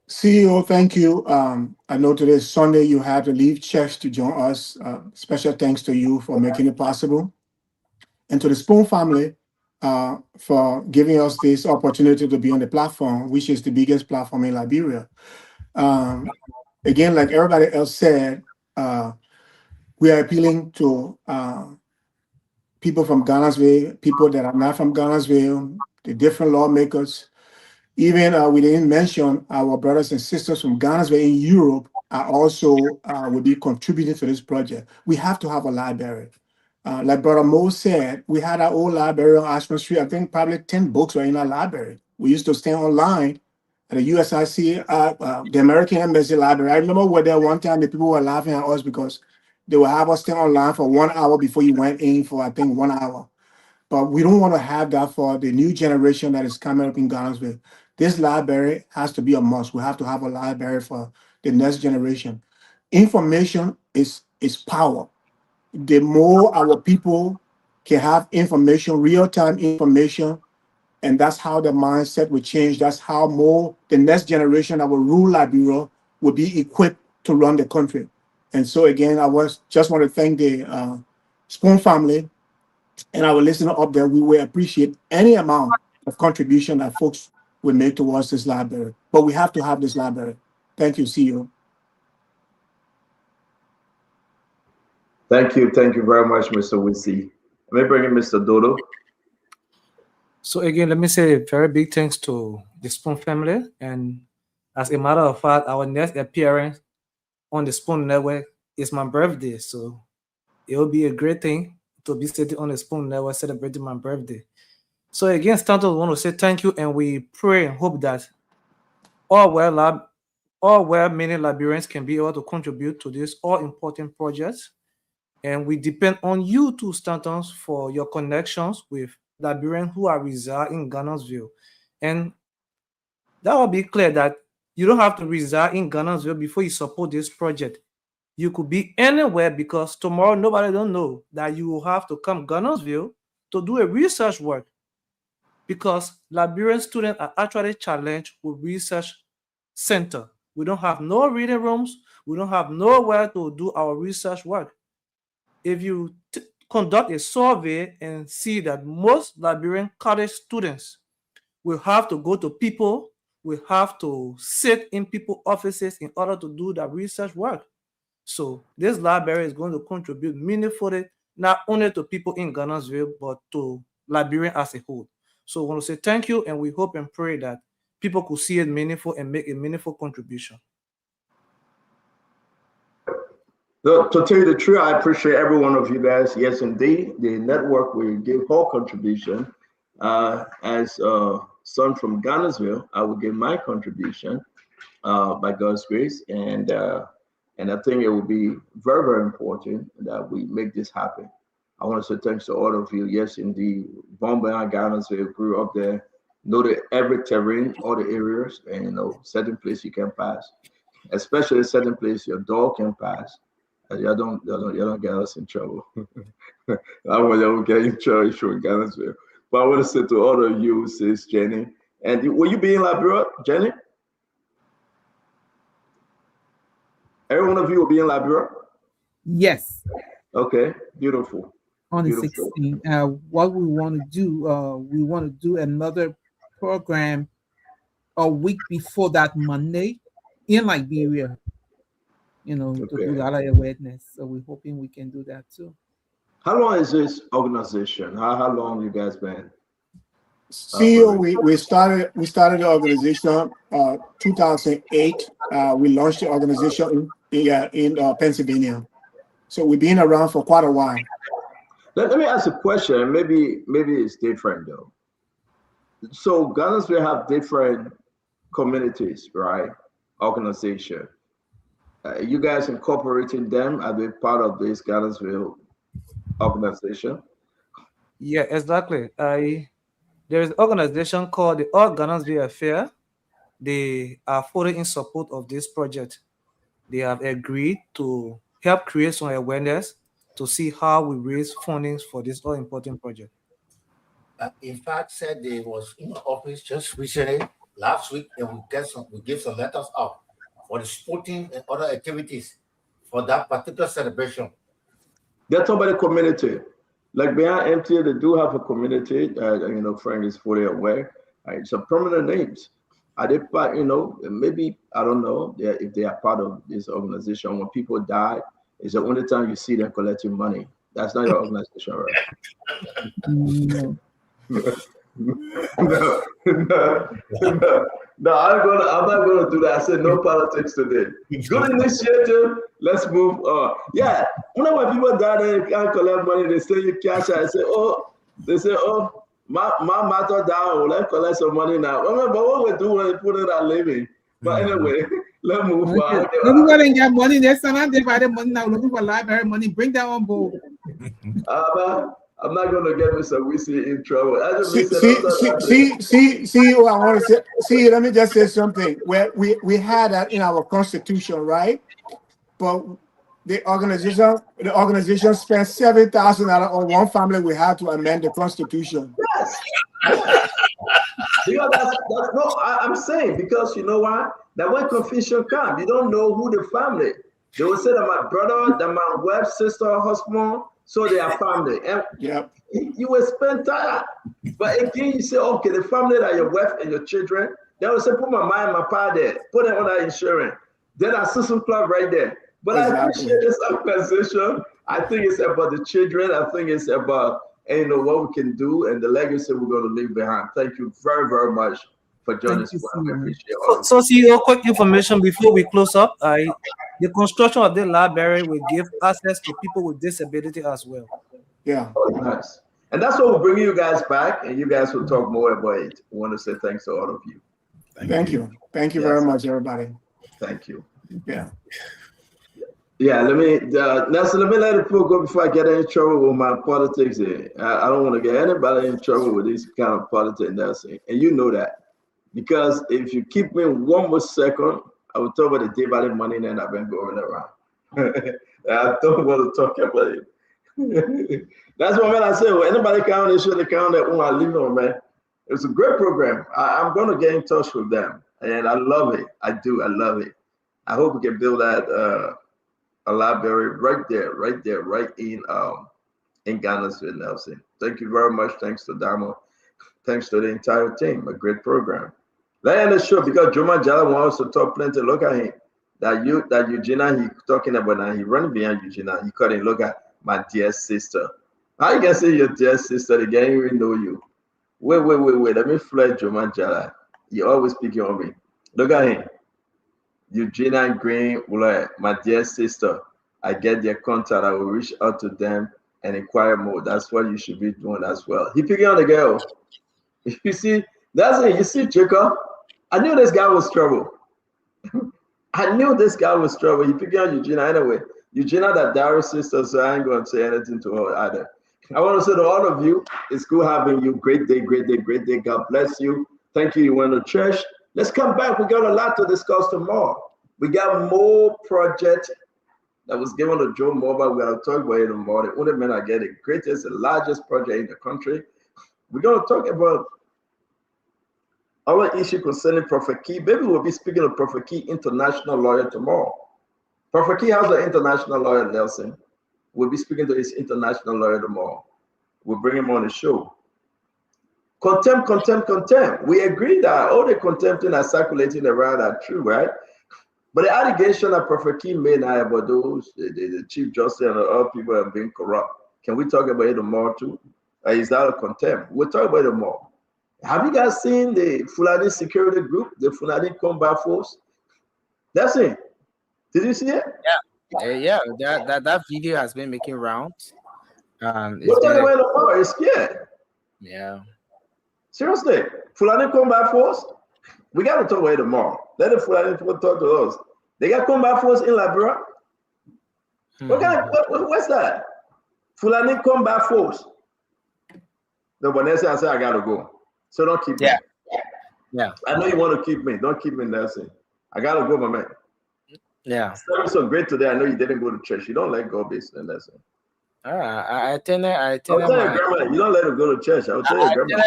CEO, thank you. I know today is Sunday. You had to leave checks to join us. Special thanks to you for making it possible. And to the Spoon family for giving us this opportunity to be on the platform, which is the biggest platform in Liberia. Again, like everybody else said, we are appealing to people from Ghanansville, people that are not from Ghanansville, the different lawmakers. Even we didn't mention our brothers and sisters from Ghanansville in Europe are also will be contributing to this project. We have to have a library. Like Brother Mo said, we had our old library on Ashland Street. I think probably 10 books were in our library. We used to stand online at the USIC, the American Embassy Library. I remember where there one time the people were laughing at us because they would have us stand online for 1 hour before you went in for, I think, 1 hour. But we don't want to have that for the new generation that is coming up in Ghanansville. This library has to be a must. We have to have a library for the next generation. Information is power. The more our people can have information, real-time information, and that's how the mindset will change. That's how more the next generation that will rule Liberia will be equipped to run the country. And so again, just want to thank the Spoon family and our listener up there. We will appreciate any amount of contribution that folks will make towards this library. But we have to have this library. Thank you, CEO. Thank you very much, Mr. Wisi. Let me bring in Mr. Dodo. So again, let me say a very big thanks to the Spoon family. And as a matter of fact, our next appearance on the Spoon Network is my birthday. So it will be a great thing to be sitting on the Spoon Network celebrating my birthday. So again, Stanton, want to say thank you, and we pray and hope that all many Liberians can be able to contribute to this all-important project. And we depend on you too, Stanton, for your connections with Liberians who are reside in Ghanansville. And that will be clear that you don't have to reside in Ghanansville before you support this project. You could be anywhere, because tomorrow nobody don't know that you will have to come Ghanansville to do a research work, because Liberian students are actually challenged with research center. We don't have no reading rooms. We don't have nowhere to do our research work. If you conduct a survey and see that most Liberian college students will have to go to people, will have to sit in people's offices in order to do that research work. So this library is going to contribute meaningfully, not only to people in Ghanansville, but to Liberia as a whole. So I want to say thank you, and we hope and pray that people could see it meaningful and make a meaningful contribution. To tell you the truth, I appreciate every one of you guys. Yes, indeed, the network will give whole contribution. As son from Ghanansville, I will give my contribution by God's grace, and I think it will be very, very important that we make this happen. I want to say thanks to all of you. Yes, indeed, Bombay and Ghanansville grew up there, know every terrain, all the areas, and certain place you can pass, especially certain place your dog can pass. You don't get us in trouble. I want you to get in trouble if you're in Ghanansville. But I want to say to all of you, sis Jenny, and will you be in Liberia, Jenny? Every one of you will be in Liberia? Yes. Okay, beautiful. On the 16th, what we want to do another program a week before that Monday in Liberia, to do that awareness. So we're hoping we can do that too. How long is this organization? How long you guys been? CEO, we started the organization 2008. We launched the organization in Pennsylvania. So we've been around for quite a while. Let me ask a question. Maybe it's different though. So Ghana's will have different communities, right? Organization. You guys incorporating them as a part of this Ghana'sville organization? Yeah, exactly. There is an organization called the All Ghana's Affair. They are fully in support of this project. They have agreed to help create some awareness to see how we raise funding for this all important project. In fact, said they was in the office just recently, last week, and we gave some letters out for the sporting and other activities for that particular celebration. They're talking about the community. Like behind MTA, they do have a community. Frank is fully aware. It's a permanent names. Are they part? Maybe I don't know. If they are part of this organization, when people die, it's the only time you see them collecting money. That's not your organization, right? No. No, I'm not gonna do that. I said no politics today. Good initiative. Let's move on. Yeah, when people die and can't collect money, they say you cash. I say, my matter down. Let's collect some money now. But what we do when we put it on living. But anyway, let's move on. Everybody ain't got money. There's some out there by the money now looking for library money. Bring that on board. I'm not gonna get Mr. Wisi in trouble. See what I want to say. See, let me just say something. Where we had that in our constitution, right? But the organization spent $7,000 on one family. We had to amend the constitution. Yes. Because that's no. I'm saying because you know why? That when confusion comes, you don't know who the family. They will say that my brother, that my wife's sister, husband. So they are family. And you will spend time. But again, you say, okay, the family that your wife and your children, they will say, put my mom and my pa there, put it on that insurance. Then I see some club right there. But I appreciate this organization. I think it's about the children. I think it's about what we can do and the legacy we're going to leave behind. Thank you very, very much for joining us. I appreciate it. So CEO, quick information before we close up. The construction of the library will give access to people with disability as well. Yeah. Oh, nice. And that's what will bring you guys back, and you guys will talk more about it. I want to say thanks to all of you. Thank you. Thank you very much, everybody. Thank you. Yeah. Yeah, Nelson, let me let it go before I get in trouble with my politics here. I don't want to get anybody in trouble with this kind of politics, Nelson. And you know that. Because if you keep me one more second, I will talk about the day by the money that I've been going around. I don't want to talk about it. That's what I say. Well, anybody count, they should count that one I leave on, man. It's a great program. I'm going to get in touch with them. And I love it. I do. I love it. I hope we can build that a library right in Ghana's with Nelson. Thank you very much. Thanks to Damo. Thanks to the entire team. A great program. Let end the show because Juma Jala wants to talk plenty. Look at him. That Eugenia he talking about now. He running behind Eugenia. He couldn't look at my dear sister. How you can say your dear sister? They can't even know you. Wait. Let me flirt Juma Jala. You always picking on me. Look at him. Eugenia Green, my dear sister. I get their contact. I will reach out to them and inquire more. That's what you should be doing as well. He picking on the girl. You see, that's it. You see, Jacob. I knew this guy was trouble. I knew this guy was trouble. He picked on Eugenia anyway. Eugenia, that Darius sister, so I ain't going to say anything to her either. I want to say to all of you, it's good having you. Great day. God bless you. Thank you. You went to church. Let's come back. We got a lot to discuss tomorrow. We got more project that was given to Joe Mobile. We're going to talk about it tomorrow. The only man I get the greatest, the largest project in the country. We're going to talk about our issue concerning Prophet Key. Maybe we'll be speaking of Prophet Key, international lawyer, tomorrow. Prophet Key has an international lawyer, Nelson. We'll be speaking to his international lawyer tomorrow. We'll bring him on the show. Contempt. We agree that all the contempt that are circulating around are true, right? But the allegation that Prophet Key made now about those, the Chief Justice and other people have been corrupt. Can we talk about it tomorrow too? Is that a contempt? We'll talk about it more. Have you guys seen the Fulani security group, the Fulani combat force? That's it. Did you see it? Yeah. That video has been making rounds. What's that way tomorrow? It's scared. Yeah. Seriously, Fulani come by force. We got to talk about it tomorrow. Let the Fulani people talk to us. They got come by force in Liberia. What's that? Fulani come by force. No, but next I say I gotta go. So don't keep me. Yeah. I know you want to keep me. Don't keep me, Nelson. I gotta go, my man. Yeah. Service so great today. I know you didn't go to church. You don't let go, basically, Nelson. I attended I'll tell your grandma. You don't let her go to church. I'll tell your grandma.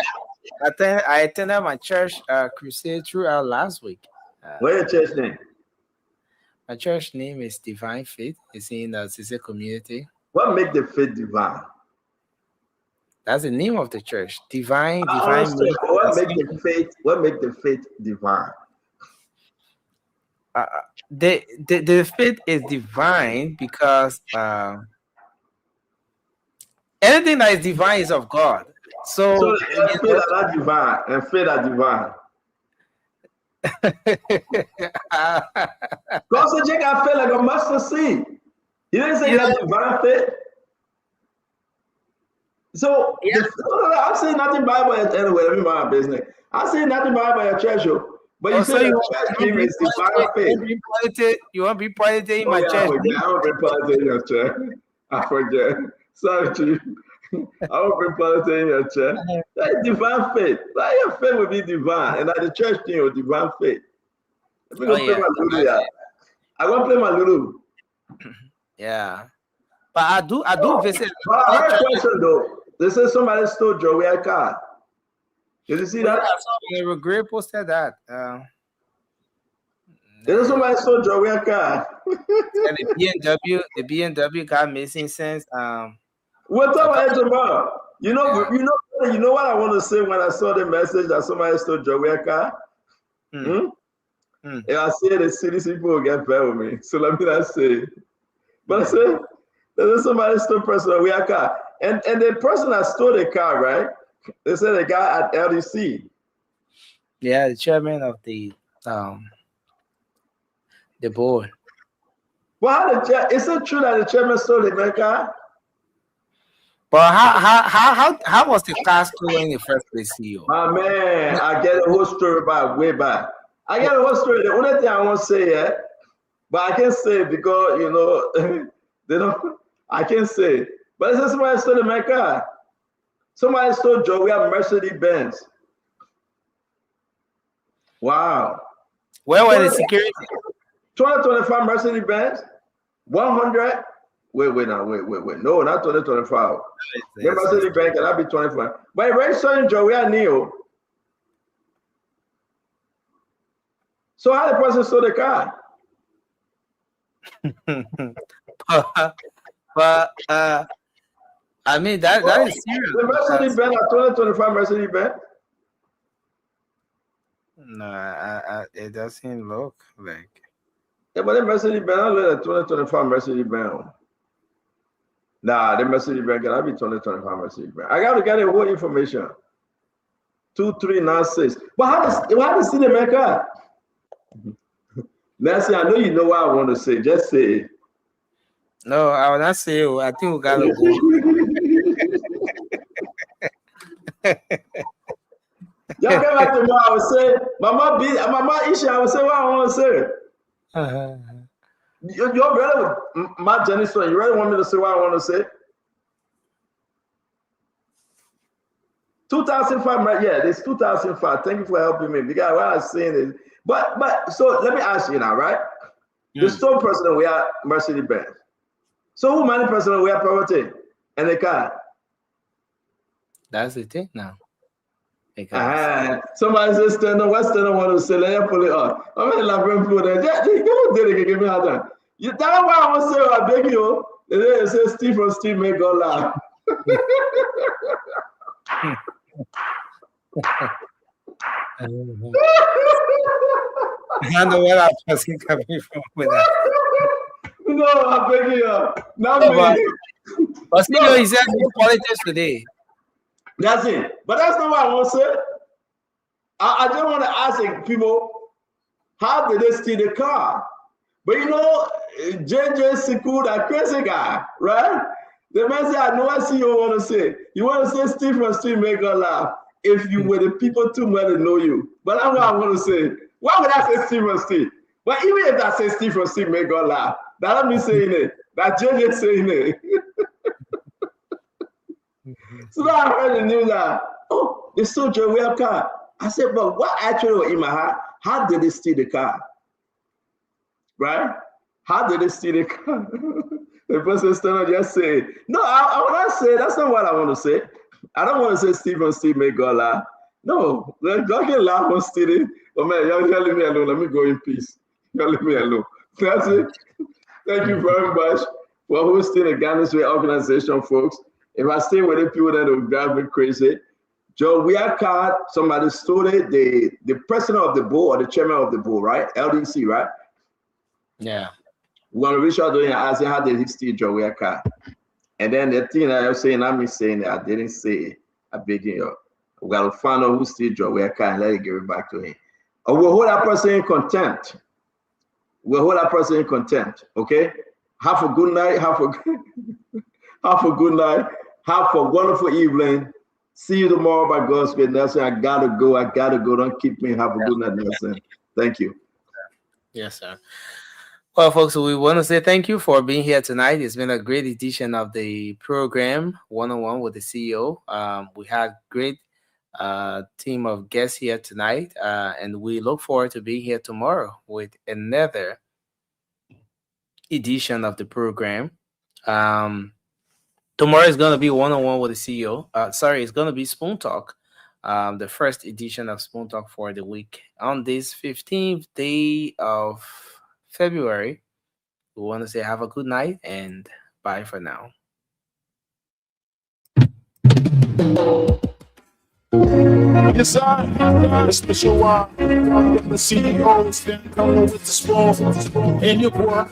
I attended my church crusade throughout last week. What's your church name? My church name is Divine Faith. It's in the Sise community. What make the faith divine? That's the name of the church. Divine. What make the faith divine? The faith is divine because anything that is divine is of God. So faith are not divine and faith are divine. God said Jacob felt like a mustard seed. He didn't say that divine faith. So I'm saying nothing Bible anyway. Let me mind my business. I'm saying nothing Bible your church, but you say the church name is divine faith. You want to be politics in my church? I won't be politics in your church. I forget. Sorry, Chief. I won't bring politics in your church. That is divine faith. Like your faith will be divine, and that the church thing is divine faith. Let me go play my Lulu. I want to play my Lulu. Yeah, but I do visit. But I heard a question though. They say somebody stole Joey a car. Did you see that? The regret posted that. There's somebody stole Joey a car. The BMW got missing since. We'll talk about it tomorrow. You know what I want to say when I saw the message that somebody stole Joey a car. If I say the city people will get bad with me, so let me not say it. But I said there's somebody stole personal a car, and the person that stole the car, right? They said the guy at LDC. Yeah, the chairman of the board. Well, is it true that the chairman stole the car? But how was the car stolen in the first place, CEO? My man, I get a whole story way back. I get a whole story. The only thing I won't say but I can't say it because they don't. I can't say it. But it's somebody stole my car. Somebody stole Joey a Mercedes Benz. Wow. Where were the security? 2025 Mercedes Benz. 100. Wait. No, not 2025. Mercedes Benz cannot be 25. But it registered Joey a Neo. So how the person stole the car? but I mean that is serious. The Mercedes Benz, 2025 Mercedes Benz. No, it doesn't look like. Yeah, but the Mercedes Benz, I look at 2025 Mercedes Benz. Nah, the Mercedes Benz cannot be 2025 Mercedes Benz. I got to get the whole information. 2396. But how does see the maker? Nancy, I know you know what I want to say. Just say it. No, I will not say it. I think we gotta go. Y'all come back tomorrow. I will say, Mama Isha, I will say what I want to say. You're better with my Jenny story. You really want me to say what I want to say? 2005, yeah, it's 2005. Thank you for helping me because what I'm saying is, but so let me ask you now, right? The store person we are Mercedes Benz. So who many person we are property and the car? That's the thing now. Somebody says stand up, what stand up want to say, let you pull it up. I'm in la brain food there. Give me that. You tell what I want to say, I beg you. They say Steve from Steve make God laugh. I know where that person coming from with that. No, I beg you. Not me. But still, he said politics today. That's it. But that's not what I want to say. I just want to ask people, how did they steal the car? But you know, JJ Siku, that crazy guy, right? The man said, I know what CEO want to say. You want to say Steve from Steve make her laugh. if you were the people too well to know you. But that's what I want to say. Why would I say Steve and Steve? But even if I say Steve and Steve make God laugh, that not me saying it. That JJ saying it. So now I heard the news that, oh, they stole Joey's car. I said, but what actually was in my heart? How did they steal the car? Right? How did they steal the car? The person standing just say, no, I will not say, that's not what I want to say. I don't want to say Steve and Steve make God laugh. No, God can laugh on stealing. Oh man, y'all leave me alone. Let me go in peace. Y'all leave me alone. That's it. Thank you very much for hosting the Ghana's Way organization, folks. If I stay with the people, that will drive me crazy. Joe, we are card. Somebody stole it. The president of the board or the chairman of the board, right? LDC, right? Yeah. We're gonna reach out to him and ask him how did he steal Joe Weir card. And then the thing that I was saying, I'm saying that I didn't say it. I beg you. We gotta find out who stole Joe Weir card and let it give it back to him. Or we'll hold that person in contempt. We'll hold that person in contempt. Okay. Have a good night. Have a good night. Have a wonderful evening. See you tomorrow by God's grace. Nelson, I gotta go. Don't keep me. Have a good night, Nelson. Thank you. Yes, sir. Well, folks, we want to say thank you for being here tonight. It's been a great edition of the program, One-on-One with the CEO. We had great team of guests here tonight, and we look forward to being here tomorrow with another edition of the program. Tomorrow is going to be One-on-One with the CEO. It's going to be Spoon Talk, the first edition of Spoon Talk for the week. On this 15th day of February, we want to say have a good night and bye for now. Yes, sir. Special one. The CEO stand coming with the spoon. And your boy.